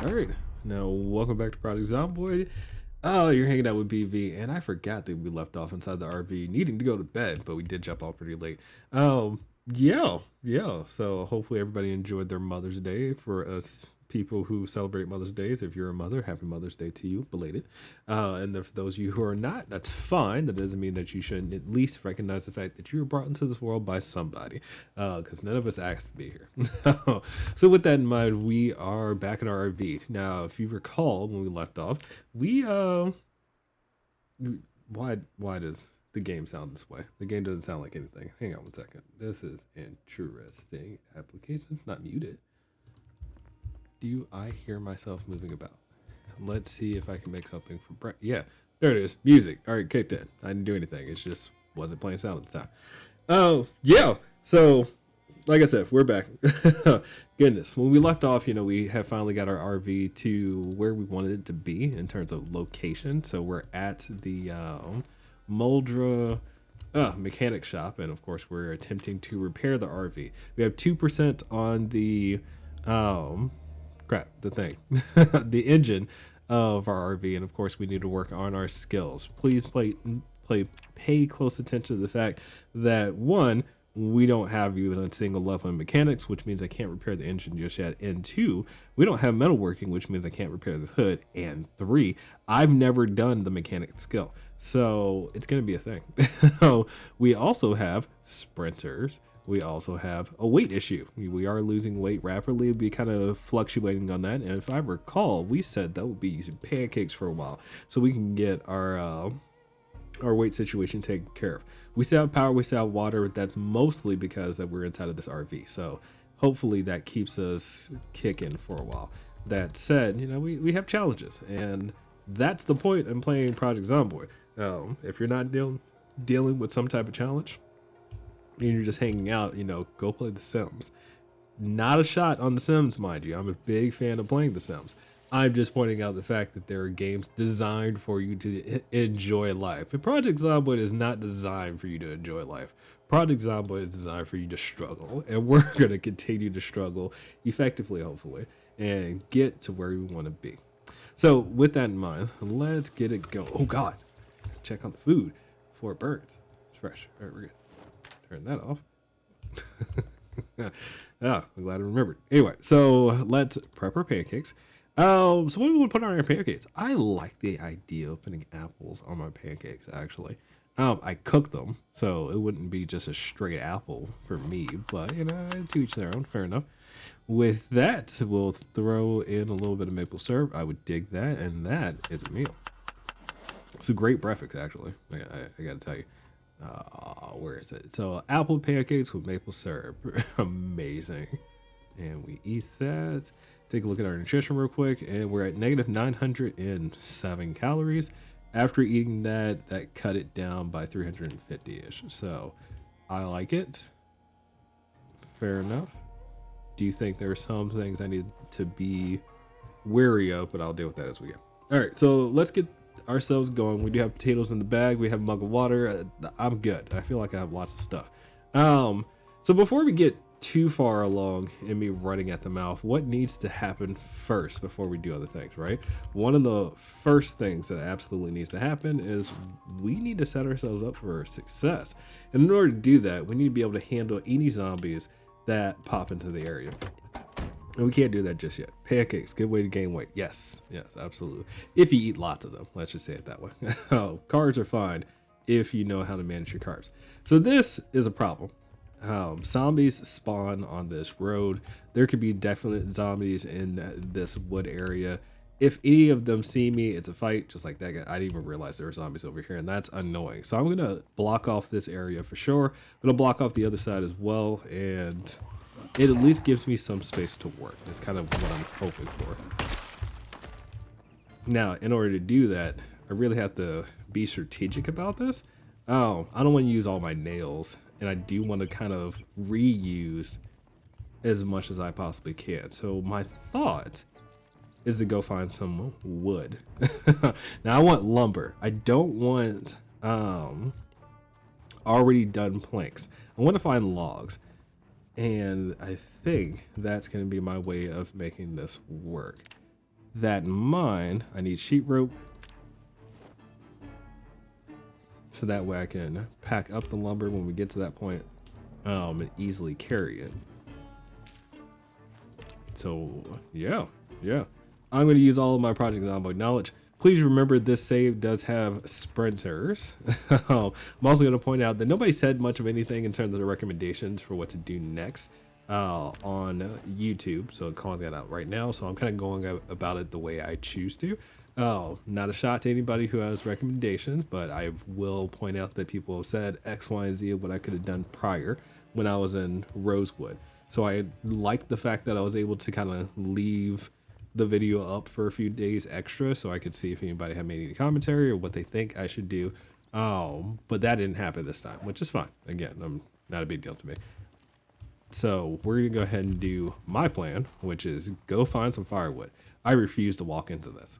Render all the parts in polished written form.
All right, now welcome back to Project Zomboid. Oh, you're hanging out with BV, and I forgot that we left off inside the RV, needing to go to bed, but we did jump off pretty late. Yeah. So hopefully everybody enjoyed their Mother's Day. For us people who celebrate Mother's Days, if you're a mother, happy Mother's Day to you, belated. And for those of you who are not, that's fine. That doesn't mean that you shouldn't at least recognize the fact that you were brought into this world by somebody, because none of us asked to be here. So with that in mind, we are back in our RV. Now, if you recall when we left off, we why does the game sound this way? The game doesn't sound like anything. Hang on one second. This is interesting. Applications not muted. Do I hear myself moving about? Let's see if I can make something for yeah, there it is. Music. All right, kicked in. I didn't do anything. It just wasn't playing sound at the time. Oh, yeah. So, like I said, we're back. Goodness. When we left off, we have finally got our RV to where we wanted it to be in terms of location. So we're at the Moldra mechanic shop, and of course we're attempting to repair the RV. We have 2% on the the engine of our RV, and of course we need to work on our skills. Please pay close attention to the fact that one, we don't have even a single level in mechanics, which means I can't repair the engine just yet. And two, we don't have metalworking, which means I can't repair the hood. And three, I've never done the mechanic skill, so it's going to be a thing. We also have sprinters. We also have a weight issue. We are losing weight rapidly. We'll be kind of fluctuating on that. And if I recall, we said that we'll be using pancakes for a while so we can get our weight situation taken care of. We still have power, we still have water. That's mostly because that we're inside of this RV. So hopefully that keeps us kicking for a while. That said, we have challenges, and that's the point in playing Project Zomboid. If you're not dealing with some type of challenge and you're just hanging out, go play The Sims. Not a shot on The Sims, mind you. I'm a big fan of playing The Sims. I'm just pointing out the fact that there are games designed for you to enjoy life. And Project Zomboid is not designed for you to enjoy life. Project Zomboid is designed for you to struggle. And we're going to continue to struggle effectively, hopefully, and get to where we want to be. So with that in mind, let's get it going. Oh, God. Check on the food before it burns. It's fresh. All right, we're good. Turn that off. I'm glad I remembered. Anyway, so let's prep our pancakes. So what do we want to put on our pancakes? I like the idea of putting apples on my pancakes, actually. I cook them, so it wouldn't be just a straight apple for me, but, to each their own, fair enough. With that, we'll throw in a little bit of maple syrup. I would dig that, and that is a meal. It's a great breakfast, actually. I gotta tell you. Where is it? So, apple pancakes with maple syrup. Amazing. And we eat that. Take a look at our nutrition real quick, and we're at negative 907 calories. After eating that cut it down by 350-ish. So I like it. Fair enough. Do you think there are some things I need to be wary of, but I'll deal with that as we go. All right, so let's get ourselves going. We do have potatoes in the bag. We have a mug of water. I'm good. I feel like I have lots of stuff. So before we get too far along in me running at the mouth, what needs to happen first before we do other things, right? One of the first things that absolutely needs to happen is we need to set ourselves up for success. And in order to do that, we need to be able to handle any zombies that pop into the area. And we can't do that just yet. Pancakes, good way to gain weight. Yes, absolutely. If you eat lots of them, let's just say it that way. Carbs are fine if you know how to manage your carbs. So this is a problem. Zombies spawn on this road. There could be definite zombies in this wood area. If any of them see me, it's a fight, just like that guy. I didn't even realize there were zombies over here, and that's annoying. So I'm gonna block off this area for sure, but I'll block off the other side as well, and it at least gives me some space to work. That's kind of what I'm hoping for. Now, in order to do that, I really have to be strategic about this. I don't want to use all my nails, and I do want to kind of reuse as much as I possibly can. So my thought is to go find some wood. Now I want lumber. I don't want already done planks. I want to find logs. And I think that's going to be my way of making this work. that in mind, I need sheet rope. So that way I can pack up the lumber when we get to that point and easily carry it. So yeah. I'm going to use all of my Project Zomboid knowledge. Please remember this save does have sprinters. I'm also going to point out that nobody said much of anything in terms of the recommendations for what to do next on YouTube. So I'm calling that out right now. So I'm kind of going about it the way I choose to. Not a shot to anybody who has recommendations, but I will point out that people have said X, Y, and Z of what I could have done prior when I was in Rosewood. So I like the fact that I was able to kind of leave the video up for a few days extra so I could see if anybody had made any commentary or what they think I should do. But that didn't happen this time, which is fine. Again, not a big deal to me. So we're gonna go ahead and do my plan, which is go find some firewood. I refuse to walk into this.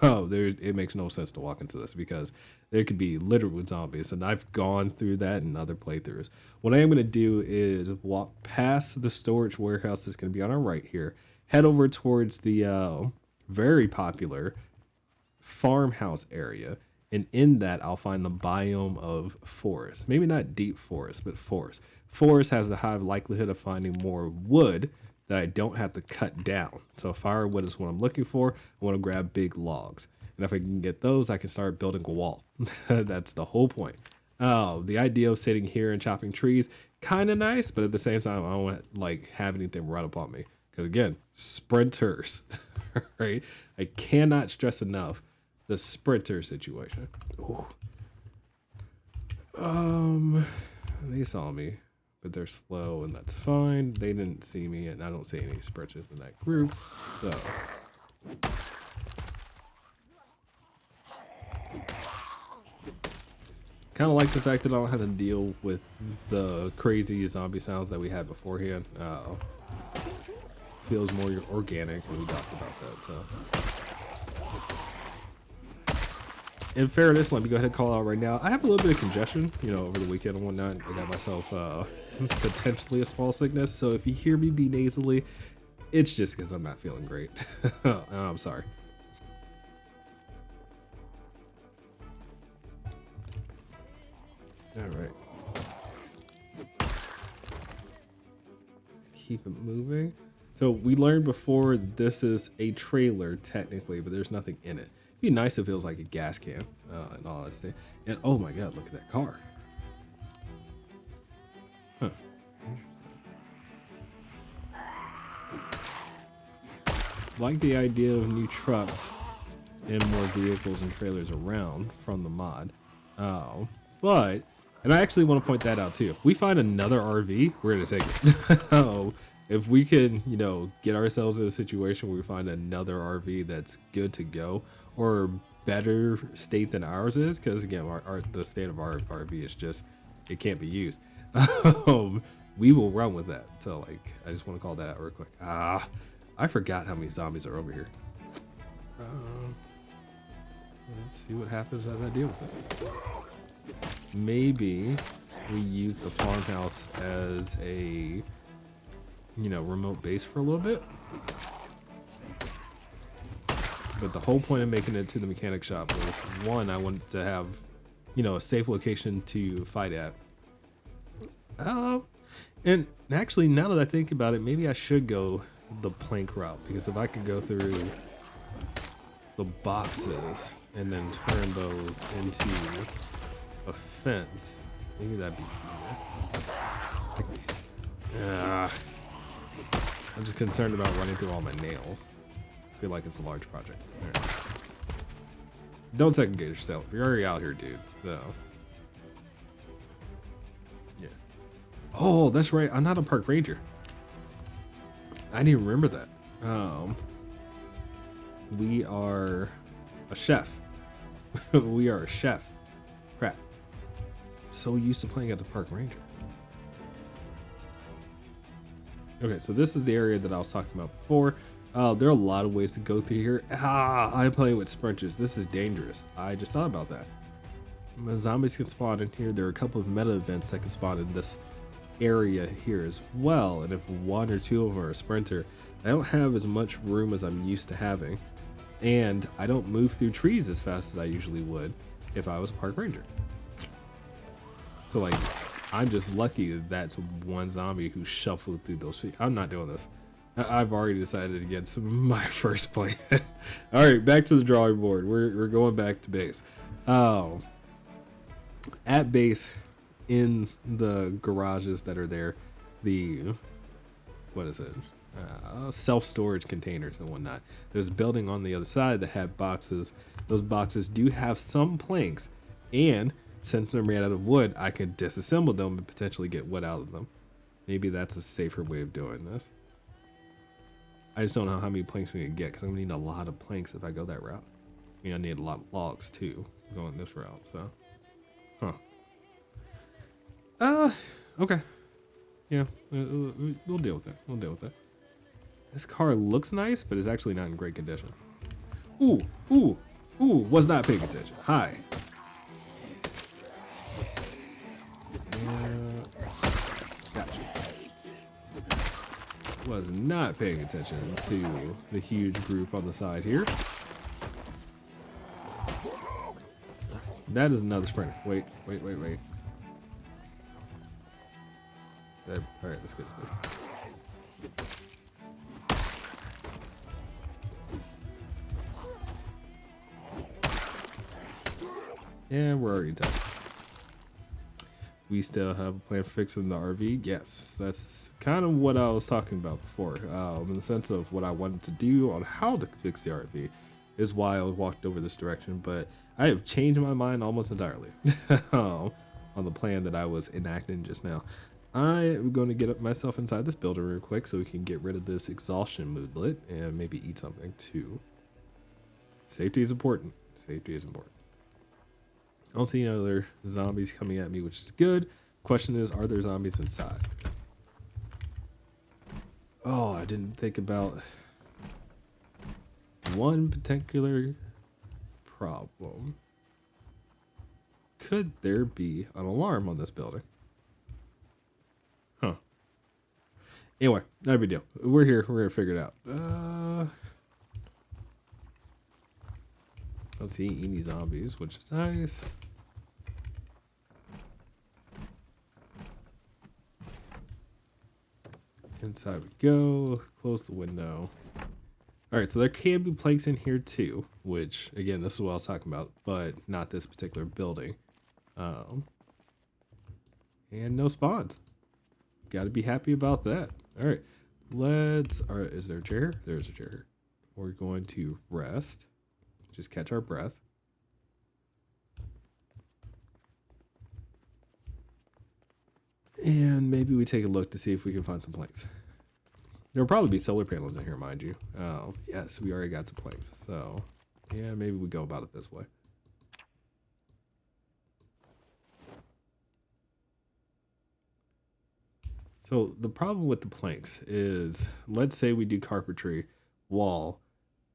It makes no sense to walk into this because there could be littered with zombies, and I've gone through that in other playthroughs. What I am gonna do is walk past the storage warehouse that's gonna be on our right here, head over towards the very popular farmhouse area, and in that I'll find the biome of forest. Maybe not deep forest, but forest. Forest has a high likelihood of finding more wood that I don't have to cut down. So firewood is what I'm looking for. I want to grab big logs, and if I can get those, I can start building a wall. That's the whole point. The idea of sitting here and chopping trees, kind of nice, but at the same time, I don't want to like have anything run up on me. Because again, sprinters, right? I cannot stress enough the sprinter situation. Ooh. They saw me, but they're slow, and that's fine. They didn't see me, and I don't see any sprinters in that group. So kind of like the fact that I don't have to deal with the crazy zombie sounds that we had beforehand. Feels more organic when we talked about that. So in fairness, let me go ahead and call out right now. I have a little bit of congestion, over the weekend and whatnot. I got myself potentially a small sickness. So if you hear me be nasally, it's just because I'm not feeling great. I'm sorry. All right. Let's keep it moving. So we learned before this is a trailer technically, but there's nothing in it. It'd be nice if it was like a gas can, in all honesty. And oh my god, look at that car. Huh. Like the idea of new trucks and more vehicles and trailers around from the mod. And I actually want to point that out too. If we find another RV, we're gonna take it. If we can, get ourselves in a situation where we find another RV that's good to go or better state than ours is, because again, the state of our RV is just, it can't be used. We will run with that. So like, I just want to call that out real quick. I forgot how many zombies are over here. Let's see what happens as I deal with it. Maybe we use the farmhouse as a remote base for a little bit. But the whole point of making it to the mechanic shop was, one, I wanted to have, a safe location to fight at. And actually, now that I think about it, maybe I should go the plank route, because if I could go through the boxes and then turn those into a fence, maybe that'd be easier. I'm just concerned about running through all my nails. I feel like it's a large project. Right. Don't second guess yourself. You're already out here, dude. So, yeah. Oh, that's right. I'm not a park ranger. I didn't even remember that. We are a chef. We are a chef. Crap. So used to playing as a park ranger. Okay, so this is the area that I was talking about before. There are a lot of ways to go through here. I'm playing with sprinters. This is dangerous. I just thought about that. Zombies can spawn in here. There are a couple of meta events that can spawn in this area here as well. And if one or two of them are a sprinter, I don't have as much room as I'm used to having, and I don't move through trees as fast as I usually would if I was a park ranger. So like, I'm just lucky that that's one zombie who shuffled through those trees. I'm not doing this. I've already decided against my first plan. All right, back to the drawing board. We're going back to base. At base, in the garages that are there, the what is it? Self-storage containers and whatnot. There's a building on the other side that had boxes. Those boxes do have some planks, and since they're made out of wood, I can disassemble them and potentially get wood out of them. Maybe that's a safer way of doing this. I just don't know how many planks we need to get, because I'm gonna need a lot of planks if I go that route. I mean, I need a lot of logs too going this route. So, okay, yeah, we'll deal with it. We'll deal with it. This car looks nice, but it's actually not in great condition. Ooh, was not paying attention. Hi. Gotcha. Was not paying attention to the huge group on the side here. That is another sprinter. Wait. All right, let's get space. And we're already done. We still have a plan for fixing the RV. Yes, that's kind of what I was talking about before. In the sense of what I wanted to do on how to fix the RV is why I walked over this direction. But I have changed my mind almost entirely on the plan that I was enacting just now. I am going to get up myself inside this building real quick so we can get rid of this exhaustion moodlet and maybe eat something too. Safety is important. Safety is important. I don't see any other zombies coming at me, which is good. Question is, are there zombies inside? Oh, I didn't think about one particular problem. Could there be an alarm on this building? Huh. Anyway, not a big deal. We're here. We're gonna figure it out. Don't see any zombies, which is nice. Inside we go. Close the window. All right, so there can be planks in here too, which again, this is what I was talking about, but not this particular building. And no spawns. Got to be happy about that. All right, all right, is there a chair here? There's a chair here. We're going to rest. Just catch our breath. And maybe we take a look to see if we can find some planks. There'll probably be solar panels in here, mind you. Oh, yes, we already got some planks. So, yeah, maybe we go about it this way. So the problem with the planks is, let's say we do carpentry wall.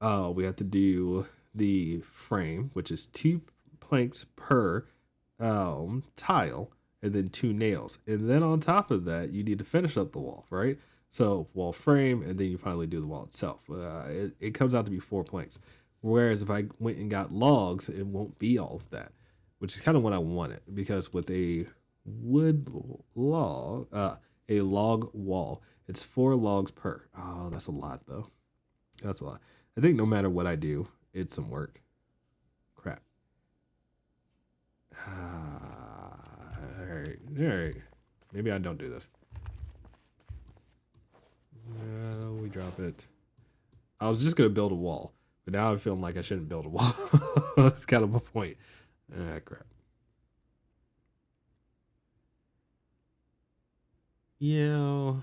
We have to do the frame, which is 2 planks per tile, and then 2 nails. And then on top of that, you need to finish up the wall, right? So wall frame, and then you finally do the wall itself. It comes out to be 4 planks. Whereas if I went and got logs, it won't be all of that, which is kind of what I wanted, because with a wood log, a log wall, it's 4 logs per. Oh, that's a lot though. That's a lot. I think no matter what I do, it's some work. Crap. All right. Maybe I don't do this. No, we drop it. I was just gonna build a wall, but now I'm feeling like I shouldn't build a wall. That's kind of my point. Ah, crap. Yeah.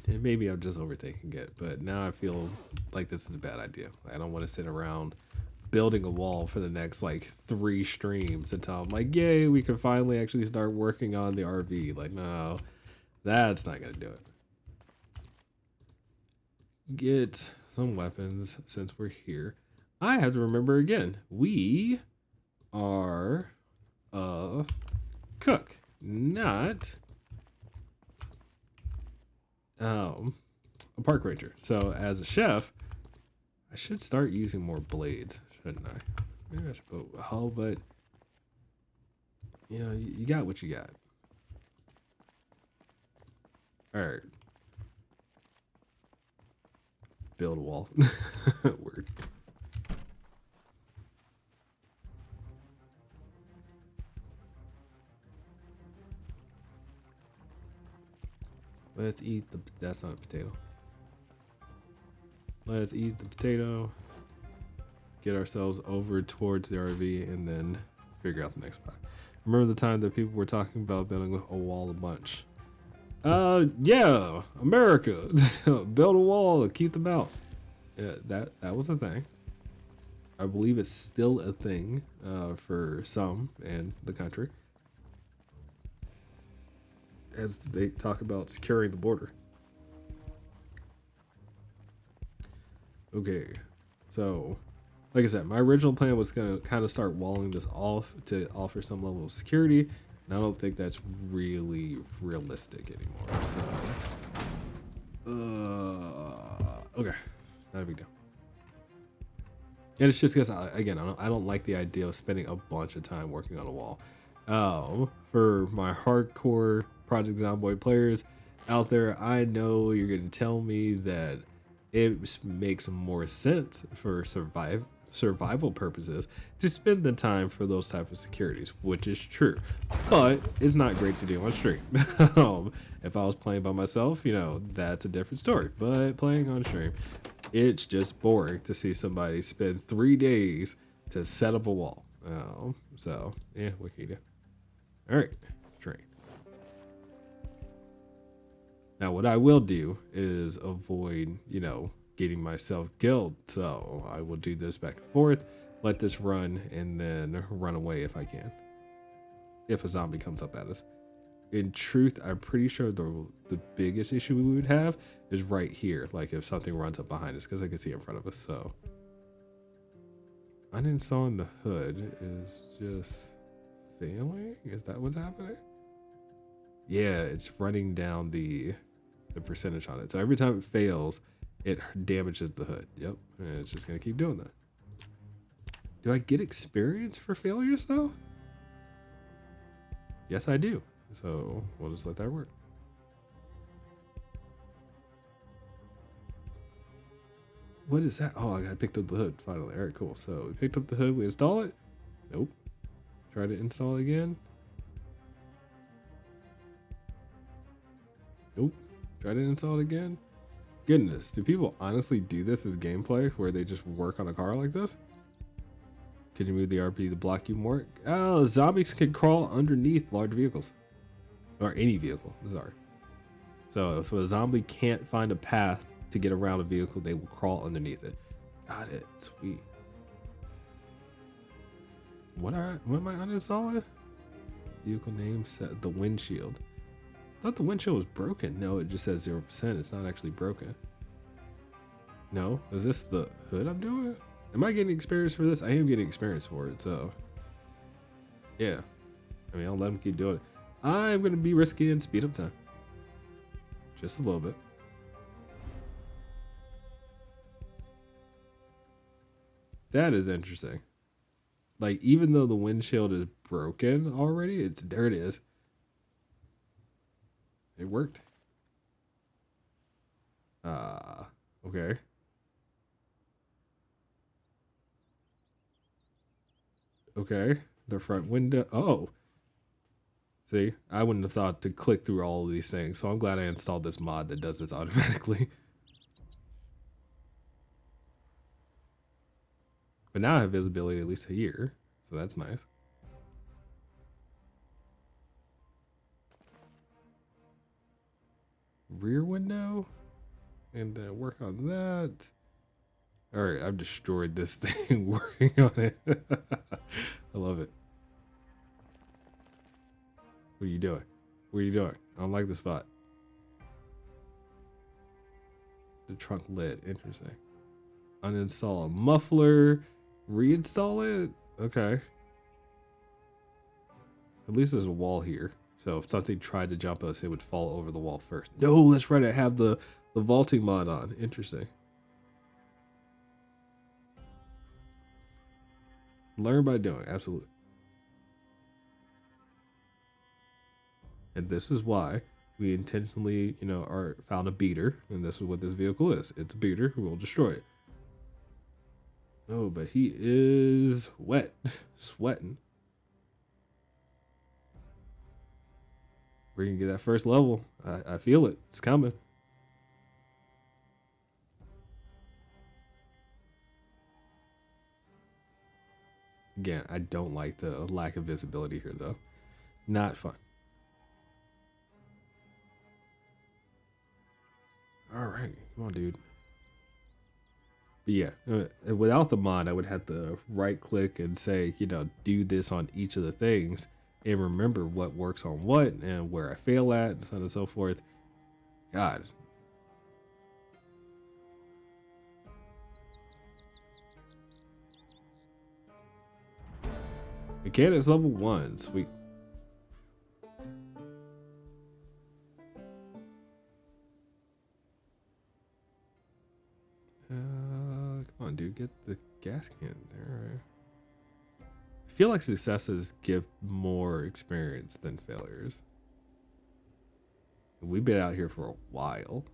And maybe I'm just overthinking it, but now I feel like this is a bad idea. I don't want to sit around building a wall for the next like 3 streams until I'm like, yay, we can finally actually start working on the RV. Like, no, that's not gonna do it. Get some weapons since we're here. I have to remember again, we are a cook, not a park ranger. So as a chef, I should start using more blades, shouldn't I? Maybe I should put, oh, but you know, you got what you got. All right. Build a wall. Word. Let's eat the, that's not a potato. Let's eat the potato. Get ourselves over towards the RV and then figure out the next spot. Remember the time that people were talking about building a wall a bunch? Yeah, America. Build a wall, keep them out. That was a thing. I believe it's still a thing for some in the country, as they talk about securing the border. Okay, so like I said, my original plan was gonna kind of start walling this off to offer some level of security, and I don't think that's really realistic anymore. So, okay, not a big deal. And it's just because, again, I don't like the idea of spending a bunch of time working on a wall. For my hardcore Project Zomboid players out there, I know you're going to tell me that it makes more sense for survival purposes to spend the time for those type of securities, which is true, but it's not great to do on stream. If I was playing by myself, you know, that's a different story, but playing on stream, it's just boring to see somebody spend 3 days to set up a wall. So yeah, what can you do? All right, train. Now, what I will do is avoid, you know, getting myself killed. So I will do this back and forth, let this run, and then run away if I can. If a zombie comes up at us. In truth, I'm pretty sure the biggest issue we would have is right here. Like if something runs up behind us, because I can see in front of us. So uninstalling the hood is just failing. Is that what's happening? Yeah, it's running down the percentage on it. So every time it fails, it damages the hood. Yep, and it's just gonna keep doing that. Do I get experience for failures though? Yes, I do. So we'll just let that work. What is that? Oh, I picked up the hood finally. All right, cool. So we picked up the hood. We install it. Nope. Try to install it again. Nope. Try to install it again. Goodness, do people honestly do this as gameplay where they just work on a car like this? Could you move the RP to block you more? Oh, zombies can crawl underneath large vehicles. Or any vehicle, sorry. So if a zombie can't find a path to get around a vehicle, they will crawl underneath it. Got it, sweet. What am I uninstalling? Vehicle name set the windshield. I thought the windshield was broken. No, it just says 0%. It's not actually broken. No, is this the hood I'm doing? Am I getting experience for this? I am getting experience for it, so yeah. I mean, I'll let them keep doing it. I'm gonna be risky and speed up time. Just a little bit. That is interesting. Like, even though the windshield is broken already, there it is. It worked. Okay. Okay. The front window. Oh. See, I wouldn't have thought to click through all of these things, so I'm glad I installed this mod that does this automatically. But now I have visibility at least here, so that's nice. Rear window, and then work on that. All right, I've destroyed this thing working on it. I love it. What are you doing? What are you doing? I don't like the spot. The trunk lit. Interesting. Uninstall a muffler. Reinstall it. Okay. At least there's a wall here, So if something tried to jump us, it would fall over the wall first. No, that's right. I have the vaulting mod on. Interesting. Learn by doing. Absolutely. And this is why we intentionally, found a beater, and this is what this vehicle is. It's a beater who will destroy it. Oh, but he is wet, sweating. We're gonna get that first level. I feel it. It's coming. Again, I don't like the lack of visibility here, though. Not fun. All right, come on, dude. But yeah, without the mod, I would have to right click and say, do this on each of the things and remember what works on what and where I fail at, and so on and so forth. God. Mechanics level 1, sweet. Come on, dude, get the gas can there. I feel like successes give more experience than failures. We've been out here for a while.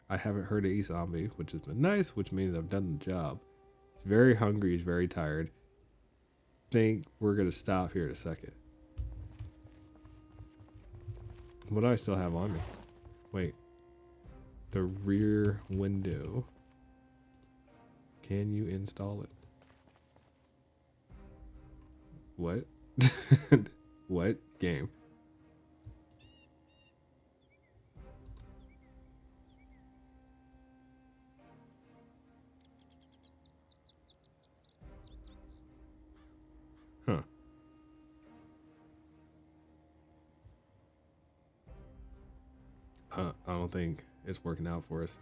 I haven't heard a zombie, which has been nice, which means I've done the job. He's very hungry, he's very tired. Think we're gonna stop here in a second. What do I still have on me? Wait. The rear window. Can you install it? What? What game? Huh. I don't think it's working out for us.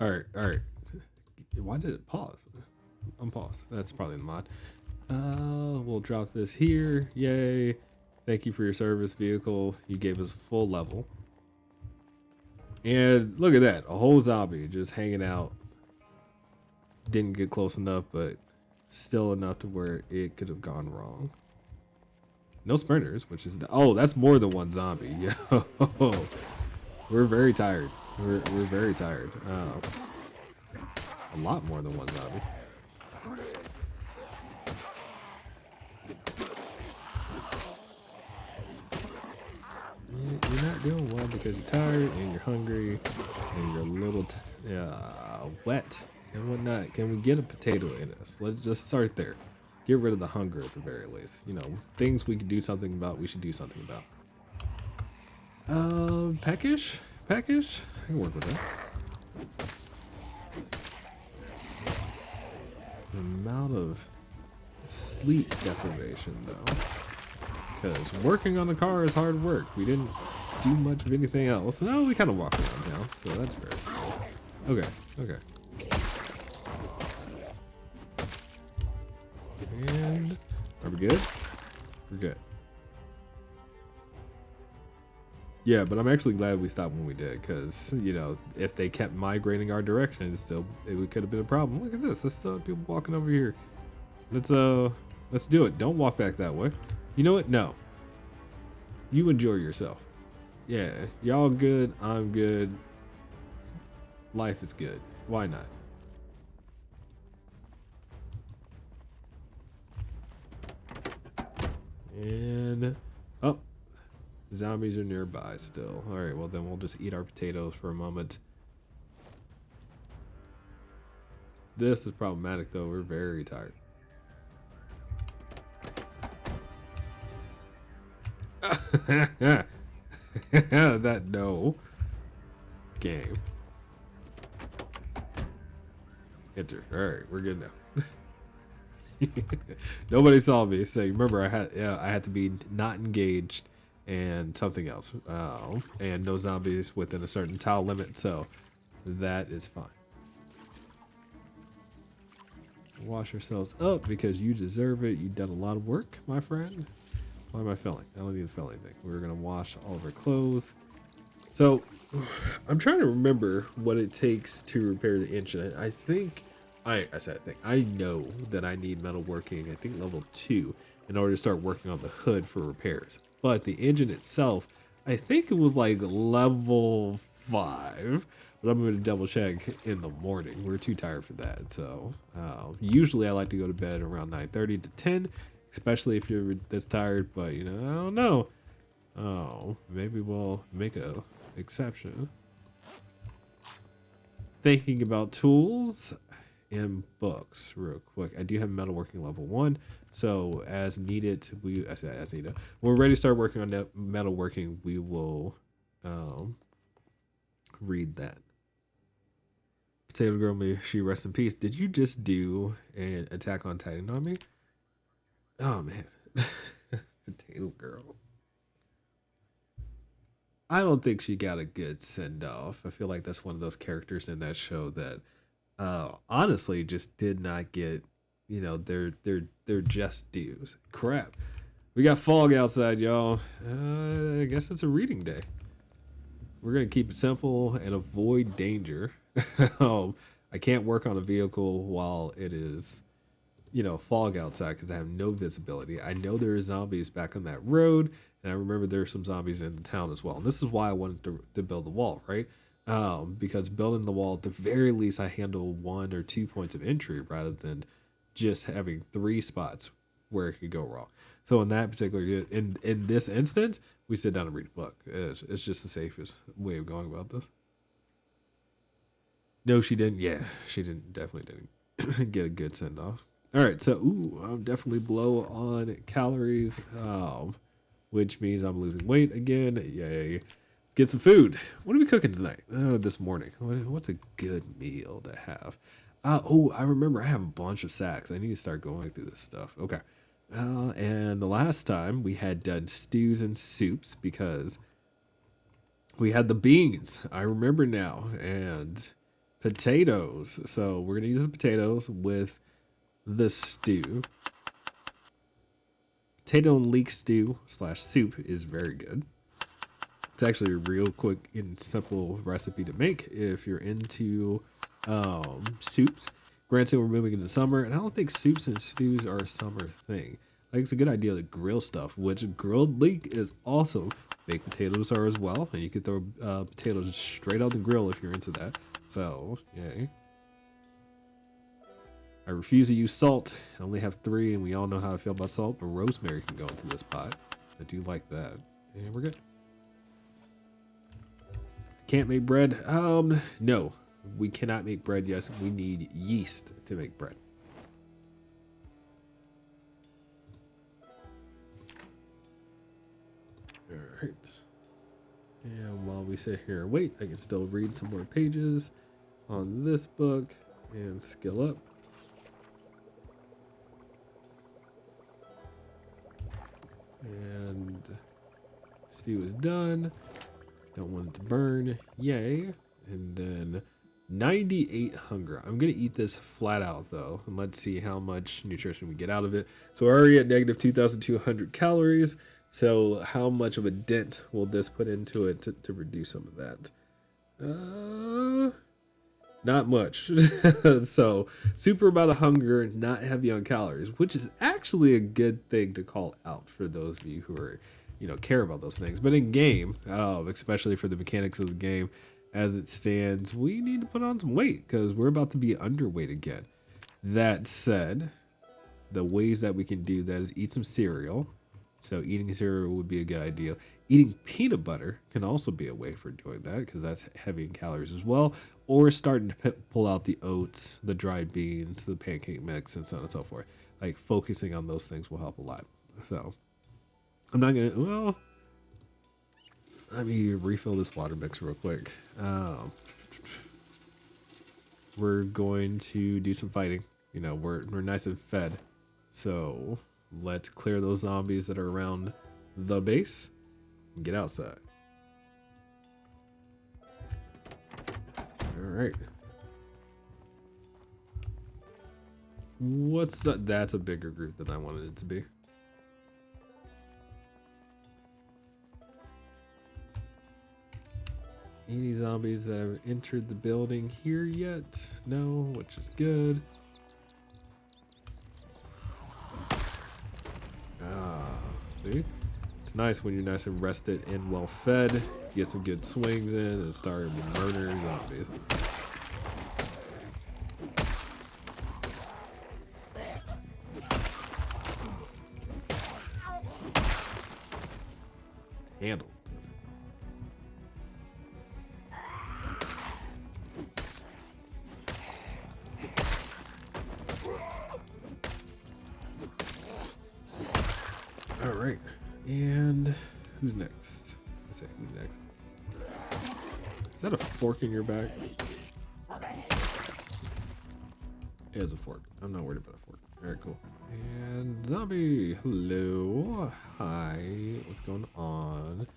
All right. Why did it pause? Unpause. That's probably the mod. We'll drop this here. Yay. Thank you for your service, vehicle. You gave us a full level. And look at that. A whole zombie just hanging out. Didn't get close enough, but still enough to where it could have gone wrong. No sprinters, which is... Oh, that's more than one zombie. Yo. We're very tired. We're very tired. A lot more than one zombie. You're not doing well because you're tired and you're hungry and you're a little wet and whatnot. Can we get a potato in us? Let's just start there. Get rid of the hunger at the very least. Things we can do something about, we should do something about. Peckish? I can work with that. The amount of sleep deprivation, though. Because working on the car is hard work. We didn't do much of anything else. No, we kind of walked around now, so that's very simple. Okay. And are we good? We're good. Yeah, but I'm actually glad we stopped when we did, because, if they kept migrating our direction, it could have been a problem. Look at this. There's still people walking over here. Let's do it. Don't walk back that way. You know what? No. You enjoy yourself. Yeah, y'all good. I'm good. Life is good. Why not? And zombies are nearby still. All right, well then we'll just eat our potatoes for a moment. This is problematic though. We're very tired. That no game. Enter. All right, we're good now. Nobody saw me. So remember, I had to be not engaged and something else, and no zombies within a certain tile limit. So that is fine. wash ourselves up because you deserve it. You've done a lot of work, my friend. Why am I filling? I don't need to fill anything. We're gonna wash all of our clothes. So I'm trying to remember what it takes to repair the engine. I think I think I know that I need metalworking, I think level 2, in order to start working on the hood for repairs. But the engine itself, I think it was like level 5. But I'm going to double check in the morning. We're too tired for that. So usually I like to go to bed around 9:30 to 10, especially if you're this tired. But you know, I don't know. Oh, maybe we'll make a exception. Thinking about tools and books real quick. I do have metalworking level 1, so as needed, as needed. When we're ready to start working on that metalworking, we will read that. Potato Girl, may she rest in peace. Did you just do an Attack on Titan on me? Oh man, Potato Girl. I don't think she got a good send off. I feel like that's one of those characters in that show that honestly just did not get, you know, their just dues. Crap. We got fog outside, y'all. I guess it's a reading day. We're gonna keep it simple and avoid danger. I can't work on a vehicle while it is, you know, fog outside because I have no visibility. I know there are zombies back on that road, and I remember there are some zombies in the town as well. And this is why I wanted to build the wall, right? Because building the wall, at the very least, I handle 1 or 2 points of entry rather than just having 3 spots where it could go wrong. So in that particular, in this instance, we sit down and read a book. It's just the safest way of going about this. No, she didn't. Yeah, she didn't. Definitely didn't get a good send off. All right, so I'm definitely below on calories, which means I'm losing weight again. Yay! Let's get some food. What are we cooking tonight? This morning. What's a good meal to have? I remember I have a bunch of sacks. I need to start going through this stuff. Okay. And the last time we had done stews and soups because we had the beans. I remember now, and potatoes. So we're gonna use the potatoes with the stew. Potato and leek stew / soup is very good. It's actually a real quick and simple recipe to make if you're into soups. Granted, we're moving into summer, and I don't think soups and stews are a summer thing. Like, it's a good idea to grill stuff, which grilled leek is awesome. Baked potatoes are as well, and you can throw potatoes straight on the grill if you're into that. So, yay. I refuse to use salt. I only have 3, and we all know how I feel about salt, but rosemary can go into this pot. I do like that. And we're good. Can't make bread? No. We cannot make bread. Yes, we need yeast to make bread. Alright. And while we sit here and wait, I can still read some more pages on this book and skill up. And stew is done. Don't want it to burn. Yay. And then 98 hunger. I'm going to eat this flat out though. And let's see how much nutrition we get out of it. So we're already at negative 2,200 calories. So how much of a dent will this put into it to reduce some of that? Not much. So super amount of hunger, not heavy on calories, which is actually a good thing to call out for those of you who are, you know, care about those things. But in game, especially for the mechanics of the game as it stands, we need to put on some weight because we're about to be underweight again. That said, the ways that we can do that is eat some cereal. So eating cereal would be a good idea. Eating peanut butter can also be a way for doing that because that's heavy in calories as well. Or starting to pull out the oats, the dried beans, the pancake mix, and so on and so forth. Like focusing on those things will help a lot. So I'm not gonna. Well, let me refill this water mix real quick. We're going to do some fighting. You know, we're nice and fed, so let's clear those zombies that are around the base and get outside. All right. What's that? That's a bigger group than I wanted it to be. Any zombies that have entered the building here yet? No, which is good. Ah, see? It's nice when you're nice and rested and well fed. Get some good swings in and start murdering zombies. Handle. All right, and who's next? I say who's next. Is that a fork in your back? It is a fork. I'm not worried about a fork. All right, cool. And zombie, hello, hi. What's going on?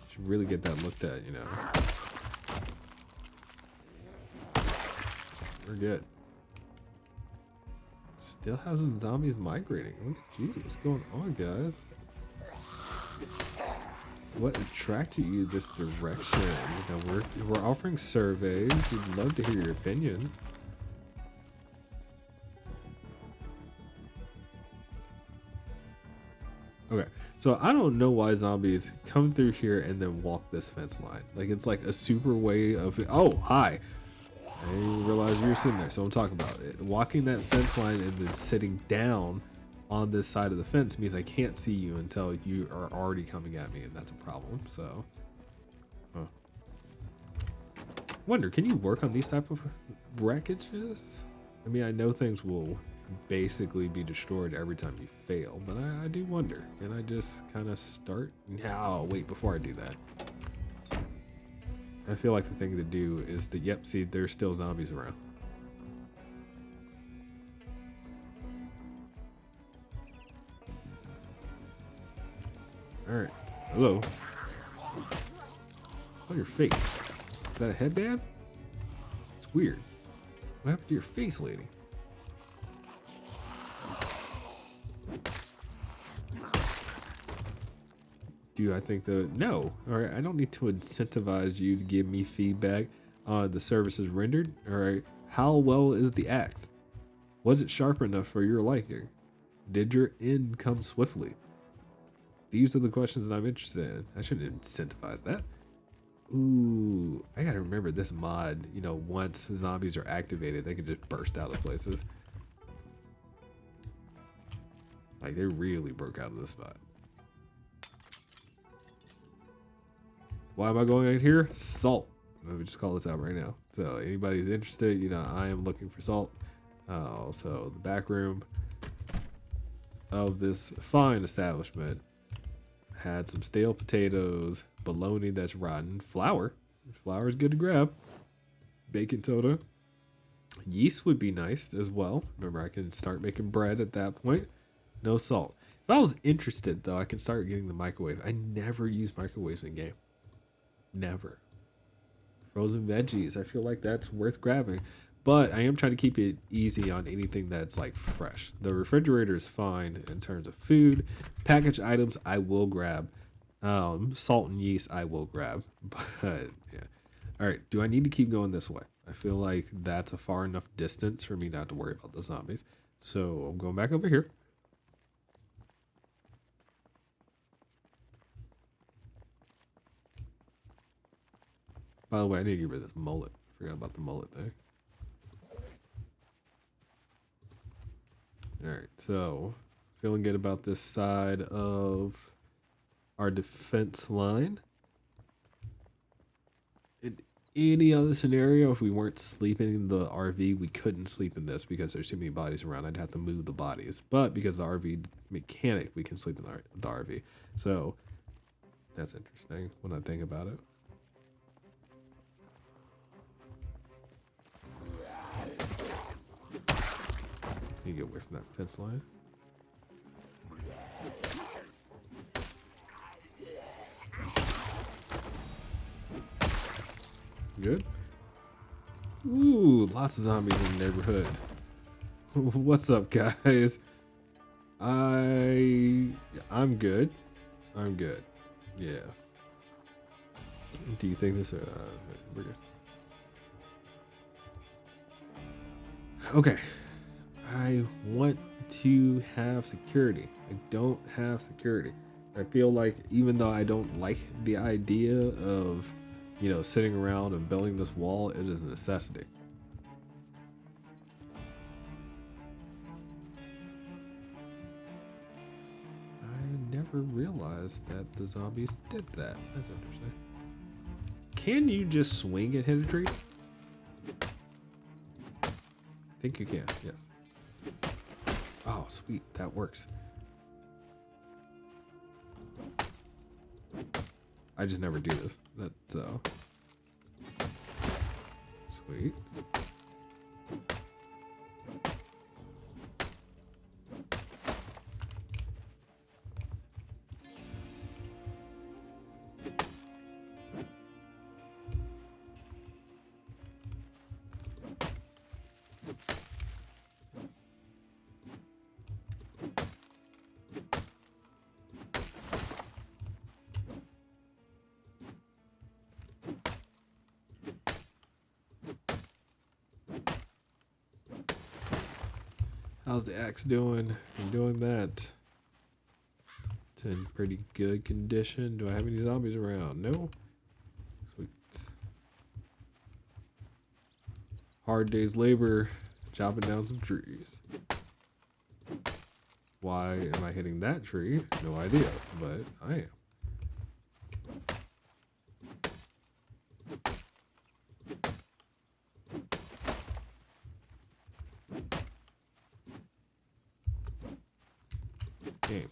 Should really get that looked at, you know. We're good. Still have some zombies migrating. Look at you. What's going on, guys? What attracted you this direction? You know, we're offering surveys. We'd love to hear your opinion. Okay, so I don't know why zombies come through here and then walk this fence line. Like it's like a super way of. Oh, hi. I didn't realize you were sitting there. So I'm talking about it. Walking that fence line and then sitting down on this side of the fence means I can't see you until you are already coming at me, and that's a problem. So, wonder, can you work on these type of wreckages? I mean, I know things will basically be destroyed every time you fail, but I do wonder. Can I just kind of start? No, wait, before I do that. I feel like the thing to do is to, yep, see, there's still zombies around. All right, hello. Oh, your face. Is that a headband? It's weird. What happened to your face, lady? Do I think that? No. All right, I don't need to incentivize you to give me feedback on the services rendered. All right, how well is the axe? Was it sharp enough for your liking? Did your end come swiftly? These are the questions that I'm interested in. I shouldn't incentivize that. Ooh, I gotta remember this mod. You know, once zombies are activated, they can just burst out of places. Like they really broke out of this spot. Why am I going in here? Salt. Let me just call this out right now. So anybody's interested, you know, I am looking for salt. So the back room of this fine establishment had some stale potatoes, bologna that's rotten, flour. Flour is good to grab. Baking soda. Yeast would be nice as well. Remember, I can start making bread at that point. No salt. If I was interested, though, I can start getting the microwave. I never use microwaves in game. Never. Frozen veggies. I feel like that's worth grabbing. But I am trying to keep it easy on anything that's like fresh. The refrigerator is fine in terms of food. Packaged items I will grab. Salt and yeast I will grab. But yeah. All right. Do I need to keep going this way? I feel like that's a far enough distance for me not to worry about the zombies. So I'm going back over here. By the way, I need to get rid of this mullet. Forgot about the mullet thing. Alright, so feeling good about this side of our defense line. In any other scenario, if we weren't sleeping in the RV, we couldn't sleep in this because there's too many bodies around. I'd have to move the bodies. But because the RV mechanic, we can sleep in the RV. So that's interesting when I think about it. You get away from that fence line. Good. Ooh, lots of zombies in the neighborhood. What's up, guys? I'm good. I'm good. Yeah. Do you think this? We're good. Okay. I want to have security. I don't have security. I feel like even though I don't like the idea of, sitting around and building this wall, it is a necessity. I never realized that the zombies did that. That's interesting. Can you just swing and hit a tree? I think you can, yes. Oh, sweet, that works. I just never do this. That's sweet. How's the axe doing? I'm doing that. It's in pretty good condition. Do I have any zombies around? No. Sweet. Hard day's labor, chopping down some trees. Why am I hitting that tree? No idea, but I am. Game.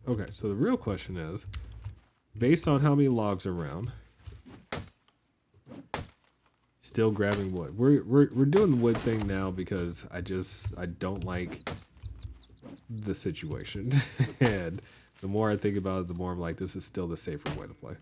Okay, so the real question is, based on how many logs are around, still grabbing wood. We're doing the wood thing now because I don't like the situation. And the more I think about it, the more I'm like, this is still the safer way to play.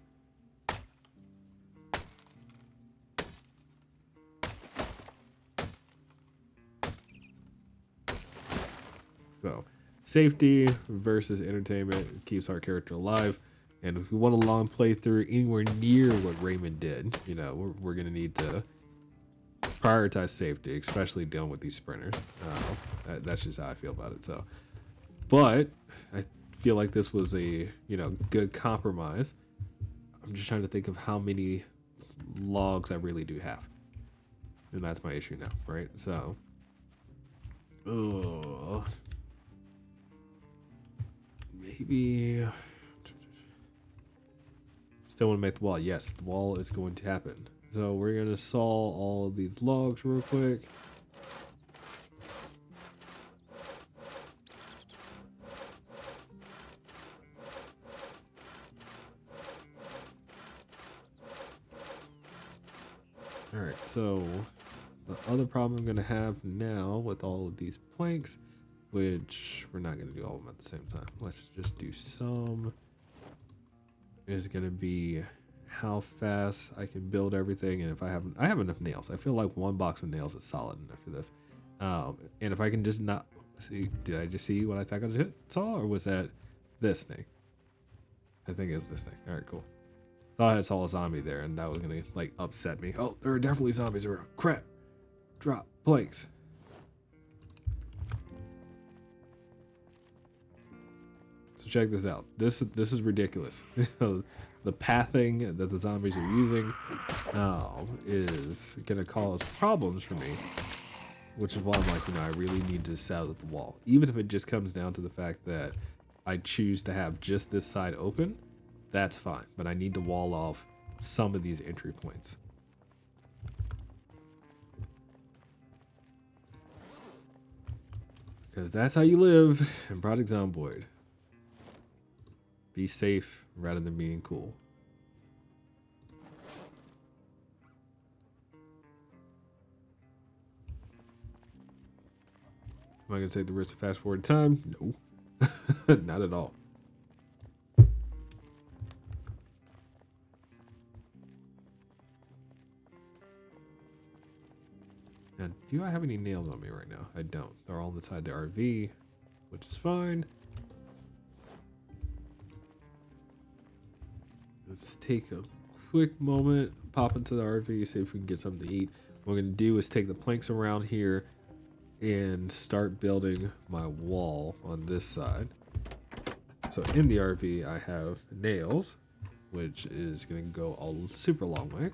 So, safety versus entertainment keeps our character alive. And if we want a long playthrough anywhere near what Raymond did, we're going to need to prioritize safety, especially dealing with these sprinters. That's just how I feel about it. So, but I feel like this was a, good compromise. I'm just trying to think of how many logs I really do have. And that's my issue now, right? So, maybe still want to make the wall. Yes, the wall is going to happen. So we're going to saw all of these logs real quick. All right, so the other problem I'm going to have now with all of these planks, which we're not going to do all of them at the same time. Let's just do some. Is going to be how fast I can build everything, and if I have enough nails. I feel like one box of nails is solid enough for this. And if I can just not see, did I just see what I thought I saw, or was that this thing? I think it's this thing. All right, cool. Thought I saw a zombie there, and that was gonna like upset me. Oh, there are definitely zombies around. Crap! Drop planks. So check this out. This is ridiculous. The pathing that the zombies are using is gonna cause problems for me, which is why I'm like, I really need to set out the wall, even if it just comes down to the fact that I choose to have just this side open. That's fine, but I need to wall off some of these entry points. Because that's how you live in Project Zomboid. Be safe rather than being cool. Am I going to take the risk to fast forward time? No, not at all. Now, do I have any nails on me right now? I don't. They're all inside the RV, which is fine. Let's take a quick moment, pop into the RV, see if we can get something to eat. What we're going to do is take the planks around here and start building my wall on this side. So in the RV, I have nails, which is going to go a super long way.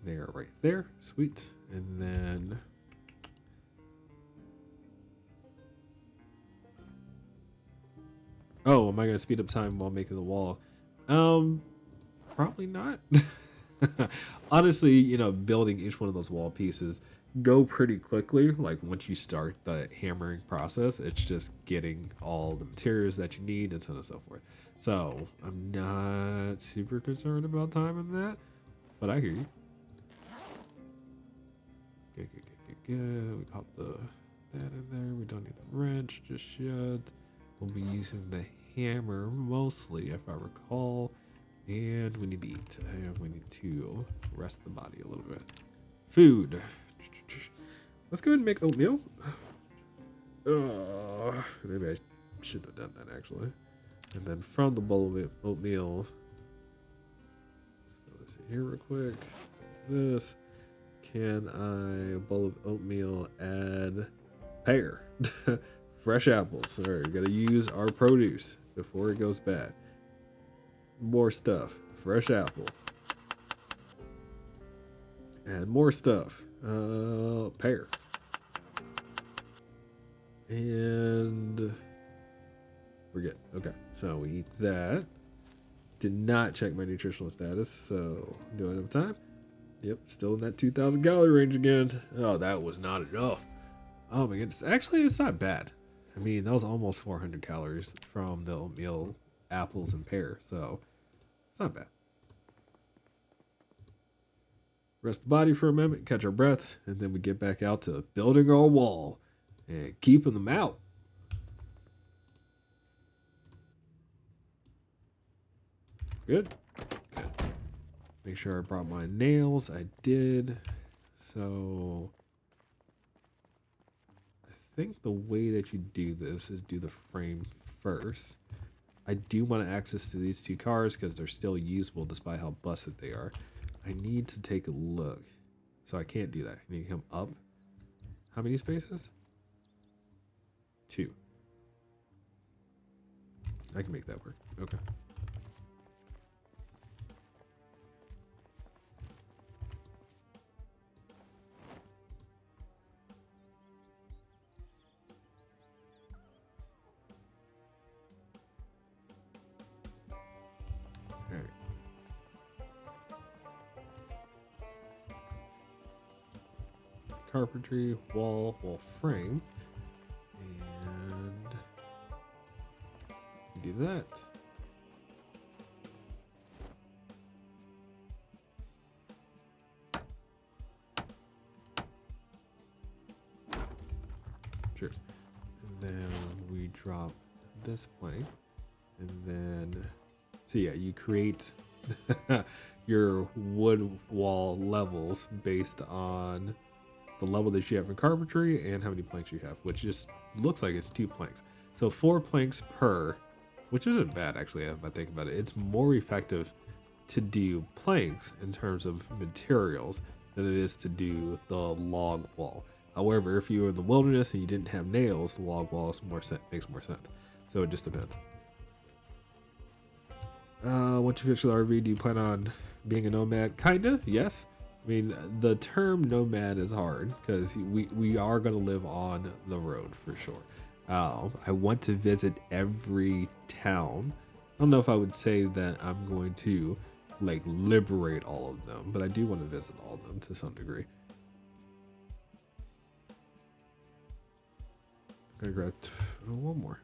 They are right there. Sweet. And then oh, am I going to speed up time while making the wall? Probably not. Honestly, you know, building each one of those wall pieces go pretty quickly. Like once you start the hammering process, it's just getting all the materials that you need and so on and so forth. So I'm not super concerned about time in that, but I hear you. Good, good, good, good, good. We pop that in there. We don't need the wrench just yet. We'll be using the hammer mostly, if I recall. And we need to eat. And we need to rest the body a little bit. Food. Let's go ahead and make oatmeal. Maybe I should have done that actually. And then from the bowl of oatmeal. So let's see here real quick. This. Can I, bowl of oatmeal, add pear? Fresh apples. All right, we gotta use our produce before it goes bad. More stuff. Fresh apple. Add more stuff. Pear. And we're good. Okay, so we eat that. Did not check my nutritional status, so do I have time? Yep, still in that 2,000 calorie range again. Oh, that was not enough. Oh my goodness. Actually, it's not bad. I mean, that was almost 400 calories from the oatmeal, apples, and pear, so it's not bad. Rest the body for a minute, catch our breath, and then we get back out to building our wall and keeping them out. Good. Good. Make sure I brought my nails. I did. So I think the way that you do this is do the frame first. I do want access to these two cars because they're still usable despite how busted they are. I need to take a look. So I can't do that. I need to come up. How many spaces? 2. I can make that work. Okay. Carpentry, wall frame, and do that. Cheers. And then we drop this plank, and then so yeah, you create your wood wall levels based on the level that you have in carpentry and how many planks you have, which just looks like it's 2 planks. So 4 planks per, which isn't bad actually if I think about it. It's more effective to do planks in terms of materials than it is to do the log wall. However, if you were in the wilderness and you didn't have nails, the log wall makes more sense. So it just depends. Once you finish the RV, do you plan on being a nomad? Kinda, yes. I mean, the term nomad is hard because we are going to live on the road for sure. I want to visit every town. I don't know if I would say that I'm going to like liberate all of them, but I do want to visit all of them to some degree. I'm gonna grab one more.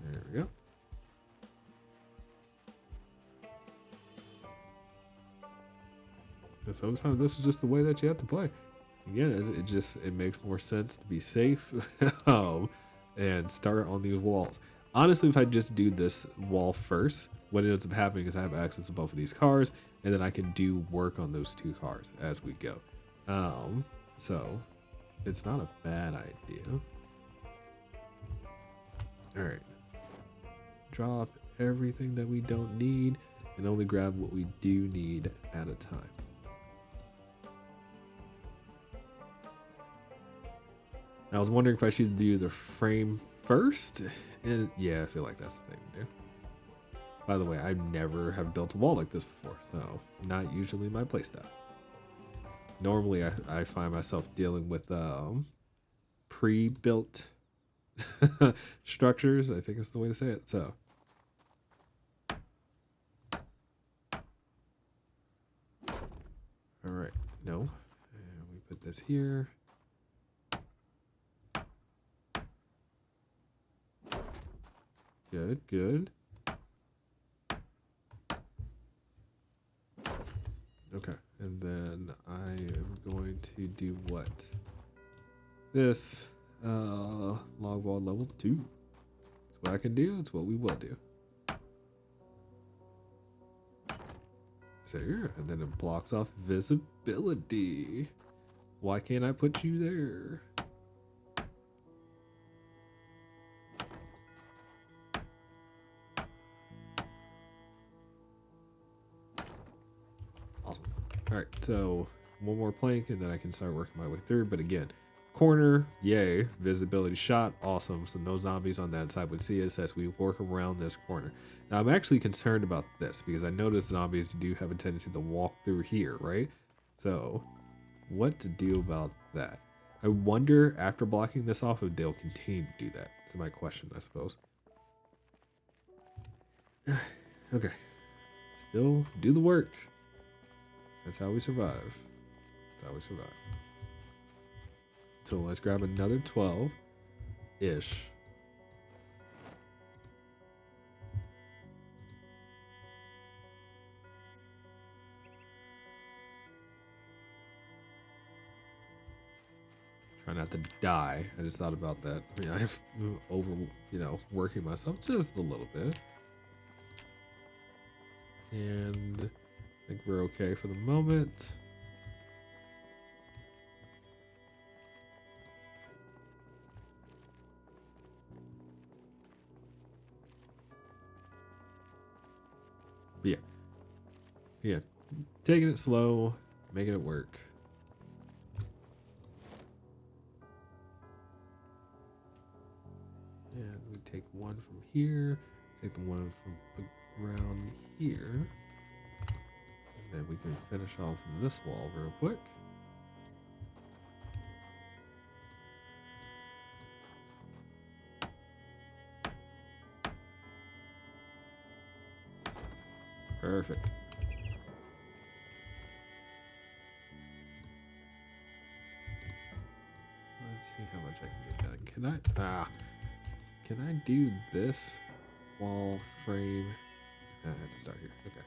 There we go. And sometimes this is just the way that you have to play. Again, it makes more sense to be safe and start on these walls. Honestly, if I just do this wall first, what ends up happening is I have access to both of these cars, and then I can do work on those two cars as we go. So it's not a bad idea. All right, drop everything that we don't need and only grab what we do need at a time. I was wondering if I should do the frame first, and yeah, I feel like that's the thing to do. By the way, I never have built a wall like this before, so not usually my playstyle. Normally, I find myself dealing with pre-built structures. I think it's the way to say it. So, all right, no, and we put this here. Good, good. Okay, and then I am going to do what? This log wall level 2. It's what I can do, it's what we will do. So here, and then it blocks off visibility. Why can't I put you there? All right, so one more plank and then I can start working my way through. But again, corner, yay, visibility shot, awesome. So no zombies on that side would see us as we work around this corner. Now I'm actually concerned about this because I noticed zombies do have a tendency to walk through here, right? So what to do about that? I wonder after blocking this off if they'll continue to do that. That's my question, I suppose. Okay, still do the work. That's how we survive. That's how we survive. So let's grab another 12-ish. Try not to die. I just thought about that. I mean, I've working myself just a little bit. And I think we're okay for the moment. But yeah, taking it slow, making it work. And we take one from here, take the one from around here. Then we can finish off this wall real quick. Perfect. Let's see how much I can get done. Can I do this wall frame? I have to start here. Okay.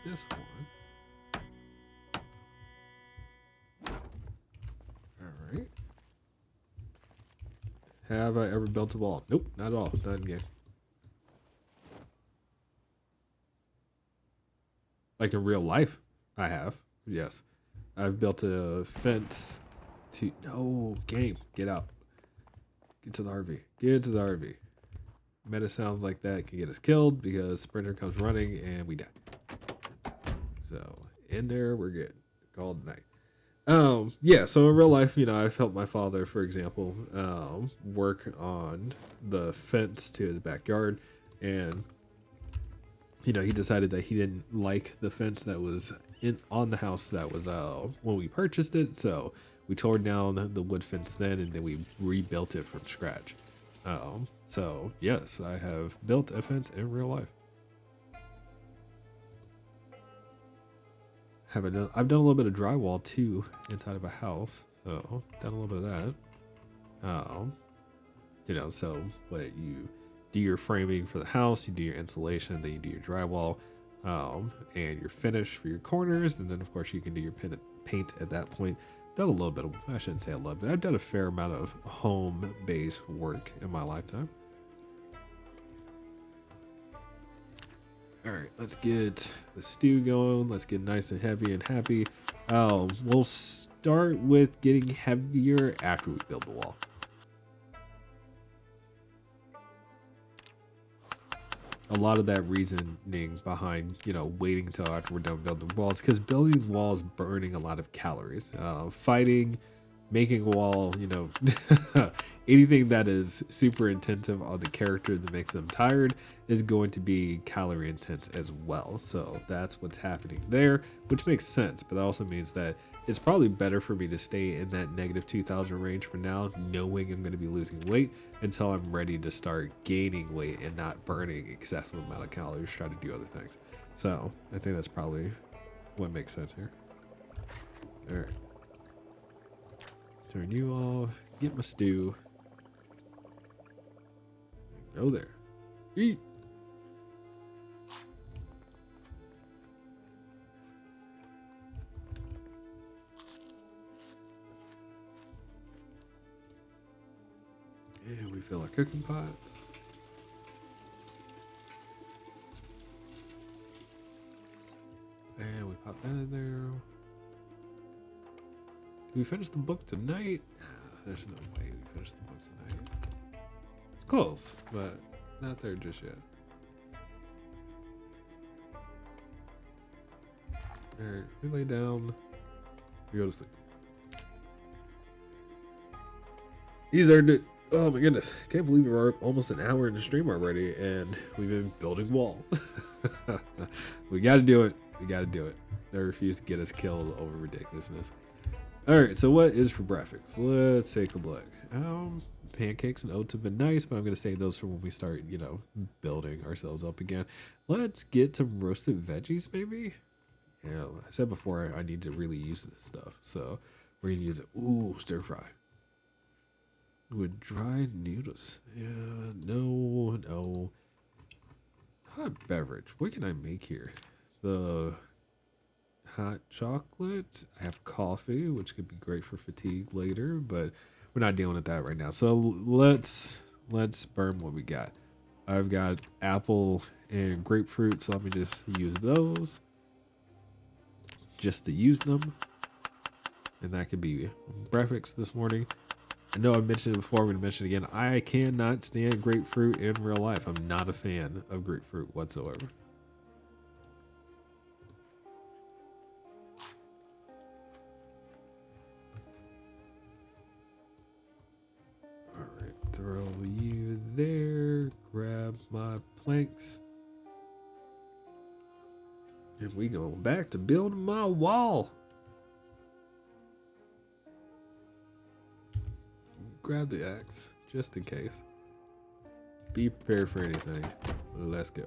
This one. All right. Have I ever built a wall? Nope, not at all. Not in game. Like in real life, I have. Yes, I've built a fence to. No game. Get out. Get to the RV. Get to the RV. Meta sounds like that can get us killed because Sprinter comes running and we die. So in there, we're good. Called night. Yeah, so in real life, I've helped my father, for example, work on the fence to his backyard, and he decided that he didn't like the fence that was on the house that was when we purchased it, so we tore down the wood fence then, and then we rebuilt it from scratch. So yes, I have built a fence in real life. I've done a little bit of drywall too inside of a house. So done a little bit of that. So what you do your framing for the house, you do your insulation, then you do your drywall, and your finish for your corners, and then of course you can do your paint at that point. Done a little bit of, I shouldn't say a little bit, I've done a fair amount of home-based work in my lifetime. All right, let's get the stew going. Let's get nice and heavy and happy. We'll start with getting heavier after we build the wall. A lot of that reasoning behind, waiting until after we're done building walls, because building walls burning a lot of calories. Fighting, making a wall, anything that is super intensive on the character that makes them tired is going to be calorie intense as well. So that's what's happening there, which makes sense. But that also means that it's probably better for me to stay in that negative 2,000 range for now, knowing I'm going to be losing weight until I'm ready to start gaining weight and not burning excessive amount of calories trying to do other things. So I think that's probably what makes sense here. All right. Turn you off. Get my stew. Go there. Eat. And we fill our cooking pots. And we pop that in there. Do we finish the book tonight? There's no way we finish the book tonight. It's close, but not there just yet. Alright, we lay down. We go to sleep. He's earned it. Oh my goodness. Can't believe we're almost an hour in the stream already and we've been building wall. We gotta do it. We gotta do it. They refuse to get us killed over ridiculousness. Alright, so what is for breakfast? Let's take a look. Pancakes and oats have been nice, but I'm gonna save those for when we start, building ourselves up again. Let's get some roasted veggies, maybe? Yeah, I said before I need to really use this stuff, so we're gonna use it. Ooh, stir fry. With dried noodles. Yeah, no. Hot beverage. What can I make here? The hot chocolate. I have coffee, which could be great for fatigue later, but we're not dealing with that right now. So let's burn what we got. I've got apple and grapefruit, so let me just use those. Just to use them. And that could be breakfast this morning. I know I've mentioned it before, I'm going to mention it again. I cannot stand grapefruit in real life. I'm not a fan of grapefruit whatsoever. Alright, throw you there. Grab my planks. And we go back to building my wall. Grab the axe, just in case. Be prepared for anything. Let's go.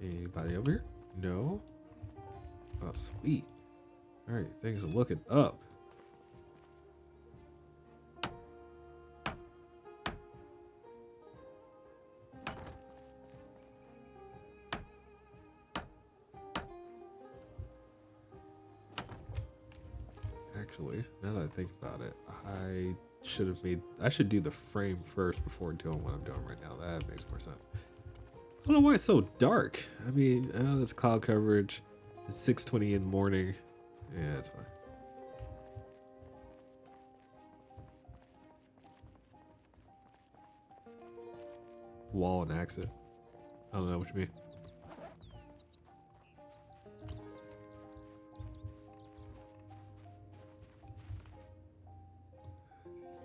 Anybody over here? No? Oh, sweet. Alright, things are looking up. Actually, now that I think about it, I should do the frame first before doing what I'm doing right now. That makes more sense. I don't know why it's so dark. I mean, that's cloud coverage. It's 6:20 in the morning. Yeah, that's fine. Wall and exit. I don't know what you mean.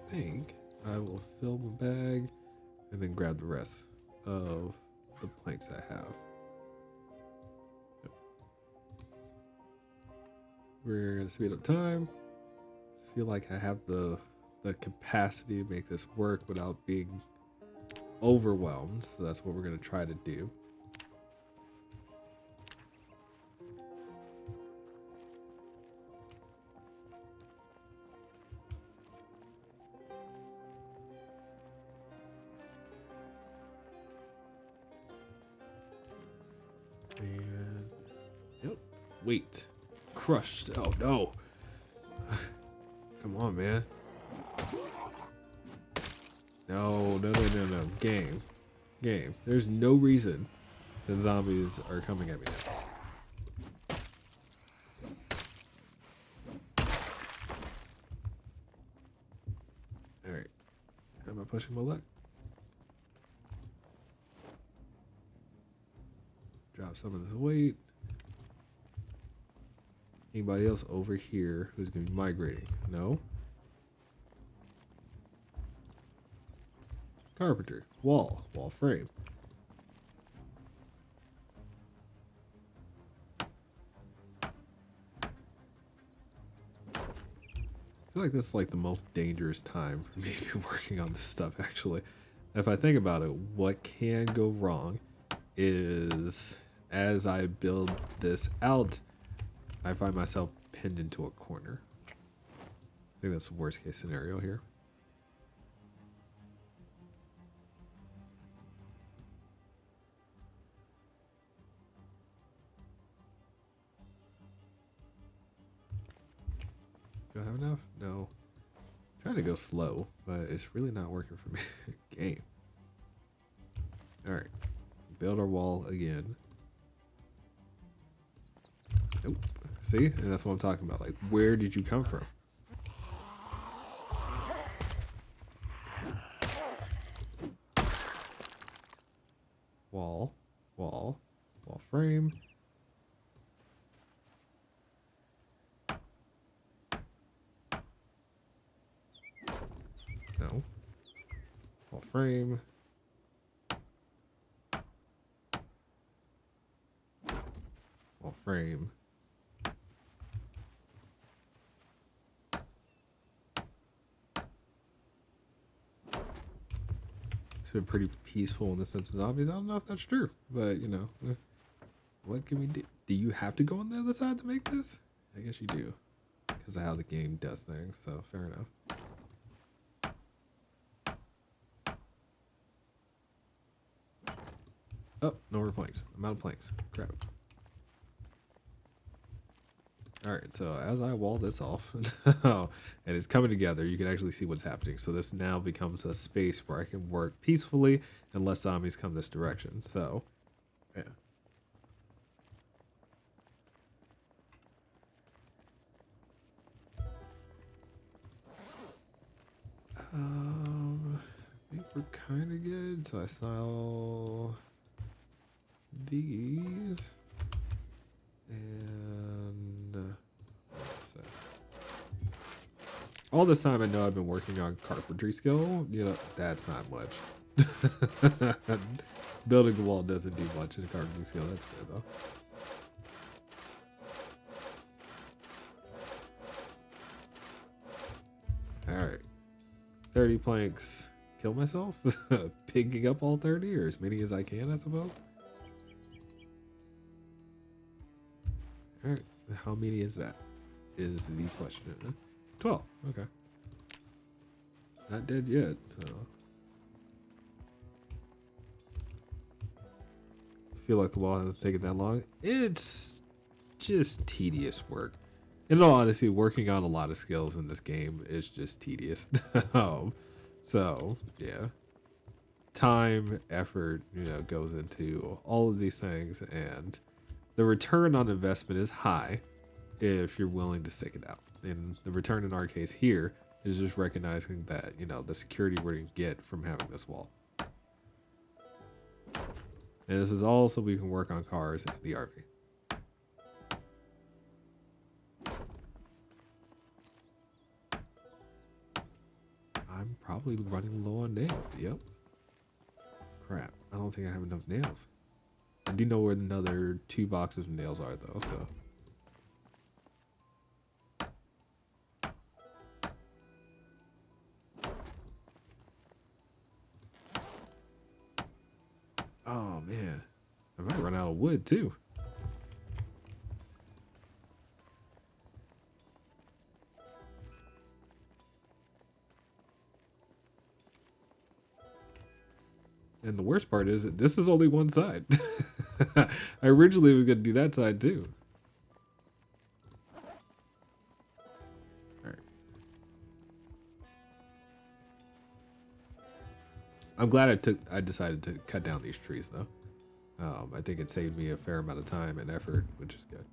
I think I will fill my bag and then grab the rest of the planks I have. Yep. We're gonna speed up time. Feel like I have the capacity to make this work without being overwhelmed. So that's what we're going to try to do. And yep, wait, crushed. Oh no. Come on, man. No, no, no, no, no. Game. Game. There's no reason that zombies are coming at me now. Alright. Am I pushing my luck? Drop some of this weight. Anybody else over here who's going to be migrating? No. Carpenter. Wall. Wall frame. I feel like this is like the most dangerous time for me to be working on this stuff, actually. If I think about it, what can go wrong is as I build this out, I find myself pinned into a corner. I think that's the worst case scenario here. Do I have enough? No. I'm trying to go slow, but it's really not working for me. Game. Alright. Build our wall again. Nope. See? And that's what I'm talking about. Like, where did you come from? Wall. Wall. Wall frame. No. Wall frame. Wall frame. It's been pretty peaceful in the sense of zombies. I don't know if that's true, but you know, what can we do? Do you have to go on the other side to make this? I guess you do, because of how the game does things. So fair enough. Oh, no more planks. I'm out of planks. Crap. Alright, so as I wall this off, and it's coming together, you can actually see what's happening. So this now becomes a space where I can work peacefully unless zombies come this direction. So, yeah. I think we're kind of good. So I saw these. And all this time I know I've been working on carpentry skill. You know, that's not much. Building a wall doesn't do much in carpentry skill. That's fair though. Alright. 30 planks. Kill myself? Picking up all 30 or as many as I can, I suppose. Alright, how many is that? Is the question. 12, okay. Not dead yet, so. I feel like the wall hasn't taken that long. It's just tedious work. In all honesty, working on a lot of skills in this game is just tedious. So, yeah. Time, effort, you know, goes into all of these things, and the return on investment is high if you're willing to stick it out. And the return in our case here is just recognizing that, you know, the security we're going to get from having this wall. And this is all so we can work on cars and the RV. I'm probably running low on nails. Yep. Crap. I don't think I have enough nails. I do know where another 2 boxes of nails are, though, so. Oh man, I might run out of wood too. And the worst part is that this is only one side. I originally was gonna do that side too. All right. I'm glad I decided to cut down these trees though. I think it saved me a fair amount of time and effort, which is good.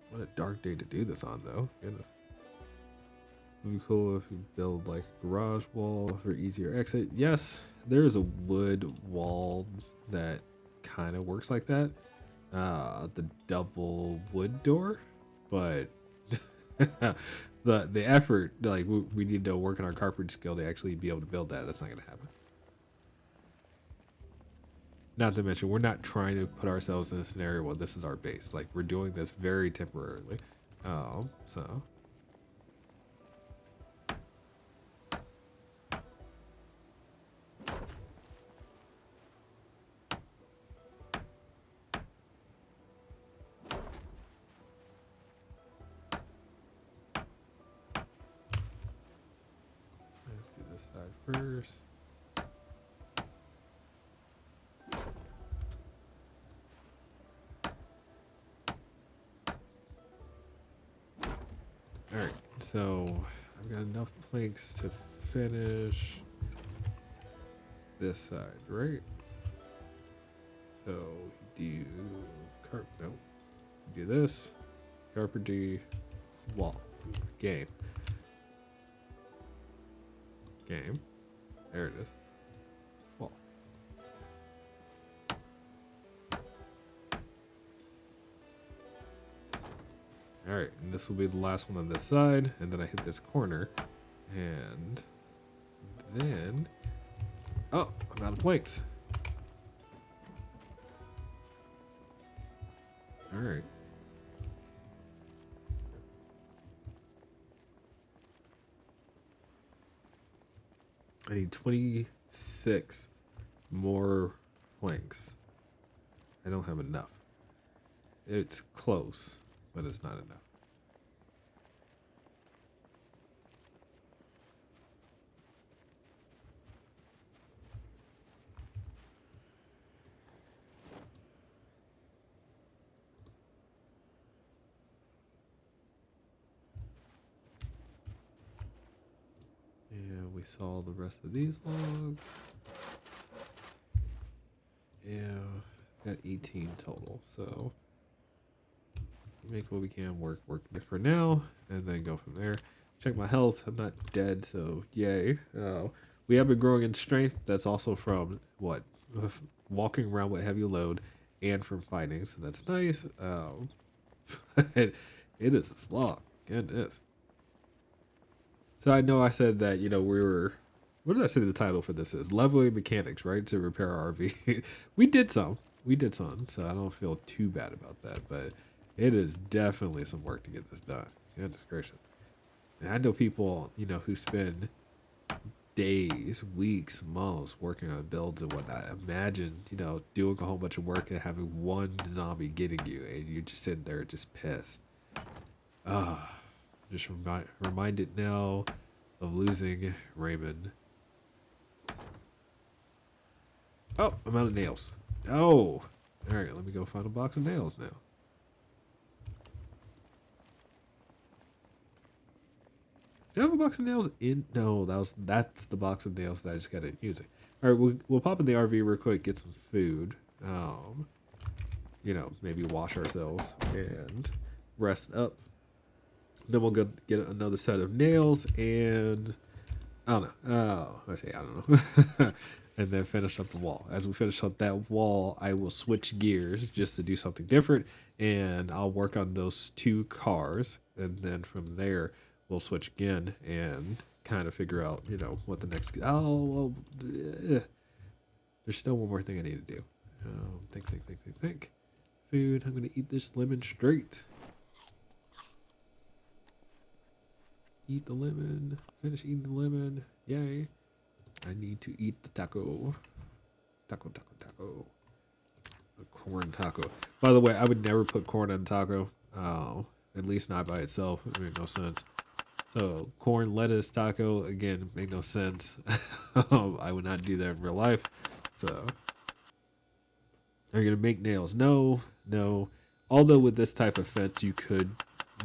What a dark day to do this on though. Goodness. It'd be cool if you build like a garage wall for easier exit. Yes, there is a wood wall that kind of works like that. The double wood door, but the effort, like we need to work on our carpentry skill to actually be able to build that. That's not gonna happen. Not to mention, we're not trying to put ourselves in a scenario where this is our base. Like we're doing this very temporarily. So let's do this side first. All right, so I've got enough planks to finish this side, right? So do no, do this, carpentry, wall, game. There it is. Wall. All right, and this will be the last one on this side, and then I hit this corner, and then, oh, I'm out of planks. All right. I need 26 more planks. I don't have enough. It's close, but it's not enough. Yeah, we saw the rest of these logs. Yeah, got 18 total, so make what we can work for now, and then go from there. Check my health. I'm not dead, so yay. We have been growing in strength. That's also from what walking around with heavy load, and from fighting, so that's nice. It is a slog. Goodness. So I know I said that we were. What did I say the title for this is? Leveling mechanics, right? To repair our RV. We did some. So I don't feel too bad about that, but it is definitely some work to get this done. Goodness gracious. And I know people, who spend days, weeks, months working on builds and whatnot. Imagine, doing a whole bunch of work and having one zombie getting you, and you're just sitting there just pissed. Just reminded now of losing Raymond. Oh, I'm out of nails. Oh, all right. Let me go find a box of nails now. Do I have a box of nails in? No, that's the box of nails that I just got to use it. All right, we'll pop in the RV real quick, get some food. Maybe wash ourselves and rest up. Then we'll go get another set of nails and I don't know. I don't know. And then finish up the wall. As we finish up that wall, I will switch gears just to do something different, and I'll work on those two cars, and then from there we'll switch again and kind of figure out, what the next. There's still one more thing I need to do. Think. Food. I'm gonna eat this lemon straight. Eat the lemon. Finish eating the lemon. Yay. I need to eat the taco. Taco, taco, taco. A corn taco. By the way, I would never put corn on taco. At least not by itself. It made no sense. So corn lettuce taco again made no sense. I would not do that in real life. So are you gonna make nails? No, no. Although with this type of fence you could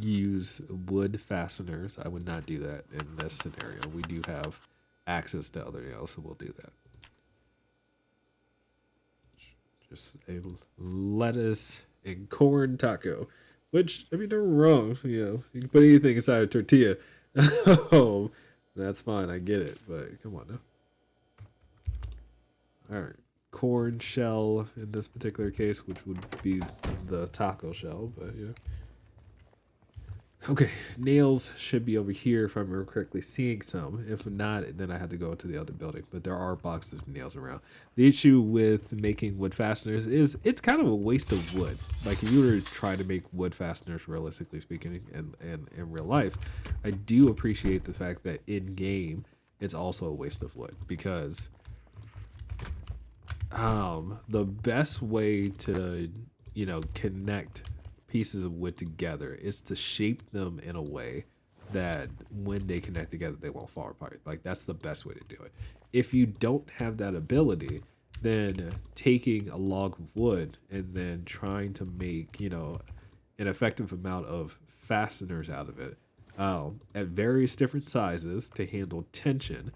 use wood fasteners. I would not do that in this scenario. We do have access to other nails, so we'll do that. Just a lettuce and corn taco. Which, I mean, they're wrong. You know, you can put anything inside a tortilla. Oh, that's fine. I get it. But come on now. All right. Corn shell in this particular case, which would be the taco shell. But, yeah. Okay, nails should be over here if I'm correctly seeing some. If not, then I have to go to the other building. But there are boxes of nails around. The issue with making wood fasteners is it's kind of a waste of wood. Like if you were to try to make wood fasteners, realistically speaking, and in real life, I do appreciate the fact that in game it's also a waste of wood because the best way to connect pieces of wood together is to shape them in a way that when they connect together they won't fall apart. Like that's the best way to do it. If you don't have that ability, then taking a log of wood and then trying to make an effective amount of fasteners out of it at various different sizes to handle tension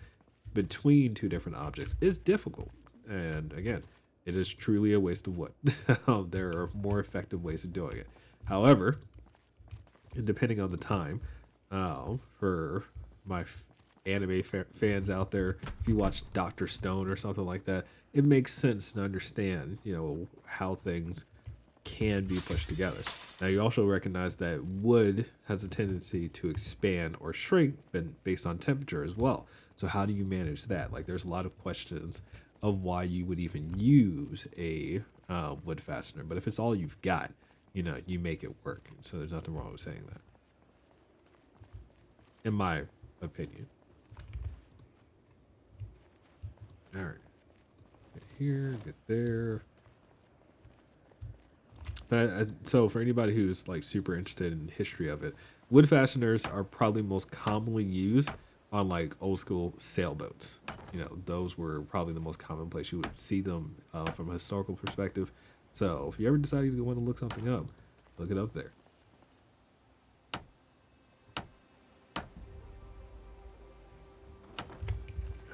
between two different objects is difficult. And again, it is truly a waste of wood. There are more effective ways of doing it. However, and depending on the time, for my anime fans out there, if you watch Dr. Stone or something like that, it makes sense to understand, how things can be pushed together. Now, you also recognize that wood has a tendency to expand or shrink based on temperature as well. So how do you manage that? Like, there's a lot of questions of why you would even use a wood fastener. But if it's all you've got, you make it work. So there's nothing wrong with saying that, in my opinion. All right, get here, get there. But so for anybody who's like super interested in the history of it, wood fasteners are probably most commonly used on like old school sailboats. Those were probably the most common place you would see them from a historical perspective. So if you ever decide you want to look something up, look it up there.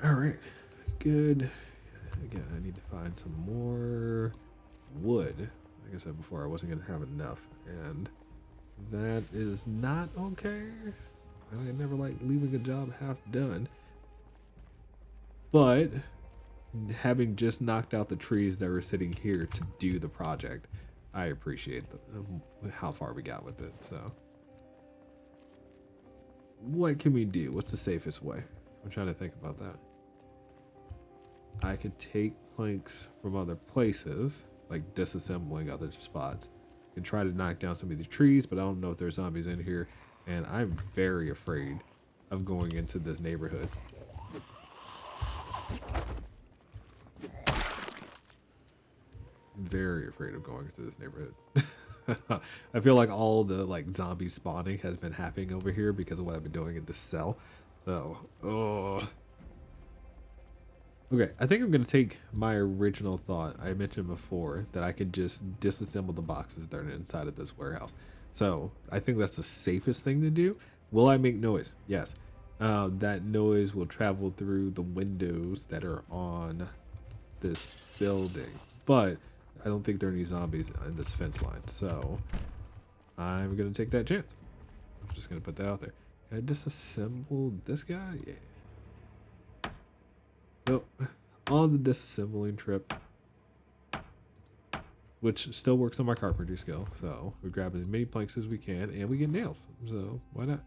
All right, good. Again, I need to find some more wood. Like I said before, I wasn't going to have enough, and that is not okay. I never like leaving a job half done. But having just knocked out the trees that were sitting here to do the project, I appreciate how far we got with it. So what can we do? What's the safest way? I'm trying to think about that. I could take planks from other places, like disassembling other spots, and try to knock down some of the trees, but I don't know if there's zombies in here, and I'm very afraid of going into this neighborhood. Very afraid of going into this neighborhood. I feel like all the like zombie spawning has been happening over here because of what I've been doing in this cell. So, okay, I think I'm gonna take my original thought I mentioned before that I could just disassemble the boxes that are inside of this warehouse. So I think that's the safest thing to do. Will I make noise? Yes. That noise will travel through the windows that are on this building, but I don't think there are any zombies in this fence line, so I'm gonna take that chance. I'm just gonna put that out there. Can I disassemble this guy? Yeah. So on the disassembling trip, which still works on my carpentry skill, so we grab as many planks as we can, and we get nails. So why not?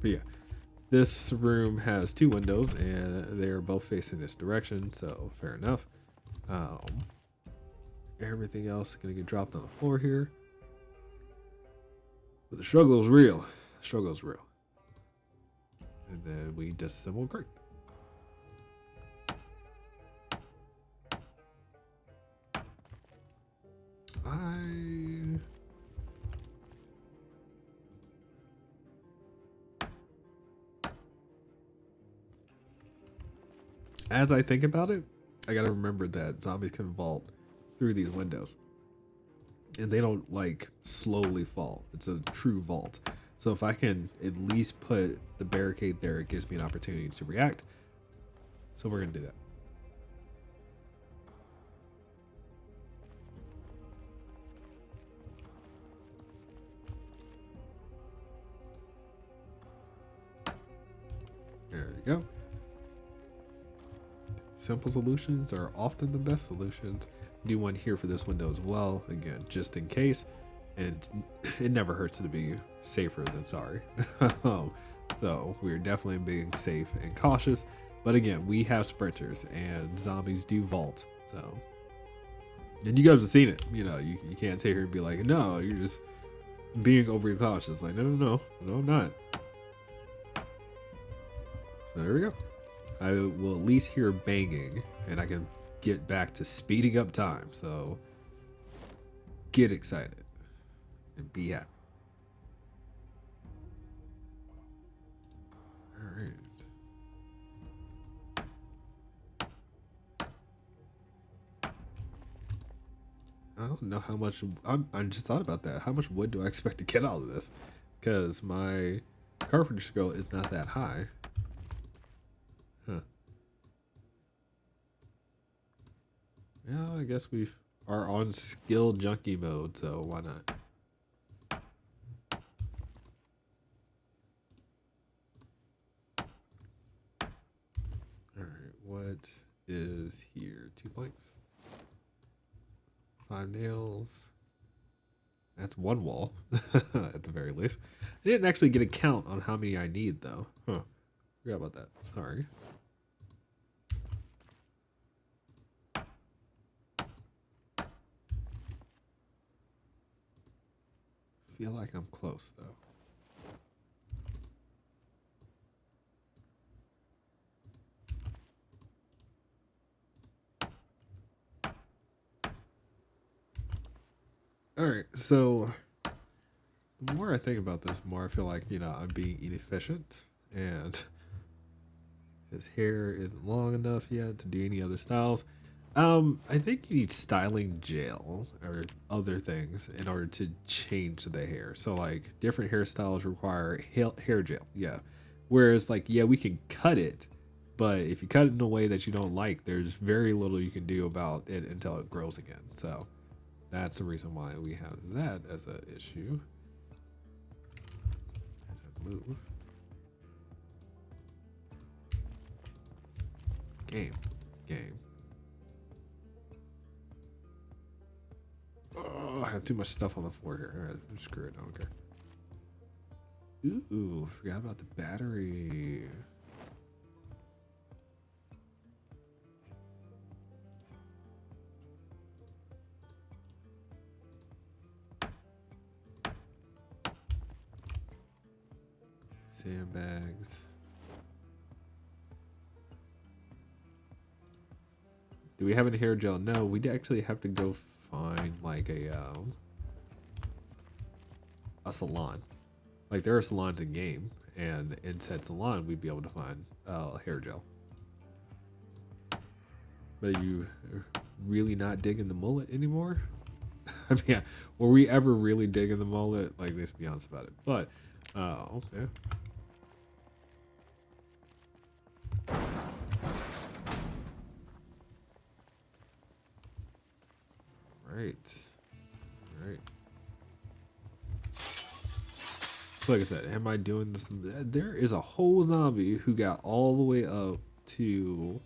But yeah. This room has two windows and they're both facing this direction, so fair enough. Everything else is gonna get dropped on the floor here. But the struggle is real. The struggle is real. And then we disassemble crate. As I think about it, I gotta remember that zombies can vault through these windows. And they don't like slowly fall. It's a true vault. So if I can at least put the barricade there, it gives me an opportunity to react. So we're gonna do that. There we go. Simple solutions are often the best solutions. Do one here for this window as well, again, just in case. And it never hurts to be safer than sorry. So we're definitely being safe and cautious. But again, we have sprinters and zombies do vault. So, and you guys have seen it. You know, you can't sit here and be like, no, you're just being overly cautious. Like, no, I'm not. So there we go. I will at least hear banging, and I can get back to speeding up time. So get excited and be happy. All right. I don't know how much. I just thought about that. How much wood do I expect to get out of this? Because my carpenter skill is not that high. Huh. Yeah, I guess we are on skill junkie mode, so why not? Alright, what is here? 2 planks. 5 nails. That's 1 wall, at the very least. I didn't actually get a count on how many I need, though. Huh. Forgot about that. Sorry. Feel like I'm close though. All right, so the more I think about this, the more I feel like, you know, I'm being inefficient, and his hair isn't long enough yet to do any other styles. I think you need styling gel or other things in order to change the hair. So like different hairstyles require hair gel, yeah. Whereas like, yeah, we can cut it, but if you cut it in a way that you don't like, there's very little you can do about it until it grows again. So that's the reason why we have that as an issue. As I move. Game. Oh, I have too much stuff on the floor here. All right, screw it. I don't care. Ooh, forgot about the battery. Sandbags. Do we have any hair gel? No, we actually have to go find like a salon. Like there are salons in game, and in said salon we'd be able to find hair gel. But are you really not digging the mullet anymore? I mean, yeah, were we ever really digging the mullet? Like, let's be honest about it. But okay. Right. So like I said, am I doing this? There is a whole zombie who got all the way up to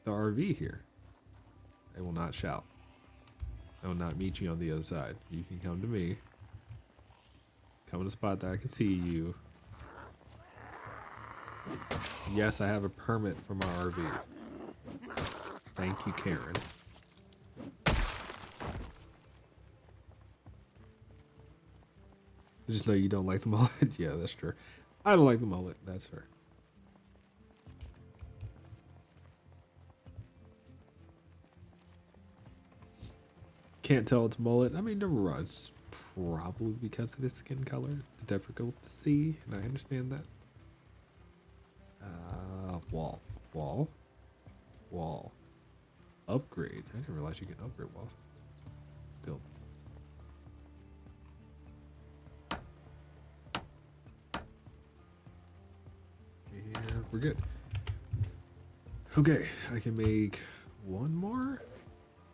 the RV here. I will not shout. I will not meet you on the other side. You can come to me. Come in a spot that I can see you. Yes, I have a permit for my RV. Thank you, Karen. I just know you don't like the mullet. Yeah, that's true. I don't like the mullet. That's fair. Can't tell it's mullet. I mean, number one, it's probably because of his skin color. It's difficult to see, and I understand that. Wall, wall, wall. Upgrade. I didn't realize you can upgrade walls. Build. And we're good. Okay, I can make one more.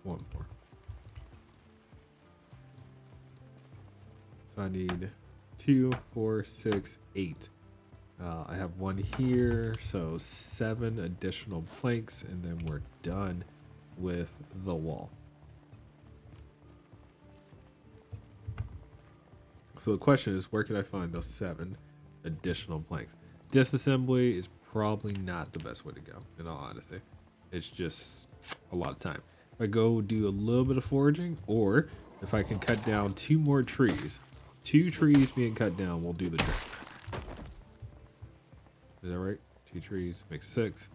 One more. So I need 2, 4, 6, 8. I have one here, so 7 additional planks, and then we're done with the wall. So the question is, where can I find those 7 additional planks? Disassembly is probably not the best way to go, in all honesty. It's just a lot of time. If I go do a little bit of foraging, or if I can cut down 2 more trees, 2 trees being cut down will do the trick. Is that right? 2 trees makes 6.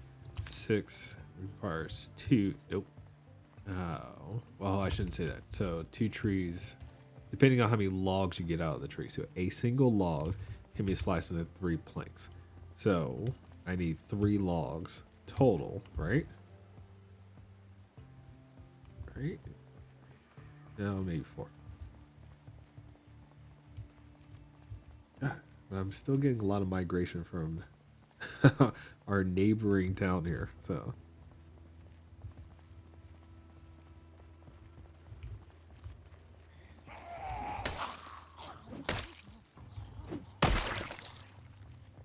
6 requires 2. Nope. Oh, well, I shouldn't say that. So 2 trees, depending on how many logs you get out of the tree. So a single log can be sliced into 3 planks. So I need 3 logs total, right? Right? No, maybe 4. But I'm still getting a lot of migration from our neighboring town here, so.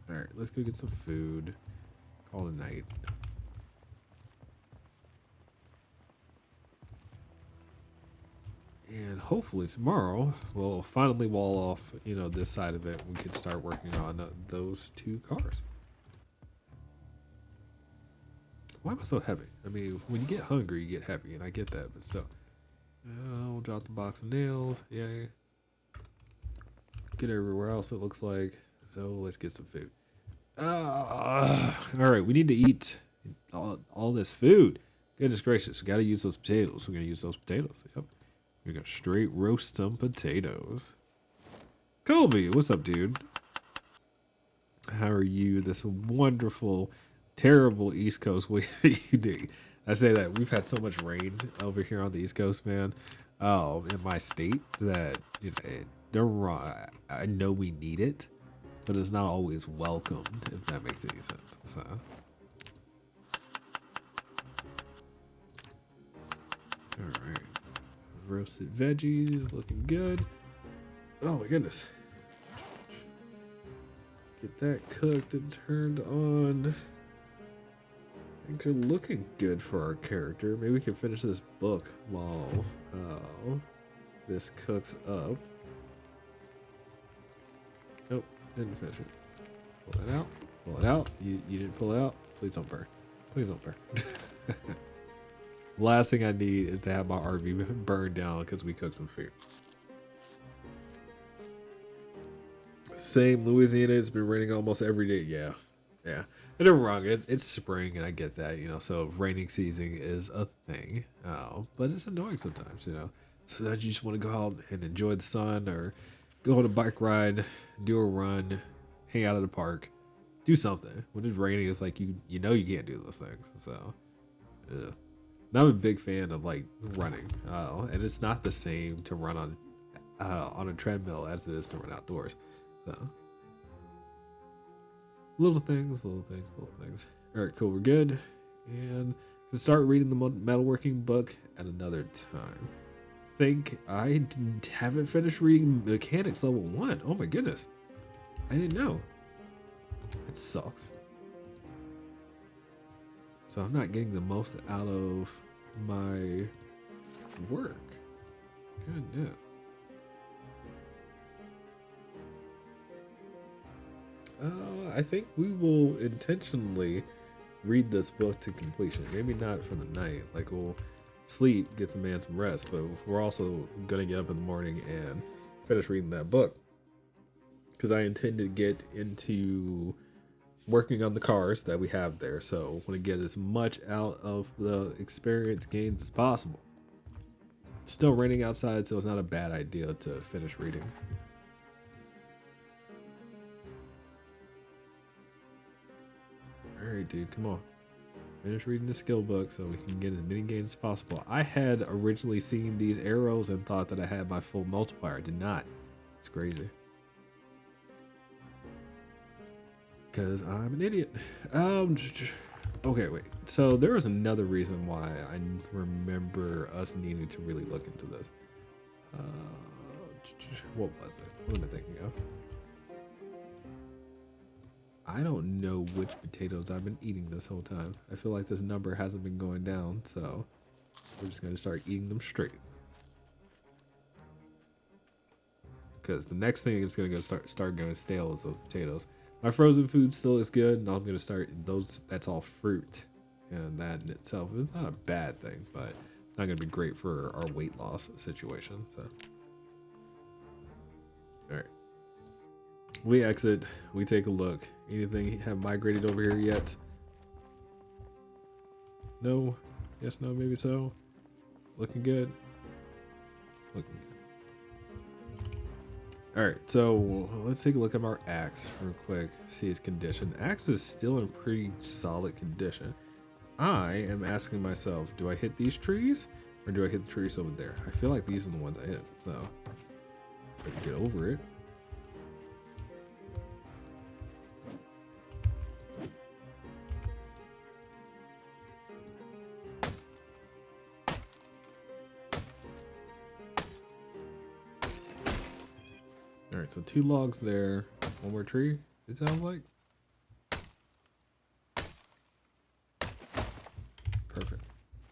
Alright, let's go get some food. Call it a night. And hopefully tomorrow we'll finally wall off, you know, this side of it. We can start working on those 2 cars. Why am I so heavy? I mean, when you get hungry, you get heavy, and I get that, but still. We'll drop the box of nails. Yay. Get everywhere else, it looks like. So let's get some food. All right, we need to eat all this food. Goodness gracious, we got to use those potatoes. We're going to use those potatoes. Yep. We're going to straight roast some potatoes. Colby, what's up, dude? How are you this wonderful, terrible East Coast week? I say that we've had so much rain over here on the East Coast, man. In my state that, you know, they're wrong. I know we need it, but it's not always welcomed, if that makes any sense. So. All right. Roasted veggies, looking good. Oh my goodness. Get that cooked and turned on. I think you're looking good for our character. Maybe we can finish this book while this cooks up. Nope, didn't finish it. Pull that out. Pull it out. You didn't pull it out. Please don't burn. Please don't burn. Last thing I need is to have my RV burned down because we cooked some food. Same, Louisiana. It's been raining almost every day. Yeah. And I'm wrong. It's spring, and I get that, you know. So raining season is a thing. But it's annoying sometimes, you know. So that you just want to go out and enjoy the sun, or go on a bike ride, do a run, hang out at a park, do something. When it's raining, it's like you know you can't do those things. So, yeah. And I'm a big fan of like running, and it's not the same to run on a treadmill as it is to run outdoors. So. Little things. All right, cool. We're good. And can start reading the metalworking book at another time. I haven't finished reading mechanics level 1. Oh my goodness. I didn't know. That sucks. So I'm not getting the most out of my work. Goodness. I think we will intentionally read this book to completion. Maybe not for the night. Like, we'll sleep, get the man some rest, but we're also gonna get up in the morning and finish reading that book. because I intend to get into working on the cars that we have there. So I want to get as much out of the experience gains as possible. It's still raining outside, so it's not a bad idea to finish reading. All right, dude, come on. Finish reading the skill book so we can get as many gains as possible. I had originally seen these arrows and thought that I had my full multiplier. I did not. It's crazy. Because I'm an idiot. Okay, wait. So there was another reason why I remember us needing to really look into this. What was it? What am I thinking of? I don't know which potatoes I've been eating this whole time. I feel like this number hasn't been going down, so we're just going to start eating them straight. Because the next thing is going to start going stale is the potatoes. My frozen food still is good, and I'm going to start those. That's all fruit, and that in itself is not a bad thing, but not going to be great for our weight loss situation. So, all right, we exit. We take a look. Anything have migrated over here yet? No. Yes. No. Maybe so. Looking good. Looking good. All right, so let's take a look at our axe real quick, see its condition. Axe is still in pretty solid condition. I am asking myself, do I hit these trees or do I hit the trees over there? I feel like these are the ones I hit, so I can get over it. All right, so 2 logs there, 1 more tree, it sounds like. Perfect.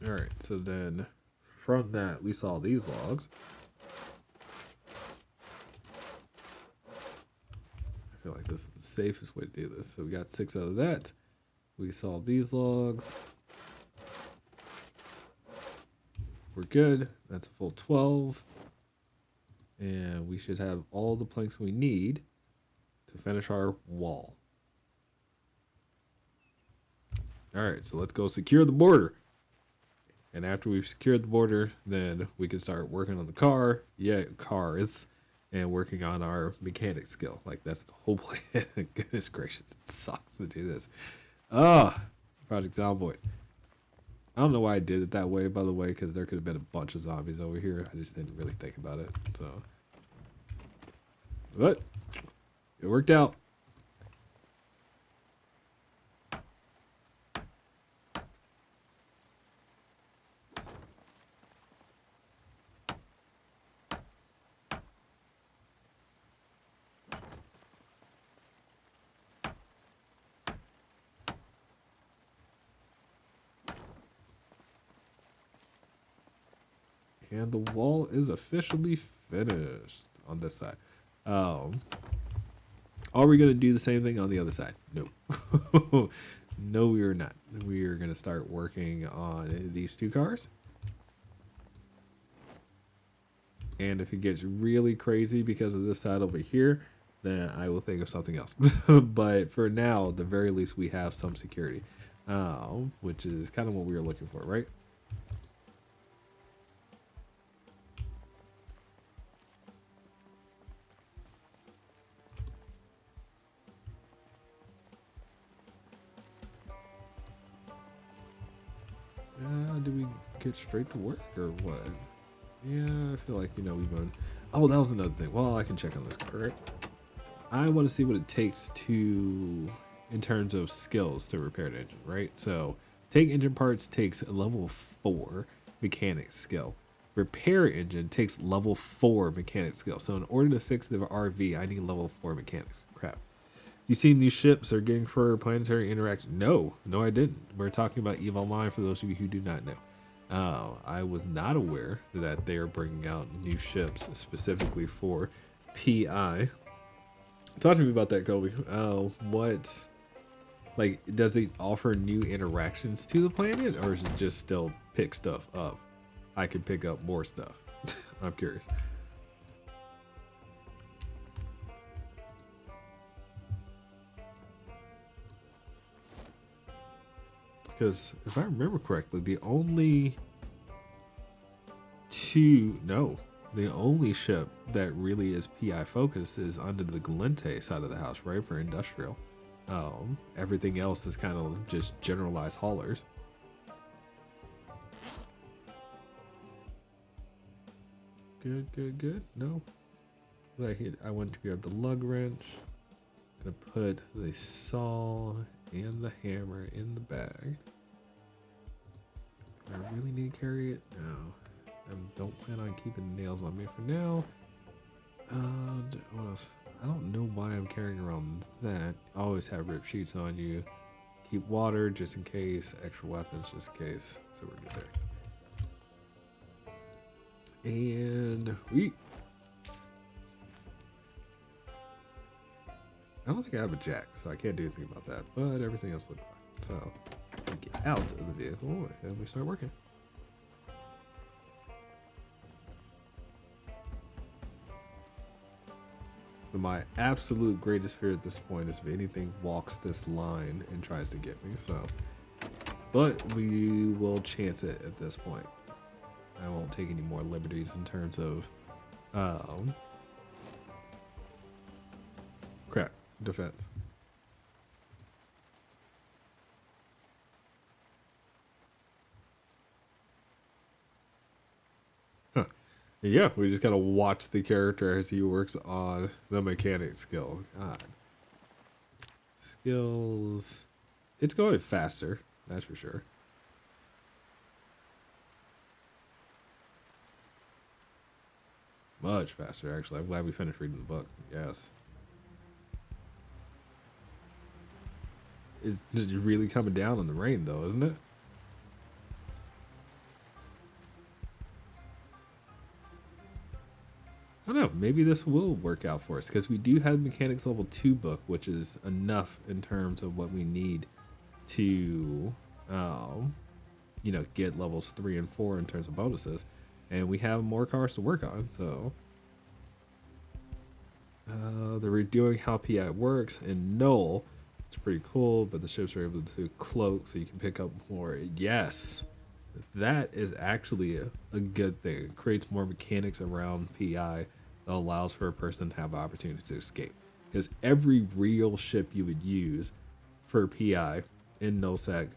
All right, so then from that, we saw these logs. I feel like this is the safest way to do this. So we got 6 out of that. We saw these logs. We're good. That's a full 12. And we should have all the planks we need to finish our wall. All right, so let's go secure the border. And after we've secured the border, then we can start working on the cars, and working on our mechanic skill. Like, that's the whole plan. Goodness gracious, it sucks to do this. Project Zomboid. I don't know why I did it that way, by the way, because there could have been a bunch of zombies over here. I just didn't really think about it, so. But it worked out. And the wall is officially finished on this side. Are we gonna do the same thing on the other side? No. No, we are not. We are gonna start working on these 2 cars. And if it gets really crazy because of this side over here, then I will think of something else. But for now, at the very least, we have some security, which is kind of what we were looking for, right? Do we get straight to work or what? Yeah, I feel like, we've been... Oh, that was another thing. Well, I can check on this car, right? I want to see what it takes in terms of skills to repair an engine, right? So, take engine parts takes level 4 mechanic skill. Repair engine takes level 4 mechanic skill. So, in order to fix the RV, I need level 4 mechanics. Crap. You seen these ships are getting for planetary interaction? No, I didn't. We're talking about EVE Online for those of you who do not know. I was not aware that they are bringing out new ships specifically for PI. Talk to me about that, Kobe. Does it offer new interactions to the planet, or is it just still pick stuff up? I can pick up more stuff. I'm curious. Because if I remember correctly, the only two, no, the only ship that really is PI focused is under the Galente side of the house, right? For industrial. Everything else is kind of just generalized haulers. Good, good, good. No. What I hit, I went to grab the lug wrench. Gonna put the saw and the hammer in the bag. Do I really need to carry it? No. I don't plan on keeping nails on me for now. What else? I don't know why I'm carrying around that. Always have rip sheets on you. Keep water just in case. Extra weapons just in case. So we're good there. And we. I don't think I have a jack, so I can't do anything about that. But everything else looks fine. So we get out of the vehicle and we start working. But my absolute greatest fear at this point is if anything walks this line and tries to get me. So, but we will chance it at this point. I won't take any more liberties in terms of, crap, defense. Huh. Yeah, we just gotta watch the character as he works on the mechanic skill. God. Skills. It's going faster, that's for sure. Much faster, actually. I'm glad we finished reading the book. Yes. It's just really coming down on the rain, though, isn't it? I don't know. Maybe this will work out for us because we do have Mechanics Level 2 book, which is enough in terms of what we need to, you know, get levels 3 and 4 in terms of bonuses. And we have more cars to work on, so. They're redoing how PI works in Null. It's pretty cool, but the ships are able to cloak so you can pick up more. Yes, that is actually a good thing. It creates more mechanics around PI that allows for a person to have opportunity to escape. Because every real ship you would use for PI in NoSeg,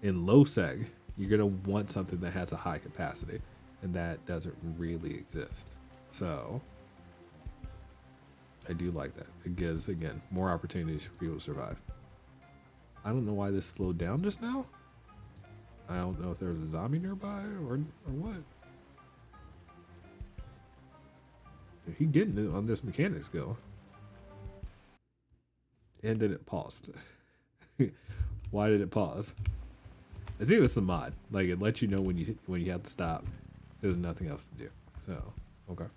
in low seg, you're gonna want something that has a high capacity, and that doesn't really exist. So I do like that. It gives, again, more opportunities for people to survive. I don't know why this slowed down just now. I don't know if there was a zombie nearby or what. If he getting it on this mechanic skill. And then it paused. Why did it pause? I think that's a mod. Like, it lets you know when you have to stop. There's nothing else to do. So, okay.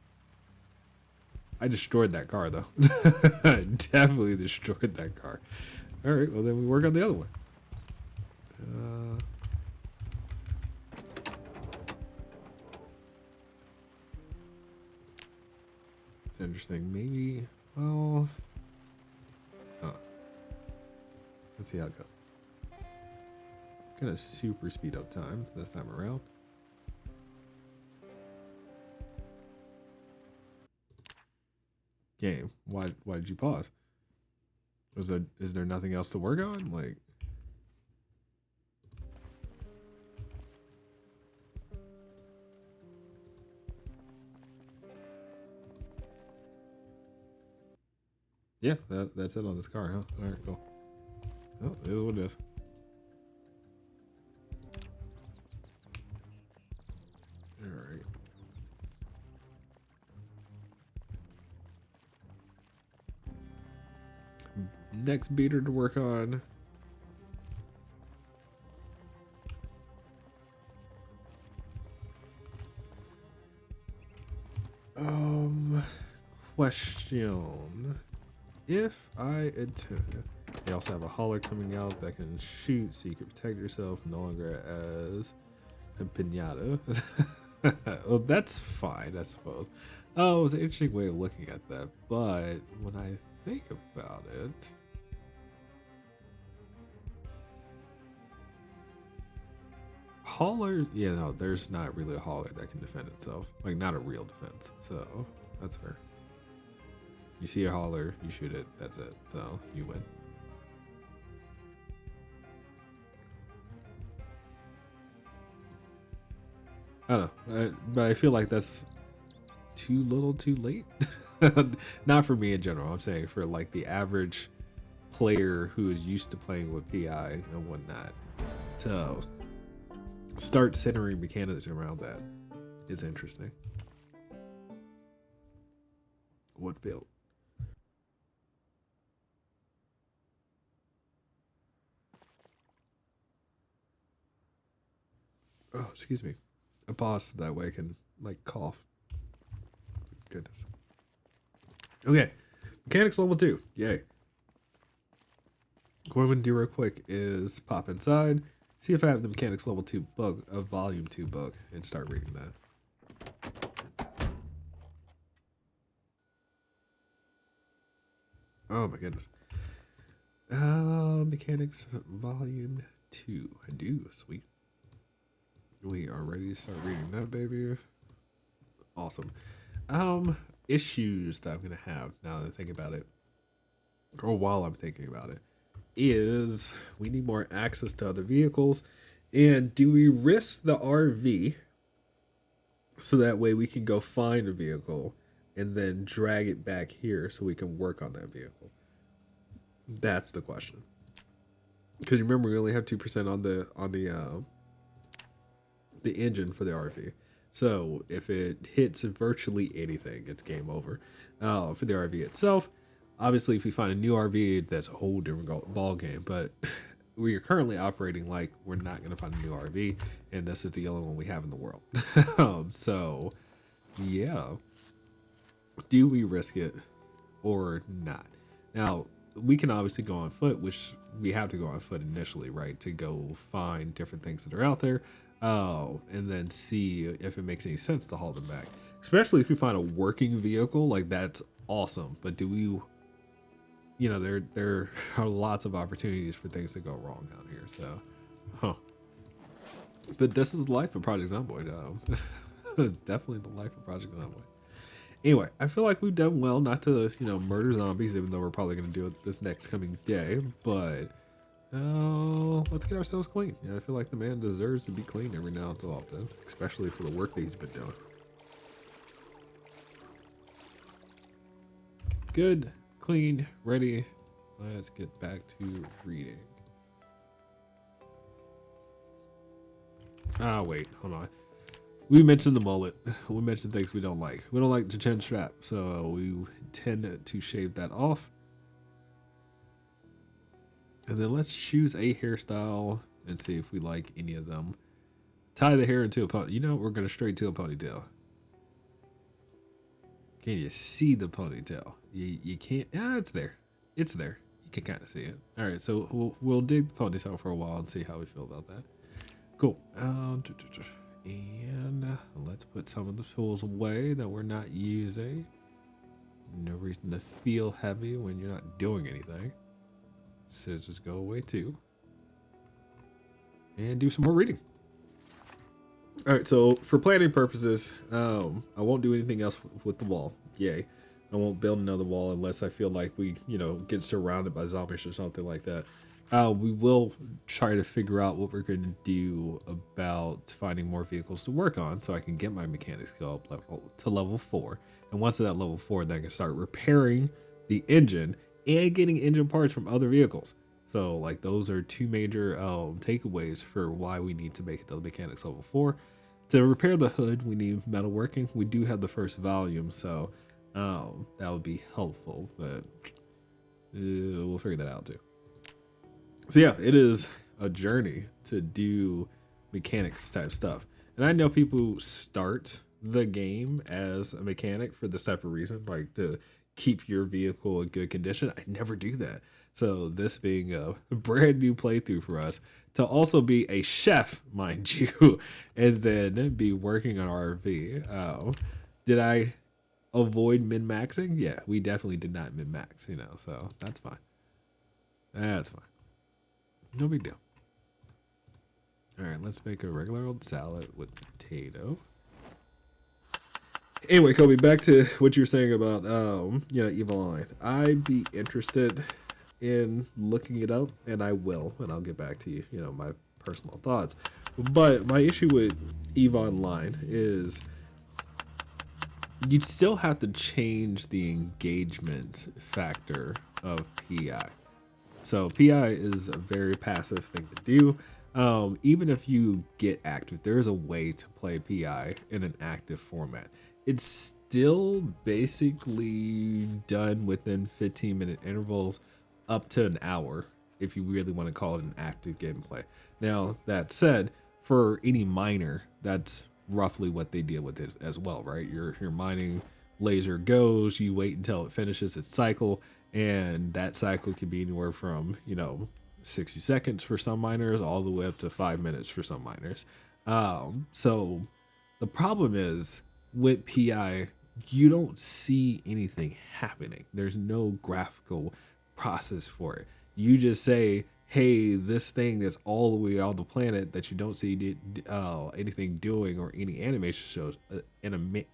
I destroyed that car, though. Definitely destroyed that car. All right, well, then we work on the other one. It's interesting. Maybe, well, let's see how it goes. Gonna super speed up time this time around. Game. Why did you pause? Is there nothing else to work on? Like, yeah, that's it on this car, huh? All right, cool. Oh, it is what it is. All right. Next beater to work on. Question. If I attend, they also have a hauler coming out that can shoot so you can protect yourself no longer as a pinata. Well, that's fine, I suppose. Oh, it was an interesting way of looking at that, but when I think about it, hauler, yeah, no, there's not really a hauler that can defend itself. Like, not a real defense. So, that's fair. You see a hauler, you shoot it, that's it. So, you win. I don't know, but I feel like that's too little too late. Not for me in general. I'm saying for like the average player who is used to playing with PI and whatnot. So start centering mechanics around that is interesting. What build? Oh, excuse me. I paused that way I can like cough. Goodness. Okay. Mechanics level 2. Yay. What I'm going to do real quick is pop inside, see if I have the mechanics level 2 book, a volume 2 book, and start reading that. Oh my goodness. Mechanics volume 2. I do. Sweet. We are ready to start reading that, baby. Awesome. Issues that I'm going to have now that I think about it, or while I'm thinking about it, is we need more access to other vehicles. And do we risk the RV so that way we can go find a vehicle and then drag it back here so we can work on that vehicle? That's the question. Because remember, we only have 2% on the engine for the RV. So if it hits virtually anything, it's game over. For the RV itself, obviously, if we find a new RV, that's a whole different ball game. But we are currently operating like we're not going to find a new RV, and this is the only one we have in the world. So, yeah, do we risk it or not? Now, we can obviously go on foot, which we have to go on foot initially, right, to go find different things that are out there, and then see if it makes any sense to haul them back. Especially if we find a working vehicle, like that's awesome. But do we? You know, there are lots of opportunities for things to go wrong out here. So, But this is the life of Project Zomboid. Definitely the life of Project Zomboid. Anyway, I feel like we've done well not to, murder zombies, even though we're probably going to do it this next coming day. But let's get ourselves clean. I feel like the man deserves to be clean every now and so often, especially for the work that he's been doing. Good, clean, ready. Let's get back to reading. Wait, hold on. We mentioned the mullet. We mentioned things we don't like. We don't like the chin strap, so we tend to shave that off. And then let's choose a hairstyle and see if we like any of them. Tie the hair into a pony. We're going to straight to a ponytail. Can you see the ponytail? You can't. It's there. It's there. You can kind of see it. All right, so we'll dig the ponytail for a while and see how we feel about that. Cool. And let's put some of the tools away that we're not using. No reason to feel heavy when you're not doing anything. Scissors go away too. And do some more reading. All right, so for planning purposes, I won't do anything else with the wall. Yay. I won't build another wall unless I feel like we, get surrounded by zombies or something like that. We will try to figure out what we're going to do about finding more vehicles to work on so I can get my mechanics skill up to level 4. And once at that level 4, then I can start repairing the engine and getting engine parts from other vehicles. So like those are two major takeaways for why we need to make it to the mechanics level 4. To repair the hood, we need metalworking. We do have the first volume, so that would be helpful, but we'll figure that out too. So yeah, it is a journey to do mechanics type stuff. And I know people start the game as a mechanic for this type of reason, like to keep your vehicle in good condition. I never do that. So this being a brand new playthrough for us, to also be a chef, mind you, and then be working on RV. Did I avoid min-maxing? Yeah, we definitely did not min-max, so that's fine. That's fine. No big deal. All right, let's make a regular old salad with potato. Anyway, Kobe, back to what you were saying about Evil Line. I'd be interested in looking it up, and I will, and I'll get back to you. My personal thoughts. But my issue with Eve Online is you'd still have to change the engagement factor of PI. So PI is a very passive thing to do. Even if you get active, there is a way to play PI in an active format. It's still basically done within 15-minute intervals up to an hour if you really want to call it an active gameplay. Now, that said, for any miner, that's roughly what they deal with as well, right? Your mining laser goes, you wait until it finishes its cycle, and that cycle can be anywhere from 60 seconds for some miners all the way up to 5 minutes for some miners. So the problem is with PI, you don't see anything happening. There's no graphical process for it. You just say, hey, this thing is all the way on the planet that you don't see anything doing or any animation shows,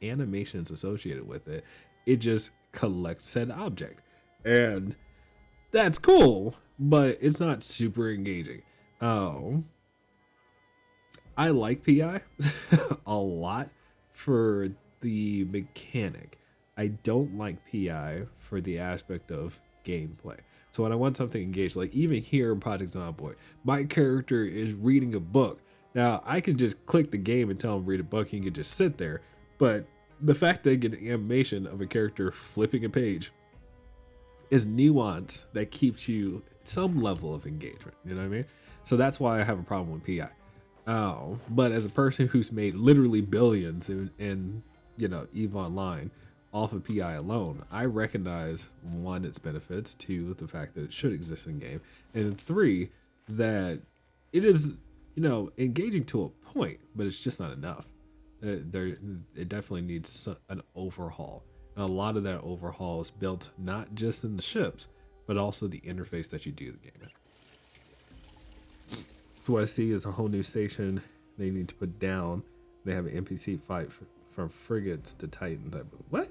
animations associated with it. It just collects said object. And that's cool, but it's not super engaging. I like PI a lot for the mechanic. I don't like PI for the aspect of gameplay. So when I want something engaged, like even here in Project Zomboid, my character is reading a book. Now I can just click the game and tell him read a book. He can just sit there. But the fact that I get an animation of a character flipping a page is nuance that keeps you some level of engagement. You know what I mean? So that's why I have a problem with PI. But as a person who's made literally billions in EVE Online off of PI alone, I recognize one, its benefits, two, the fact that it should exist in game, and three, that it is engaging to a point, but it's just not enough. It definitely needs an overhaul, and a lot of that overhaul is built not just in the ships, but also the interface that you do the game in. So what I see is a whole new station they need to put down. They have an NPC fight from frigates to titans. What?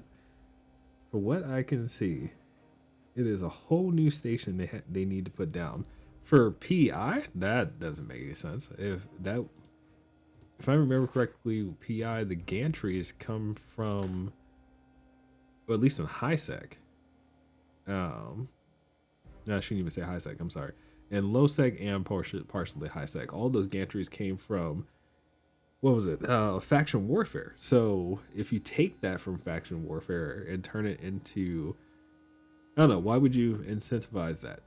For what I can see, it is a whole new station they need to put down. For PI, that doesn't make any sense. If I remember correctly, PI, the gantries come from, or at least in high sec. No, I shouldn't even say high sec. I'm sorry. And low sec and partially high sec. All those gantries came from, what was it? Faction warfare. So if you take that from faction warfare and turn it into, I don't know, why would you incentivize that?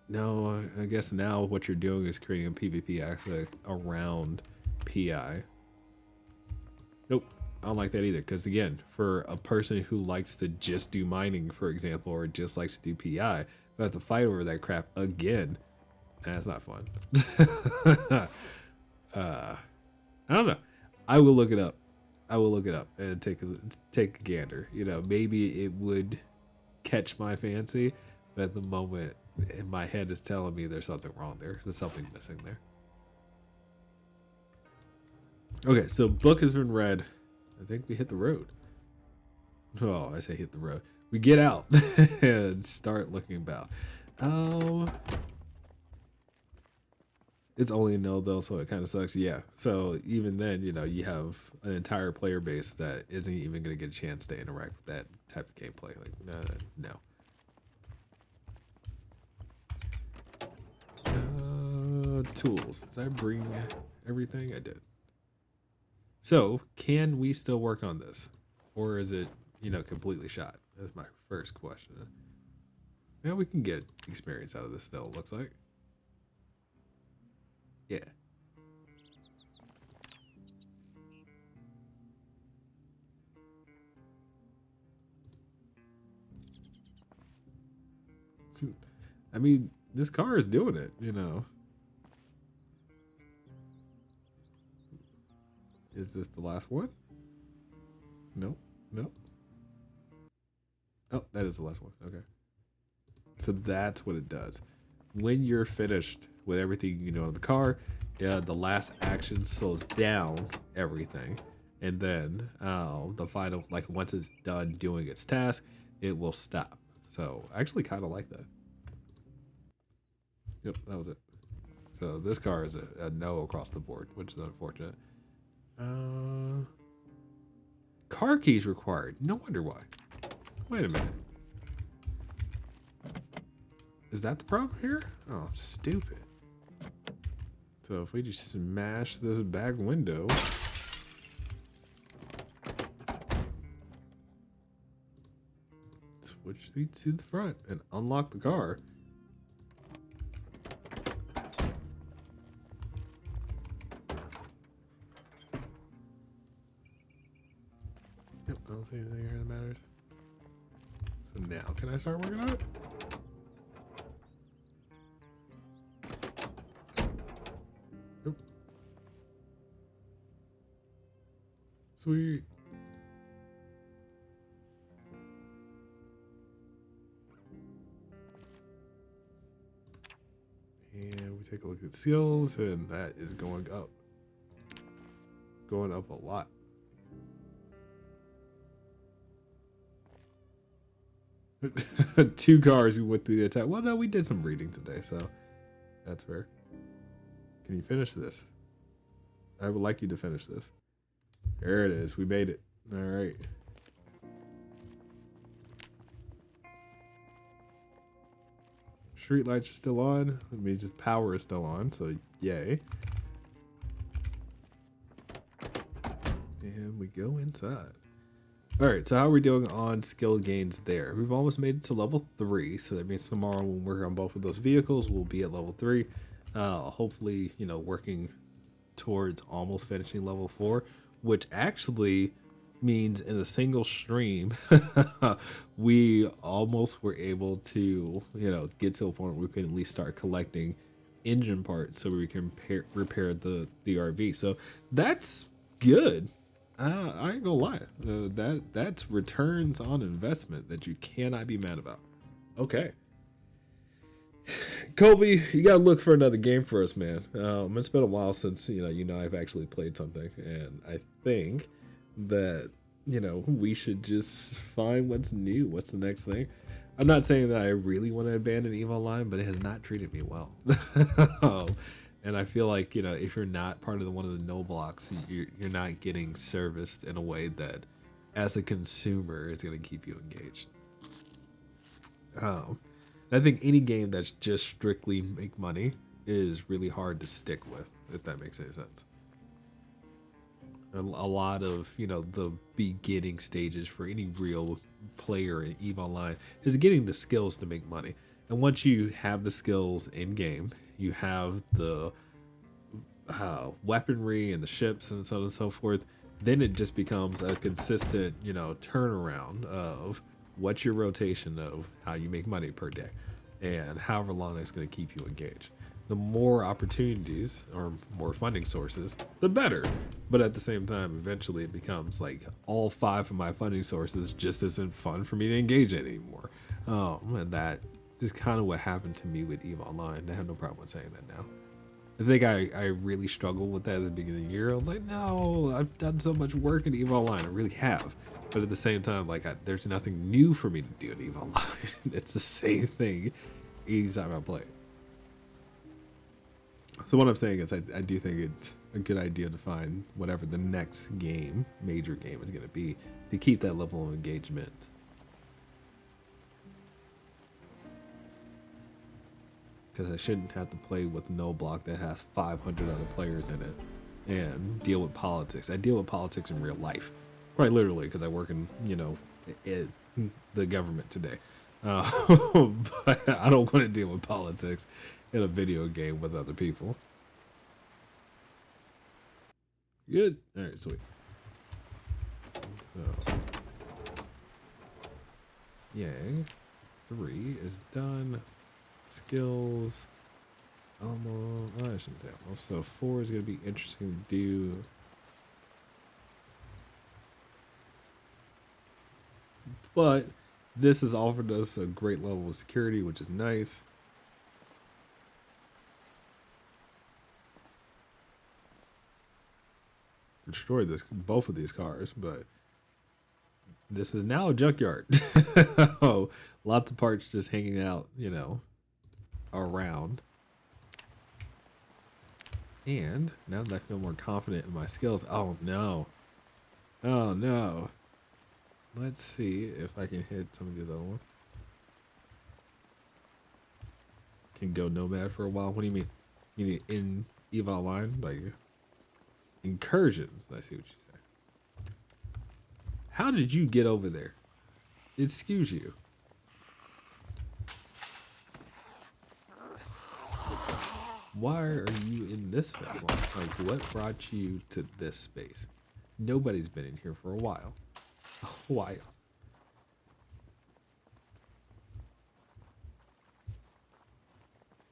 No, I guess now what you're doing is creating a PvP aspect around PI. Nope, I don't like that either. Because again, for a person who likes to just do mining, for example, or just likes to do PI, I have to fight over that crap again. That's not fun. I don't know. I will look it up. I will look it up and take a gander. Maybe it would catch my fancy, but at the moment, my head is telling me there's something wrong there. There's something missing there. Okay, so book has been read. I think we hit the road. Oh, I say hit the road. We get out and start looking about. It's only a no though, so it kind of sucks. Yeah. So even then, you have an entire player base that isn't even going to get a chance to interact with that type of gameplay. Like, no. Tools. Did I bring everything? I did. So can we still work on this, or is it completely shot? That's my first question. Yeah, we can get experience out of this still, it looks like. Yeah. I mean, this car is doing it, Is this the last one? No. No. Oh, that is the last one. Okay. So that's what it does. When you're finished with everything in the car, Yeah, the last action slows down everything, and then the final, like once it's done doing its task, it will stop. So I actually kind of like that. Yep, that was it. So this car is a no across the board, which is unfortunate. Uh, car keys required. No wonder why. Wait a minute. Is that the problem here? Oh, stupid. So if we just smash this back window. Switch seats to the front and unlock the car. Yep, I don't see anything here that matters. So now can I start working on it? Yep. Sweet. And we take a look at skills, and that is going up. Going up a lot. Two cars with the attack. Well, no, we did some reading today, so that's fair. Can you finish this? I would like you to finish this. There it is. We made it. All right. Street lights are still on. It means the power is still on, so yay. And we go inside. All right, so how are we doing on skill gains there? We've almost made it to level 3, so that means tomorrow when we work on both of those vehicles, we'll be at level 3. Hopefully, you know, working towards almost finishing level 4, which actually means in a single stream, we almost were able to, you know, get to a point where we can at least start collecting engine parts so we can repair the RV. So that's good. I ain't gonna lie. That's returns on investment that you cannot be mad about. Okay. Kobe, you gotta look for another game for us, man. It's been a while since you know I've actually played something, and I think that we should just find what's new. What's the next thing? I'm not saying that I really want to abandon EVE Online, but it has not treated me well. And I feel like if you're not part of one of the no blocks, you're not getting serviced in a way that, as a consumer, is going to keep you engaged. I think any game that's just strictly make money is really hard to stick with, if that makes any sense. A lot of the beginning stages for any real player in EVE Online is getting the skills to make money. And once you have the skills in game, you have the weaponry and the ships and so on and so forth, then it just becomes a consistent turnaround of what's your rotation of how you make money per day and however long it's going to keep you engaged. The more opportunities or more funding sources, the better. But at the same time, eventually it becomes like all 5 of my funding sources just isn't fun for me to engage in anymore. And that is kind of what happened to me with EVE Online. I have no problem with saying that now. I think I really struggled with that at the beginning of the year. I was like, no, I've done so much work in EVE Online. I really have. But at the same time, like there's nothing new for me to do in EVE Online. It's the same thing each time I play. So what I'm saying is I do think it's a good idea to find whatever the next game, major game is going to be, to keep that level of engagement. Because I shouldn't have to play with no block that has 500 other players in it and deal with politics. I deal with politics in real life, quite literally, because I work in the government today. But I don't want to deal with politics in a video game with other people. Good. All right, sweet. So, yay. 3 is done. Skills. Almost. I shouldn't say almost. So 4 is going to be interesting to do. But this has offered us a great level of security, which is nice. destroyed both of these cars, but this is now a junkyard. Oh, lots of parts just hanging out, around. And now that I feel more confident in my skills, oh no. Oh no. Let's see if I can hit some of these other ones. Can go nomad for a while. What do you mean? You need in eval line? Like incursions. I see what you say. How did you get over there? Excuse you. Why are you in this vessel? Like, what brought you to this space? Nobody's been in here for a while. A while.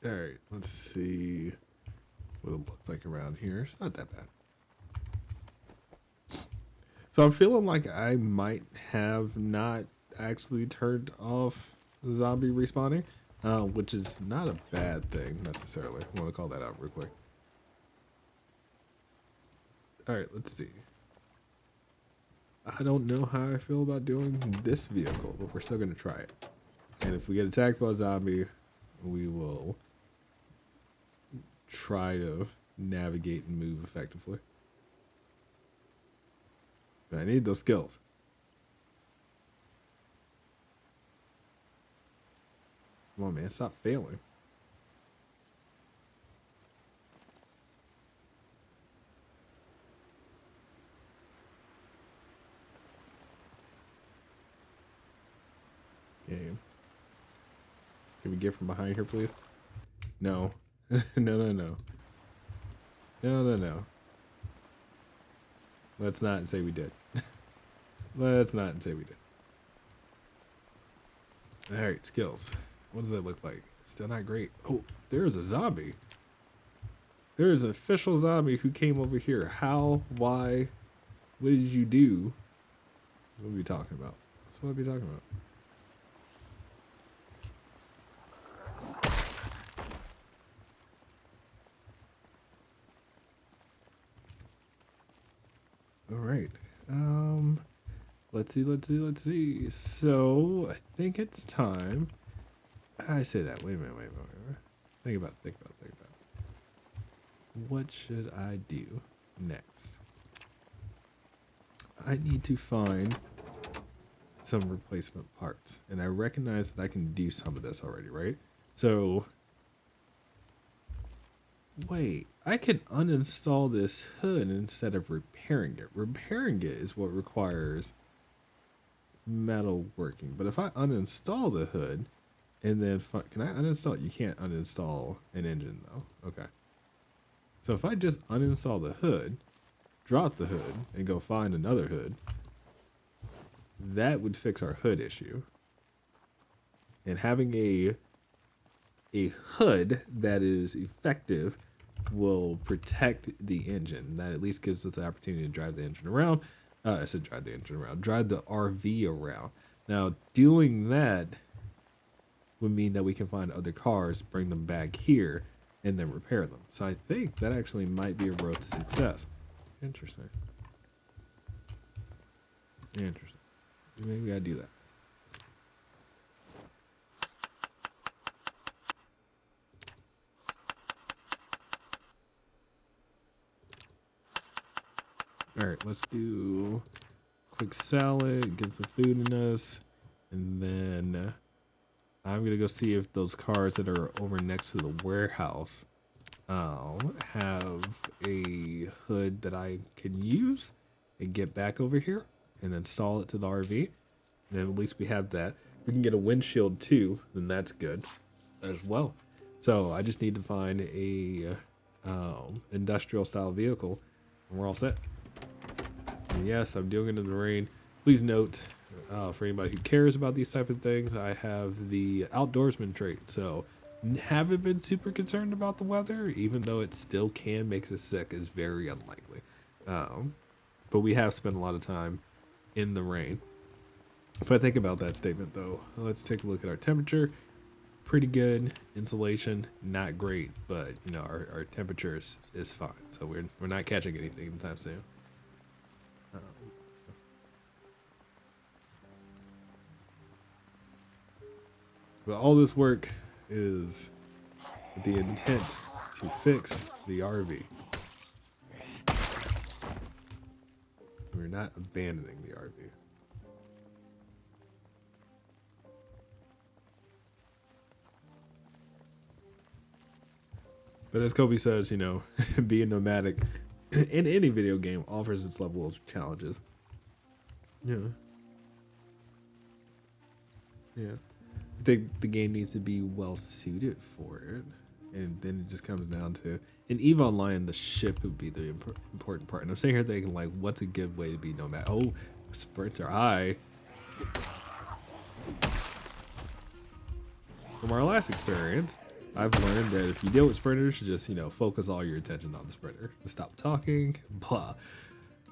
Alright, let's see what it looks like around here. It's not that bad. So I'm feeling like I might have not actually turned off the zombie respawning, which is not a bad thing necessarily. I want to call that out real quick. Alright, let's see. I don't know how I feel about doing this vehicle, but we're still going to try it. And if we get attacked by a zombie, we will try to navigate and move effectively. But I need those skills. Come on, man, stop failing. Game. Can we get from behind here, please? No. No, no, no. No, no, no. Let's not say we did. Let's not say we did. Alright, skills. What does that look like? Still not great. Oh, there's a zombie. There is an official zombie who came over here. How? Why? What did you do? What are we talking about? That's what I'll be talking about. All right. Let's see. So I think it's time. I say that. Wait a minute. Think about. What should I do next? I need to find some replacement parts, and I recognize that I can do some of this already, right? So wait, I can uninstall this hood instead of repairing it. Repairing it is what requires metal working. But if I uninstall the hood and then can I uninstall it? You can't uninstall an engine though. Okay. So if I just uninstall the hood, drop the hood, and go find another hood, that would fix our hood issue. And having a hood that is effective will protect the engine. That at least gives us the opportunity to drive the engine around. I said drive the engine around. Drive the RV around. Now, doing that would mean that we can find other cars, bring them back here, and then repair them. So I think that actually might be a road to success. Interesting. Interesting. Maybe I do that. All right, let's do quick salad, get some food in us, and then I'm gonna go see if those cars that are over next to the warehouse have a hood that I can use and get back over here and install it to the RV. And then at least we have that. If we can get a windshield too, then that's good as well. So I just need to find a industrial style vehicle and we're all set. And yes, I'm doing it in the rain. Please note, for anybody who cares about these type of things, I have the outdoorsman trait. So haven't been super concerned about the weather, even though it still can make us sick, is very unlikely. But we have spent a lot of time in the rain. If I think about that statement though, let's take a look at our temperature. Pretty good. Insulation, not great, but you know, our temperature is fine. So we're not catching anything anytime soon. But all this work is with the intent to fix the RV. We're not abandoning the RV. But as Kobe says, you know, being nomadic in any video game offers its level of challenges. Yeah. Yeah. I think the game needs to be well suited for it. And then it just comes down to, in EVE Online, the ship would be the important part. And I'm sitting here thinking, like, what's a good way to be nomad? Oh, sprinter. Hi. From our last experience, I've learned that if you deal with sprinters, you just, you know, focus all your attention on the sprinter. Just stop talking, blah.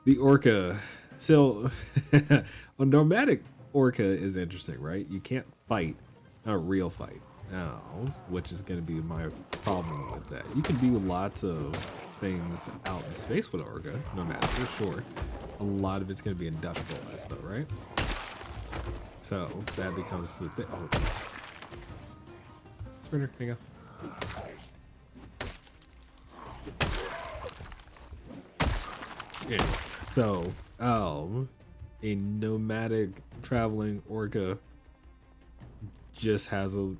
The orca. So, a nomadic orca is interesting, right? You can't fight a real fight now, which is going to be my problem with that. You can do lots of things out in space with an orca, nomadic for sure. A lot of it's going to be industrialized though, right? So, that becomes the thing. Oh, geez. Sprinter, here you go. Yeah. So, a nomadic traveling orca just has a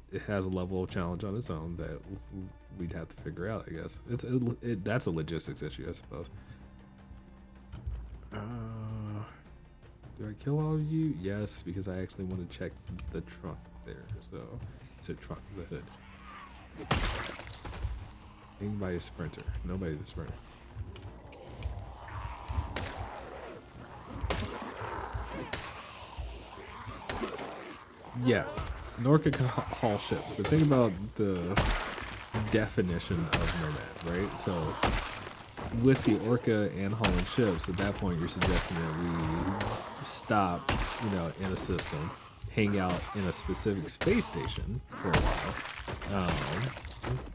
level of challenge on its own that we'd have to figure out. I guess that's a logistics issue, I suppose. Do I kill all of you? Yes, because I actually want to check the trunk there. So it's a trunk, the hood. Anybody a sprinter? Nobody's a sprinter. Yes, an orca can haul ships, but think about the definition of nomad, right? So with the orca and hauling ships, at that point you're suggesting that we stop, you know, in a system, hang out in a specific space station for a while,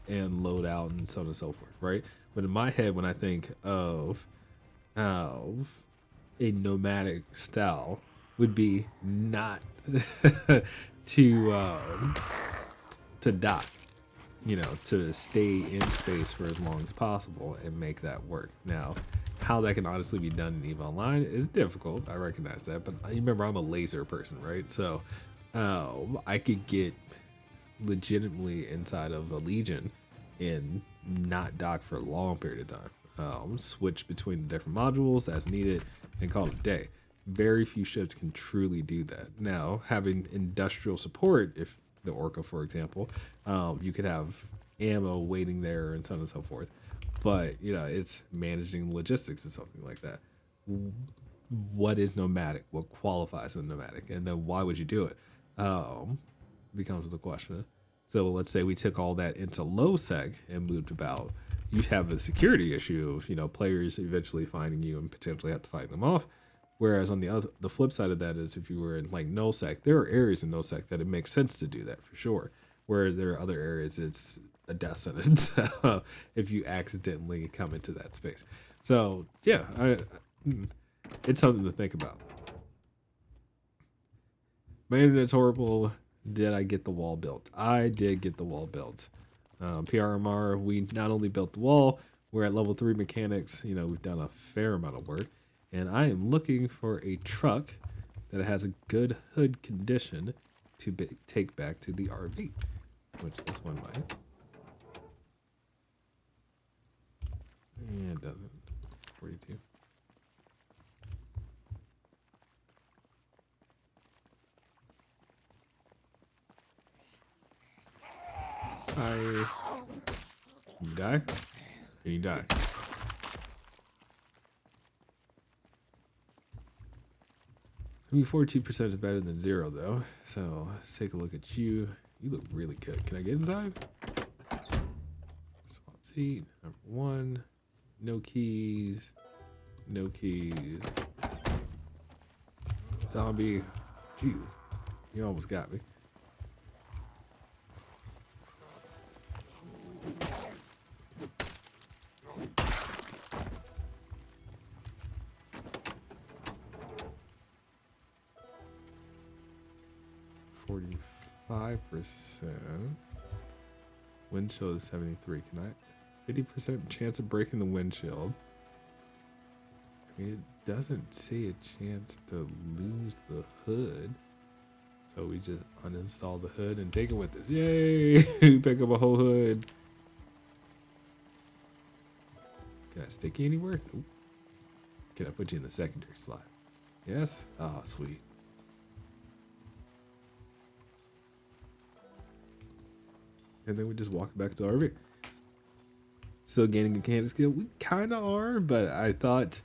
and load out and so on and so forth, right? But in my head, when I think of a nomadic style, would be not to dock, you know, to stay in space for as long as possible and make that work. Now, how that can honestly be done in EVE Online is difficult. I recognize that, but remember, I'm a laser person, right? So I could get legitimately inside of a Legion and not dock for a long period of time. Switch between the different modules as needed and call it a day. Very few ships can truly do that. Now, having industrial support, if the Orca, for example, you could have ammo waiting there and so on and so forth. But, you know, it's managing logistics and something like that. What is nomadic? What qualifies as nomadic? And then why would you do it? Becomes the question. So let's say we took all that into low sec and moved about. You have a security issue of, you know, players eventually finding you and potentially have to fight them off. Whereas on the flip side of that is if you were in like nullsec, there are areas in nullsec that it makes sense to do that for sure. Where there are other areas it's a death sentence if you accidentally come into that space. So yeah, it's something to think about. My internet's horrible. Did I get the wall built? I did get the wall built. PRMR, we not only built the wall, we're at level 3 mechanics. You know, we've done a fair amount of work. And I am looking for a truck that has a good hood condition to take back to the RV, which this one might. Yeah, it doesn't. 42. You die? Can you die? I mean, 42% is better than 0, though. So let's take a look at you. You look really good. Can I get inside? Swap seat. Number 1. No keys. No keys. Zombie. Gee, you almost got me. 5%. Windshield is 73. Can I? 50% chance of breaking the windshield. I mean, it doesn't say a chance to lose the hood. So we just uninstall the hood and take it with us. Yay! Pick up a whole hood. Can I stick you anywhere? Nope. Can I put you in the secondary slot? Yes? Oh, sweet. And then we just walk back to the RV. Still gaining a mechanic skill? We kind of are, but I thought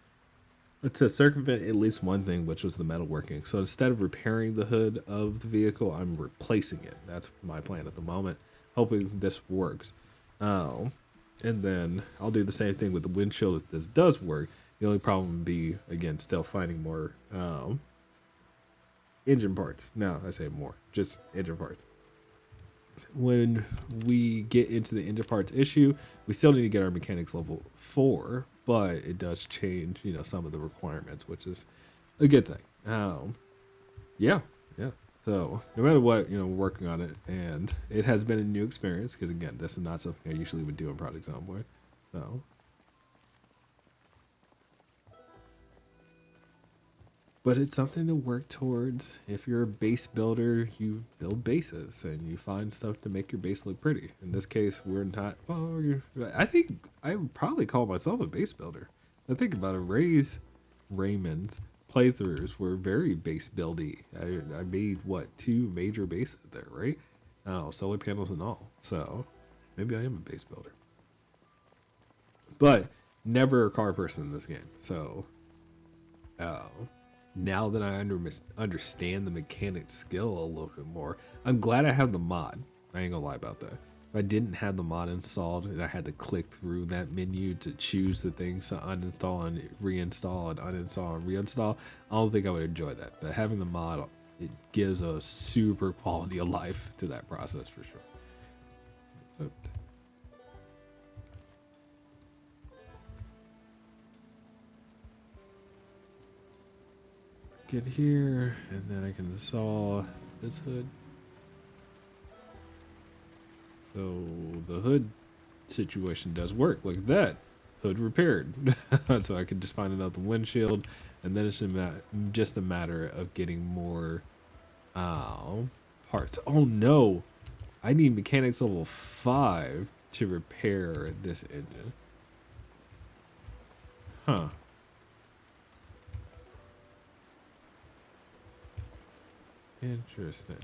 to circumvent at least one thing, which was the metalworking. So instead of repairing the hood of the vehicle, I'm replacing it. That's my plan at the moment. Hoping this works. And then I'll do the same thing with the windshield if this does work. The only problem would be, again, still finding more engine parts. No, I say more, just engine parts. When we get into the engine parts issue, we still need to get our mechanics level 4, but it does change, some of the requirements, which is a good thing. Yeah. So no matter what, we're working on it, and it has been a new experience because again, this is not something I usually would do in Project Zomboid. So. But it's something to work towards. If you're a base builder, you build bases and you find stuff to make your base look pretty. In this case, we're not. Well, I think I would probably call myself a base builder. I think about it. Raymond's playthroughs were very base buildy. I made 2 major bases there, right? Oh, solar panels and all. So maybe I am a base builder. But never a car person in this game. So. Now that I understand the mechanic skill a little bit more, I'm glad I have the mod. I ain't gonna lie about that. If I didn't have the mod installed and I had to click through that menu to choose the things to uninstall and reinstall and uninstall and reinstall, I don't think I would enjoy that. But having the mod, it gives a super quality of life to that process for sure. But, get here, and then I can install this hood. So the hood situation does work. Look at that. Hood repaired. So I can just find another windshield, and then it's just a matter of getting more parts. Oh no, I need mechanics level 5 to repair this engine. Huh. Interesting.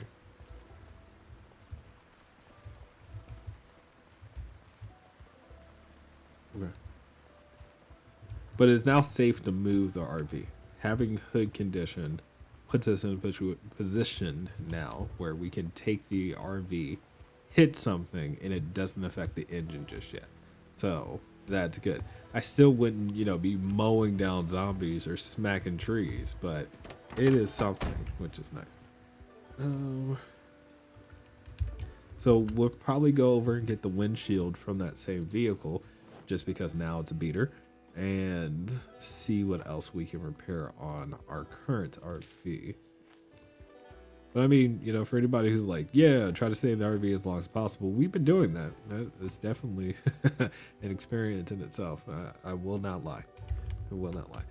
Okay. But it's now safe to move the RV. Having hood condition puts us in a position now where we can take the RV, hit something, and it doesn't affect the engine just yet. So that's good. I still wouldn't, be mowing down zombies or smacking trees, but it is something, which is nice. So we'll probably go over and get the windshield from that same vehicle, just because now it's a beater, and see what else we can repair on our current RV. But I mean, for anybody who's like, yeah, try to stay in the RV as long as possible, we've been doing that. It's definitely an experience in itself. I will not lie. I will not lie.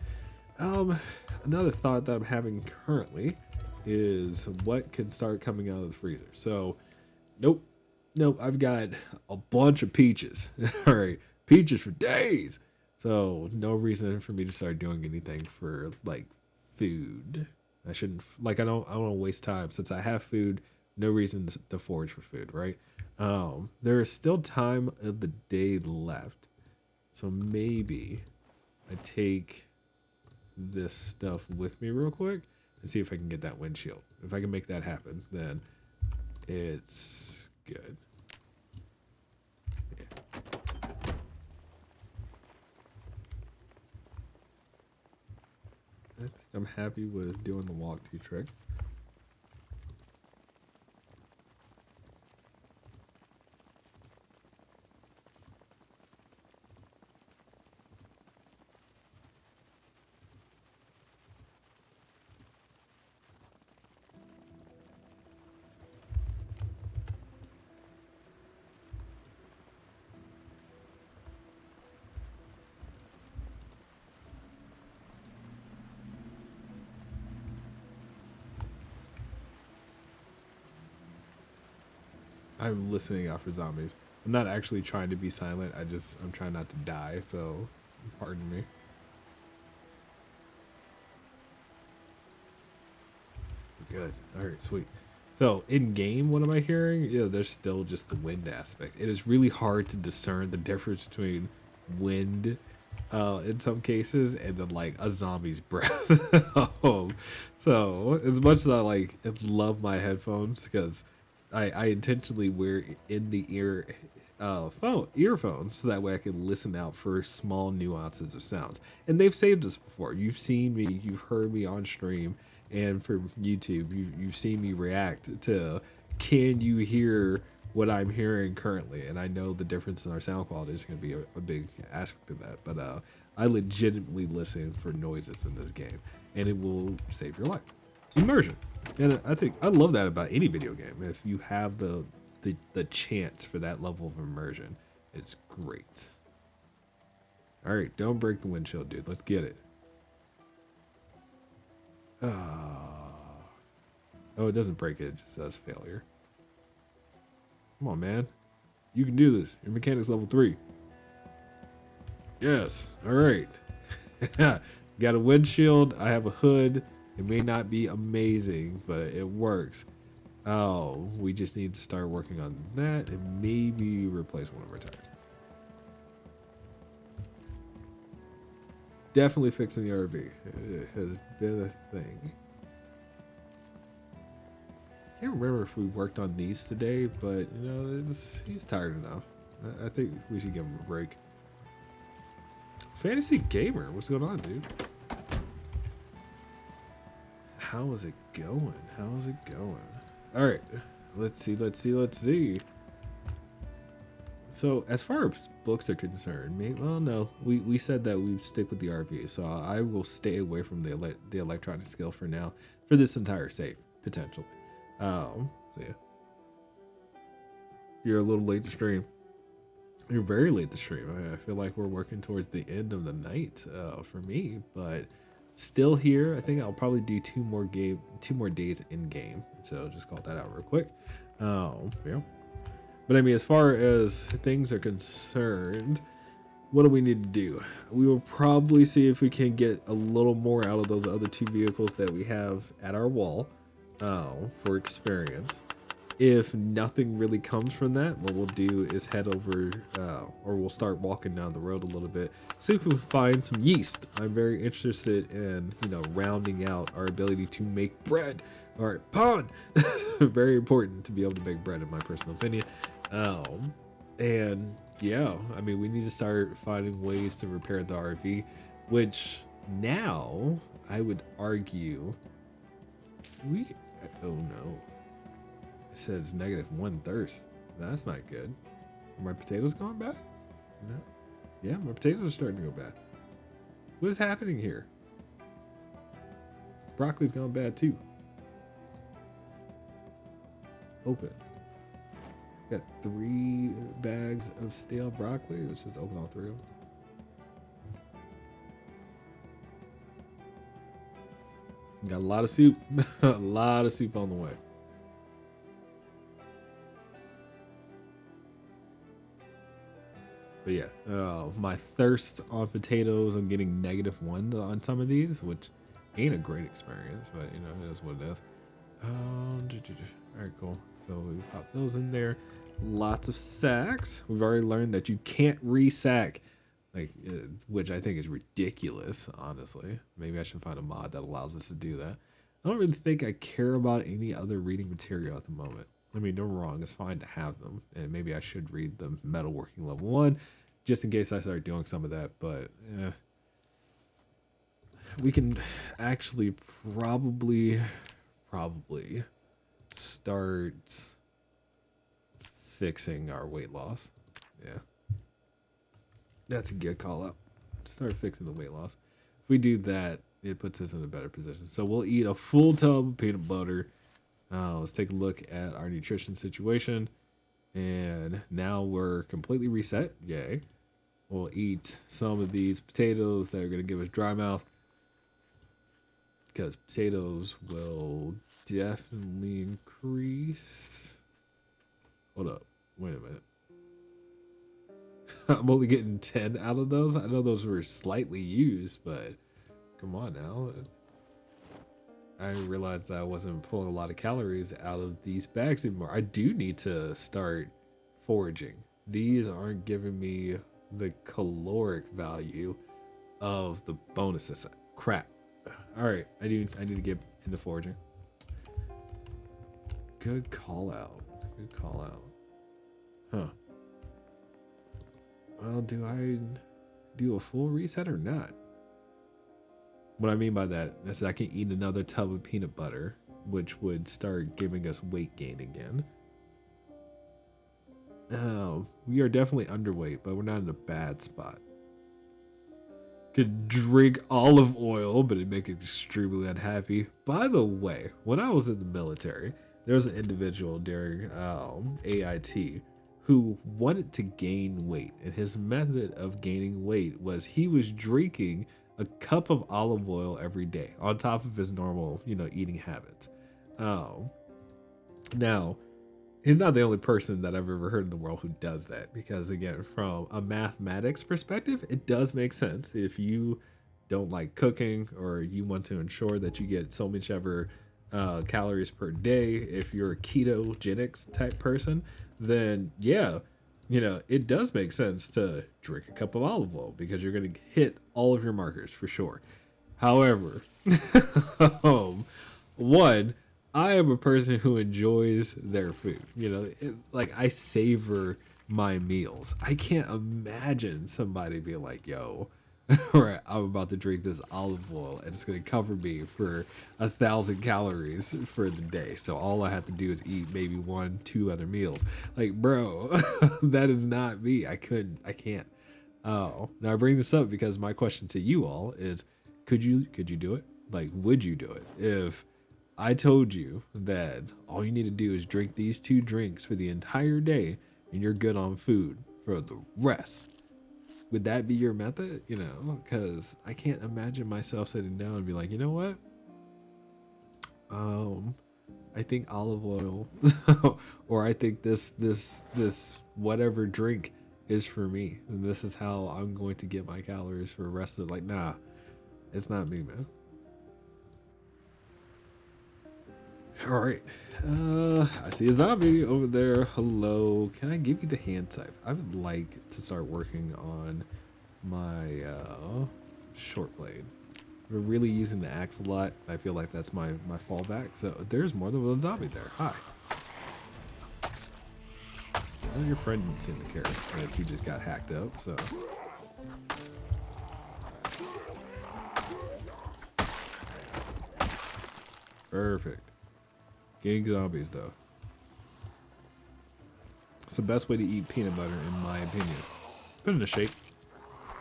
Another thought that I'm having currently is what can start coming out of the freezer. So, nope, I've got a bunch of peaches. All right, peaches for days. So no reason for me to start doing anything for like food. I shouldn't I don't want to waste time since I have food. No reason to forage for food, right? There is still time of the day left, so maybe I take this stuff with me real quick and see if I can get that windshield. If I can make that happen, then it's good. Yeah. I think I'm happy with doing the walk-to trick. I'm listening out for zombies. I'm not actually trying to be silent. I'm trying not to die. So, pardon me. Good. All right, sweet. So in game, what am I hearing? Yeah, there's still just the wind aspect. It is really hard to discern the difference between wind, in some cases, and then like a zombie's breath. So as much as I like love my headphones because I intentionally wear in the ear earphones so that way I can listen out for small nuances of sounds. And they've saved us before. You've seen me, you've heard me on stream, and for YouTube, you've seen me react to can you hear what I'm hearing currently? And I know the difference in our sound quality is going to be a big aspect of that. But I legitimately listen for noises in this game, and it will save your life. Immersion. And I think I love that about any video game. If you have the chance for that level of immersion, it's great. All right, don't break the windshield, dude. Let's get it. Oh, it doesn't break it. It just says failure. Come on, man. You can do this. Your mechanics level 3. Yes. All right. Got a windshield. I have a hood. It may not be amazing, but it works. Oh, we just need to start working on that and maybe replace one of our tires. Definitely fixing the RV. It has been a thing. I can't remember if we worked on these today, but you know, he's tired enough. I think we should give him a break. Fantasy Gamer, what's going on, dude? How is it going? How is it going? All right, let's see. So as far as books are concerned, well, no, we said that we'd stick with the RV, so I will stay away from the electronic skill for now, for this entire save, potentially. So yeah. You're a little late to stream. You're very late to stream. I feel like we're working towards the end of the night for me, but still here. I think I'll probably do two more days in game. So just call that out real quick. Yeah. But I mean, as far as things are concerned, what do we need to do? We will probably see if we can get a little more out of those other 2 vehicles that we have at our wall for experience. If nothing really comes from that, what we'll do is head over, or we'll start walking down the road a little bit, see if we can find some yeast. I'm very interested in, rounding out our ability to make bread. All right, pawn. Very important to be able to make bread, in my personal opinion. And yeah, I mean, we need to start finding ways to repair the RV, which now I would argue oh no. It says -1 thirst. That's not good. Are my potatoes going bad? No. Yeah, my potatoes are starting to go bad. What is happening here? Broccoli's gone bad too. Open. Got 3 bags of stale broccoli. Let's just open all 3 of them. Got a lot of soup. A lot of soup on the way. But yeah, my thirst on potatoes, I'm getting -1 on some of these, which ain't a great experience, but it is what it is. All right, cool. So we pop those in there. Lots of sacks. We've already learned that you can't re-sack, which I think is ridiculous, honestly. Maybe I should find a mod that allows us to do that. I don't really think I care about any other reading material at the moment. I mean, don't wrong. It's fine to have them, and maybe I should read the metalworking level 1, just in case I start doing some of that. But we can actually probably start fixing our weight loss. Yeah, that's a good call out. Start fixing the weight loss. If we do that, it puts us in a better position. So we'll eat a full tub of peanut butter. Let's take a look at our nutrition situation. And now we're completely reset. Yay. We'll eat some of these potatoes that are going to give us dry mouth, because potatoes will definitely increase. Hold up. Wait a minute. I'm only getting 10 out of those. I know those were slightly used, but come on now. I realized that I wasn't pulling a lot of calories out of these bags anymore. I do need to start foraging. These aren't giving me the caloric value of the bonuses. Crap. All right, I need to get into foraging. Good call out. Good call out. Huh. Well, do I do a full reset or not? What I mean by that is I can eat another tub of peanut butter, which would start giving us weight gain again. Oh, we are definitely underweight, but we're not in a bad spot. Could drink olive oil, but it'd make it extremely unhappy. By the way, when I was in the military, there was an individual during AIT who wanted to gain weight, and his method of gaining weight was he was drinking a cup of olive oil every day on top of his normal, eating habits. Um, Now, he's not the only person that I've ever heard in the world who does that, because again, from a mathematics perspective, it does make sense. If you don't like cooking, or you want to ensure that you get so much ever calories per day, if you're a ketogenics type person, then yeah, it does make sense to drink a cup of olive oil because you're going to hit all of your markers for sure. However, one, I am a person who enjoys their food. Like I savor my meals. I can't imagine somebody being like, yo, right, I'm about to drink this olive oil and it's going to cover me for 1,000 calories for the day. So all I have to do is eat maybe 1, 2 other meals. Like, bro, that is not me. I can't. Oh, now I bring this up because my question to you all is, could you do it? Like, would you do it if I told you that all you need to do is drink these 2 drinks for the entire day and you're good on food for the rest? Would that be your method? Because I can't imagine myself sitting down and be like, you know what? I think olive oil, or I think this whatever drink is for me, and this is how I'm going to get my calories for the rest of, like, nah, it's not me, man. All right. I see a zombie over there. Hello. Can I give you the hand type? I would like to start working on my short blade. We're really using the axe a lot. I feel like that's my fallback. So there's more than one zombie there. Hi. Well, your friend didn't seem to care that he just got hacked up, so. Perfect. Getting zombies, though. It's the best way to eat peanut butter, in my opinion. Put it in a shake.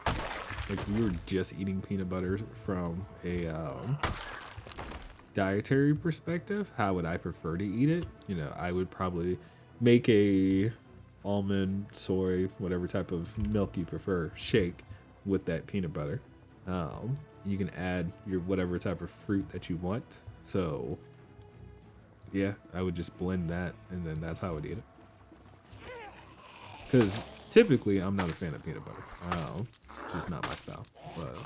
Like, if we were just eating peanut butter from a dietary perspective, how would I prefer to eat it? I would probably make a almond, soy, whatever type of milk you prefer, shake with that peanut butter. You can add your whatever type of fruit that you want. So yeah, I would just blend that, and then that's how I would eat it. Because typically, I'm not a fan of peanut butter. Just not my style. But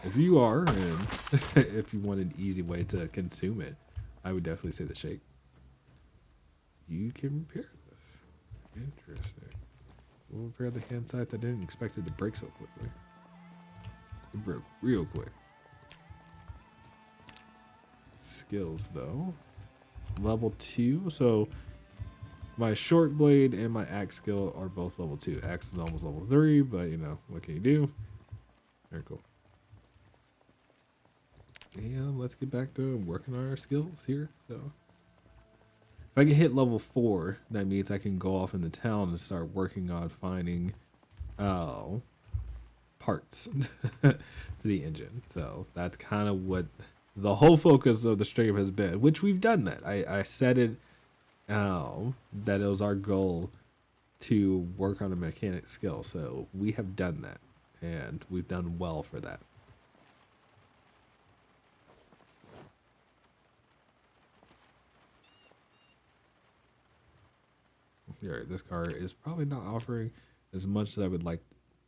if you are, and if you want an easy way to consume it, I would definitely say the shake. You can repair this. Interesting. We'll repair the hand side. I didn't expect it to break so quickly. It broke real quick. Skills, though. Level 2, so my short blade and my axe skill are both level 2. Axe is almost level 3, but what can you do? Very cool. And let's get back to working on our skills here. So if I can hit level 4, that means I can go off in the town and start working on finding parts for the engine. So that's kind of what the whole focus of the stream has been, which we've done that. I said it that it was our goal to work on a mechanic skill. So we have done that, and we've done well for that. Yeah, this car is probably not offering as much as I would like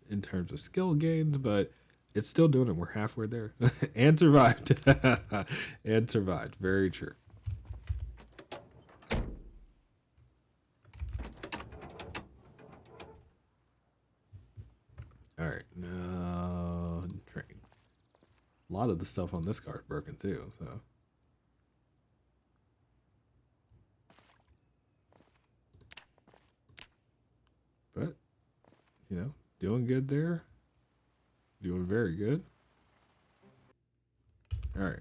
in terms of skill gains, but it's still doing it. We're halfway there and survived. And survived. Very true. All right. No train. A lot of the stuff on this car is broken too, so. But, doing good there. Doing very good. All right.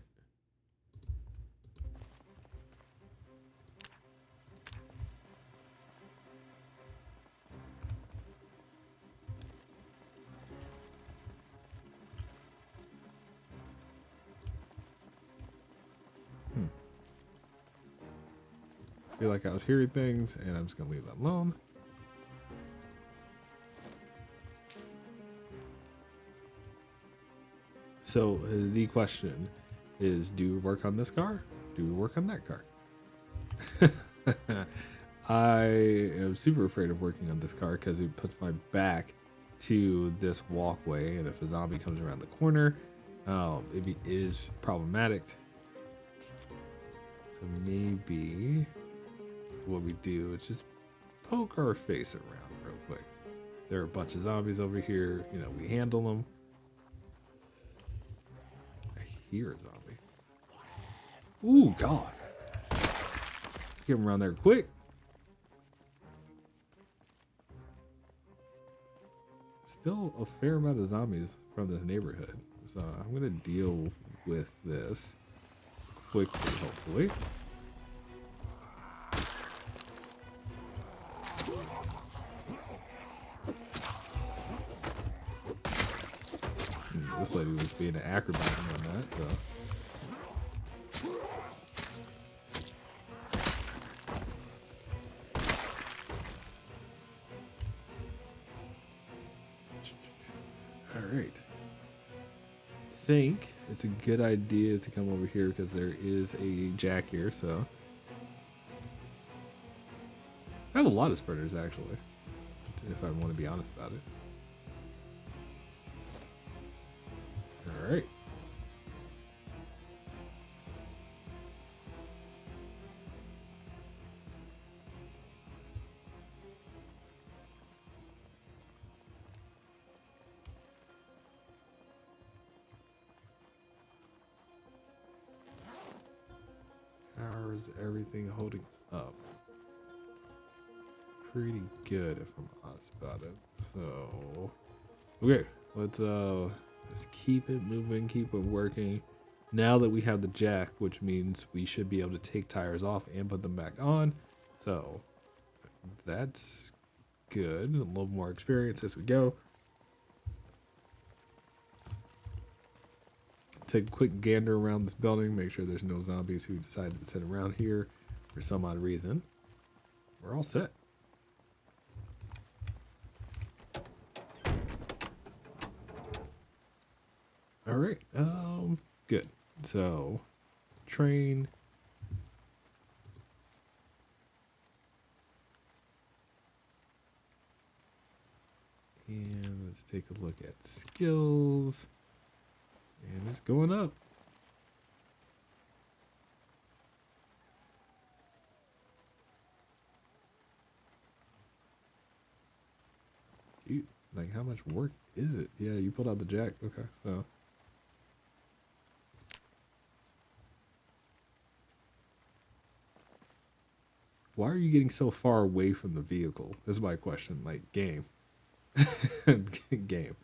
I feel like I was hearing things, and I'm just gonna leave that alone. So the question is, do we work on this car? Do we work on that car? I am super afraid of working on this car because it puts my back to this walkway, and if a zombie comes around the corner, it is problematic. So maybe what we do is just poke our face around real quick. There are a bunch of zombies over here. We handle them. I hear a zombie. Ooh, God. Get him around there quick. Still a fair amount of zombies from this neighborhood. So I'm going to deal with this quickly, hopefully. This lady was being an acrobat on that, so. Alright. I think it's a good idea to come over here because there is a jack here, so. I have a lot of spreaders actually, if I want to be honest about it. Alright. How is everything holding up? Pretty good if I'm honest about it. So okay, let's keep it moving, keep it working. Now that we have the jack, which means we should be able to take tires off and put them back on. So that's good. A little more experience as we go. Take a quick gander around this building, make sure there's no zombies who decided to sit around here for some odd reason. We're all set. All right, good. So, train. And let's take a look at skills. And it's going up. Dude, like how much work is it? Yeah, you pulled out the jack. Okay, so. Why are you getting so far away from the vehicle? This is my question. Like, game. Game.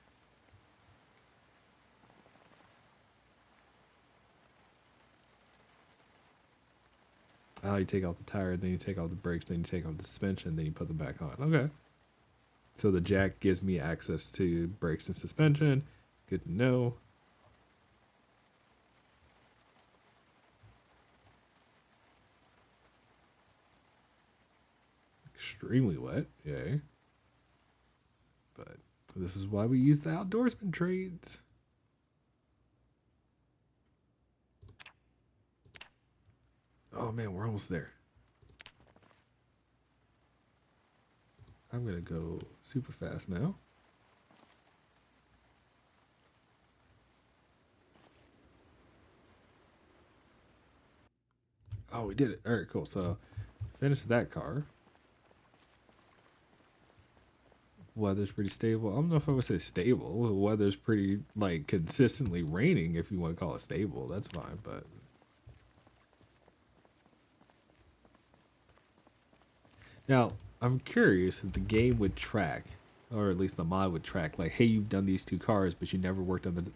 Oh, you take off the tire, then you take off the brakes, then you take off the suspension, then you put them back on. Okay. So the jack gives me access to brakes and suspension. Good to know. Extremely wet. Yay. But this is why we use the outdoorsman trades. Oh man, we're almost there. I'm gonna go super fast now. Oh, we did it. All right, cool. So finish that car. Weather's pretty stable. I don't know if I would say stable. The weather's pretty like consistently raining if you want to call it stable. That's fine, but now I'm curious if the game would track, or at least the mod would track, like, hey, you've done these two cars, but you never worked on the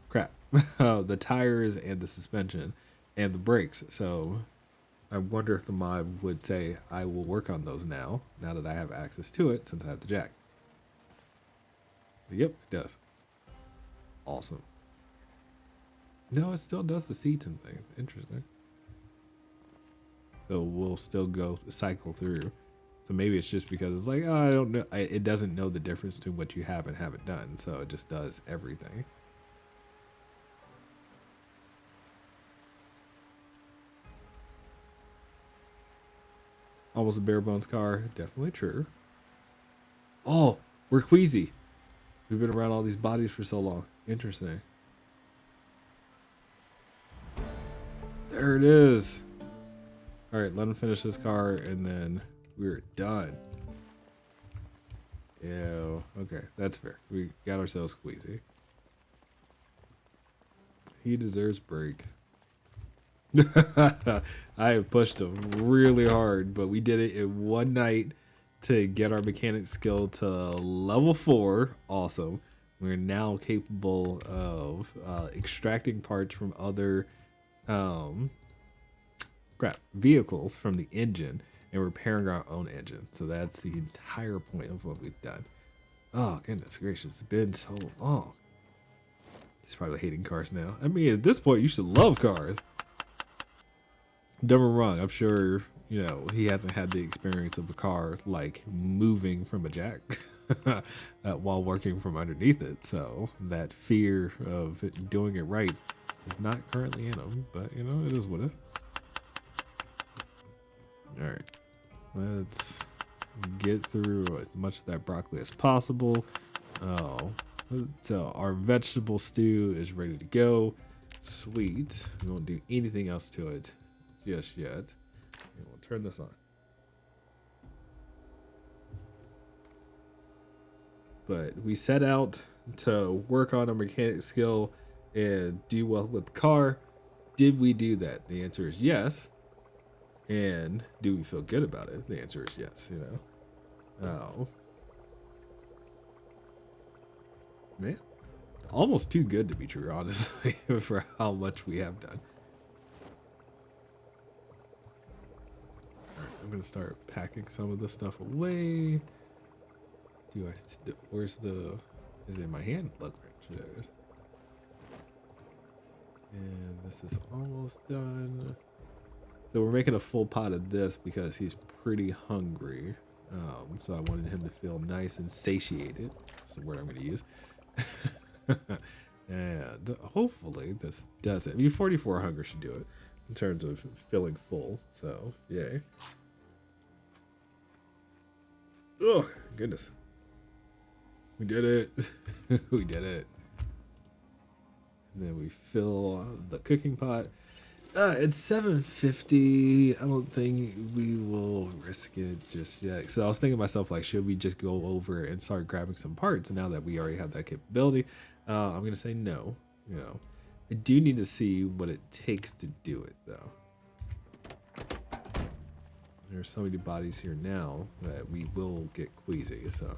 crap, the tires and the suspension and the brakes. So I wonder if the mod would say I will work on those now that I have access to it since I have the jack. Yep, it does. Awesome. No, it still does the seats and things. Interesting. So we'll still go cycle through. So maybe it's just because it's like, oh, I don't know. It doesn't know the difference between what you have and haven't done. So it just does everything. Almost a bare bones car. Definitely true. Oh, we're queasy. We've been around all these bodies for so long. Interesting. There it is. All right, let him finish this car and then we're done. Yeah, okay, that's fair. We got ourselves queasy. He deserves break. I have pushed him really hard, but we did it in one night to get our mechanic skill to level 4. Awesome. We're now capable of extracting parts from other um, vehicles from the engine and repairing our own engine. So that's the entire point of what we've done. Oh, goodness gracious. It's been so long. He's probably hating cars now. I mean, at this point, you should love cars. Don't get me wrong. I'm sure, he hasn't had the experience of a car, like, moving from a jack while working from underneath it. So that fear of doing it right is not currently in him. But, it is what it is. All right. Let's get through as much of that broccoli as possible. Oh, so our vegetable stew is ready to go. Sweet. We won't do anything else to it just yet. And we'll turn this on. But we set out to work on our mechanic skill and do well with the car. Did we do that? The answer is yes. And do we feel good about it? The answer is yes, Oh. Man. Almost too good to be true, honestly, for how much we have done. All right, I'm going to start packing some of this stuff away. Where's is it in my hand? Look, there it is. And this is almost done. So we're making a full pot of this because he's pretty hungry. So I wanted him to feel nice and satiated. That's the word I'm going to use. And hopefully this does it. I mean, 44 hunger should do it in terms of feeling full. So, yay. Oh, goodness. We did it. We did it. And then we fill the cooking pot. It's 750. I don't think we will risk it just yet. So I was thinking to myself, like, should we just go over and start grabbing some parts now that we already have that capability? I'm going to say no. I do need to see what it takes to do it, though. There's so many bodies here now that we will get queasy, so.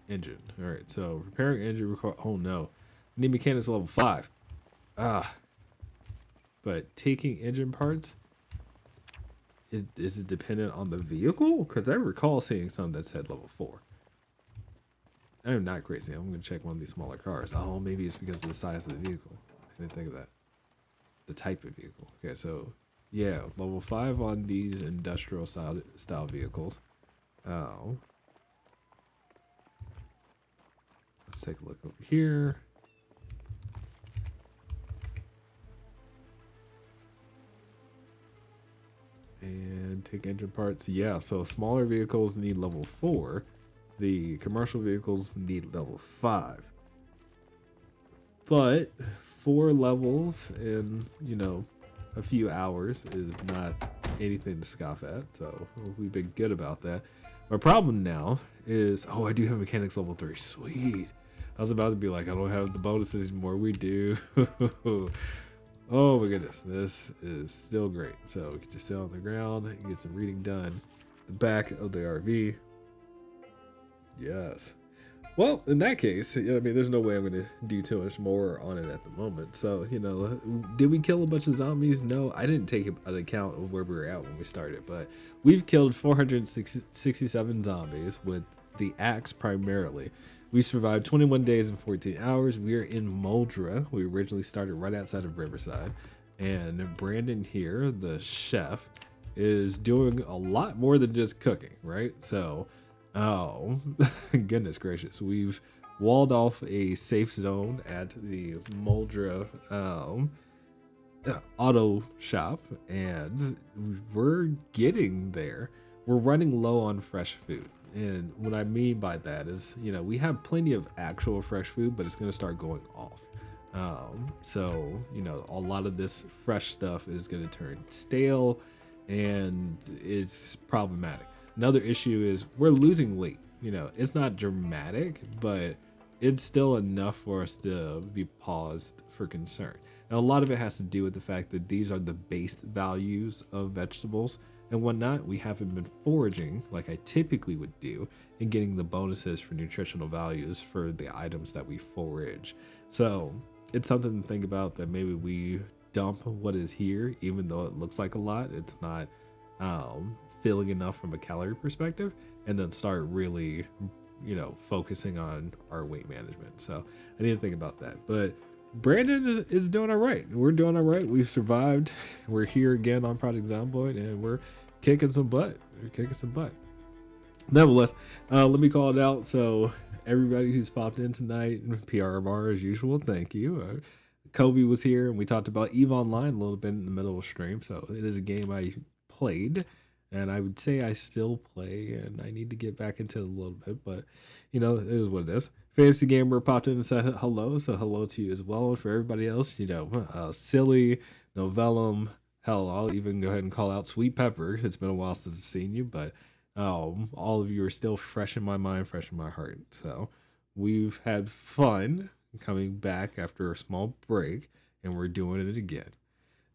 Engine. All right, so repairing engine require. Oh no, I need mechanics level 5. But taking engine parts, is it dependent on the vehicle? Because I recall seeing some that said level 4. I'm not crazy. I'm gonna check one of these smaller cars. Oh, maybe it's because of the size of the vehicle. I didn't think of that. The type of vehicle. Okay, so yeah, level 5 on these industrial style vehicles. Oh. Let's take a look over here. And take engine parts. Yeah, so smaller vehicles need level 4. The commercial vehicles need level 5. But 4 levels in, a few hours is not anything to scoff at. So we've been good about that. My problem now is, I do have mechanics level 3. Sweet. I was about to be like, I don't have the bonuses anymore. We do. Oh my goodness, this is still great. So we can just sit on the ground and get some reading done. The back of the RV. Yes. Well, in that case, there's no way I'm going to do too much more on it at the moment. So, did we kill a bunch of zombies? No, I didn't take an account of where we were at when we started, but we've killed 467 zombies with the axe primarily. We survived 21 days and 14 hours. We are in Moldra. We originally started right outside of Riverside. And Brandon here, the chef, is doing a lot more than just cooking, right? So, goodness gracious. We've walled off a safe zone at the Moldra auto shop, and we're getting there. We're running low on fresh food. And what I mean by that is, we have plenty of actual fresh food, but it's going to start going off. So, a lot of this fresh stuff is going to turn stale, and it's problematic. Another issue is we're losing weight. It's not dramatic, but it's still enough for us to be paused for concern. And a lot of it has to do with the fact that these are the base values of vegetables and whatnot. We haven't been foraging like I typically would do and getting the bonuses for nutritional values for the items that we forage. So it's something to think about, that maybe we dump what is here, even though it looks like a lot. It's not filling enough from a calorie perspective, and then start really, focusing on our weight management. So I need to think about that. But Brandon is doing all right. We're doing all right. We've survived. We're here again on Project Zomboid, and we're kicking some butt. Nevertheless, let me call it out. So everybody who's popped in tonight, PRMR as usual, thank you. Kobe was here, and we talked about EVE Online a little bit in the middle of stream. So it is a game I played, and I would say I still play, and I need to get back into it a little bit, but it is what it is. Fantasy Gamer popped in and said hello, so hello to you as well. And for everybody else, Silly, Novellum, hell, I'll even go ahead and call out Sweet Pepper. It's been a while since I've seen you, but all of you are still fresh in my mind, fresh in my heart. So we've had fun coming back after a small break, and we're doing it again.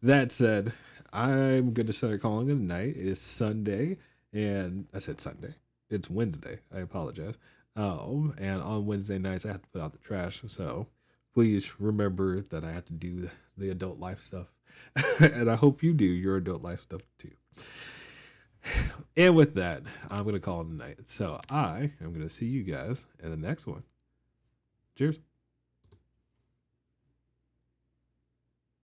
That said, I'm going to start calling it a night. It is Sunday, and I said Sunday. It's Wednesday. I apologize. And on Wednesday nights, I have to put out the trash. So please remember that I have to do the adult life stuff. And I hope you do your adult life stuff too. And with that, I'm going to call it a night. So I am going to see you guys in the next one. Cheers.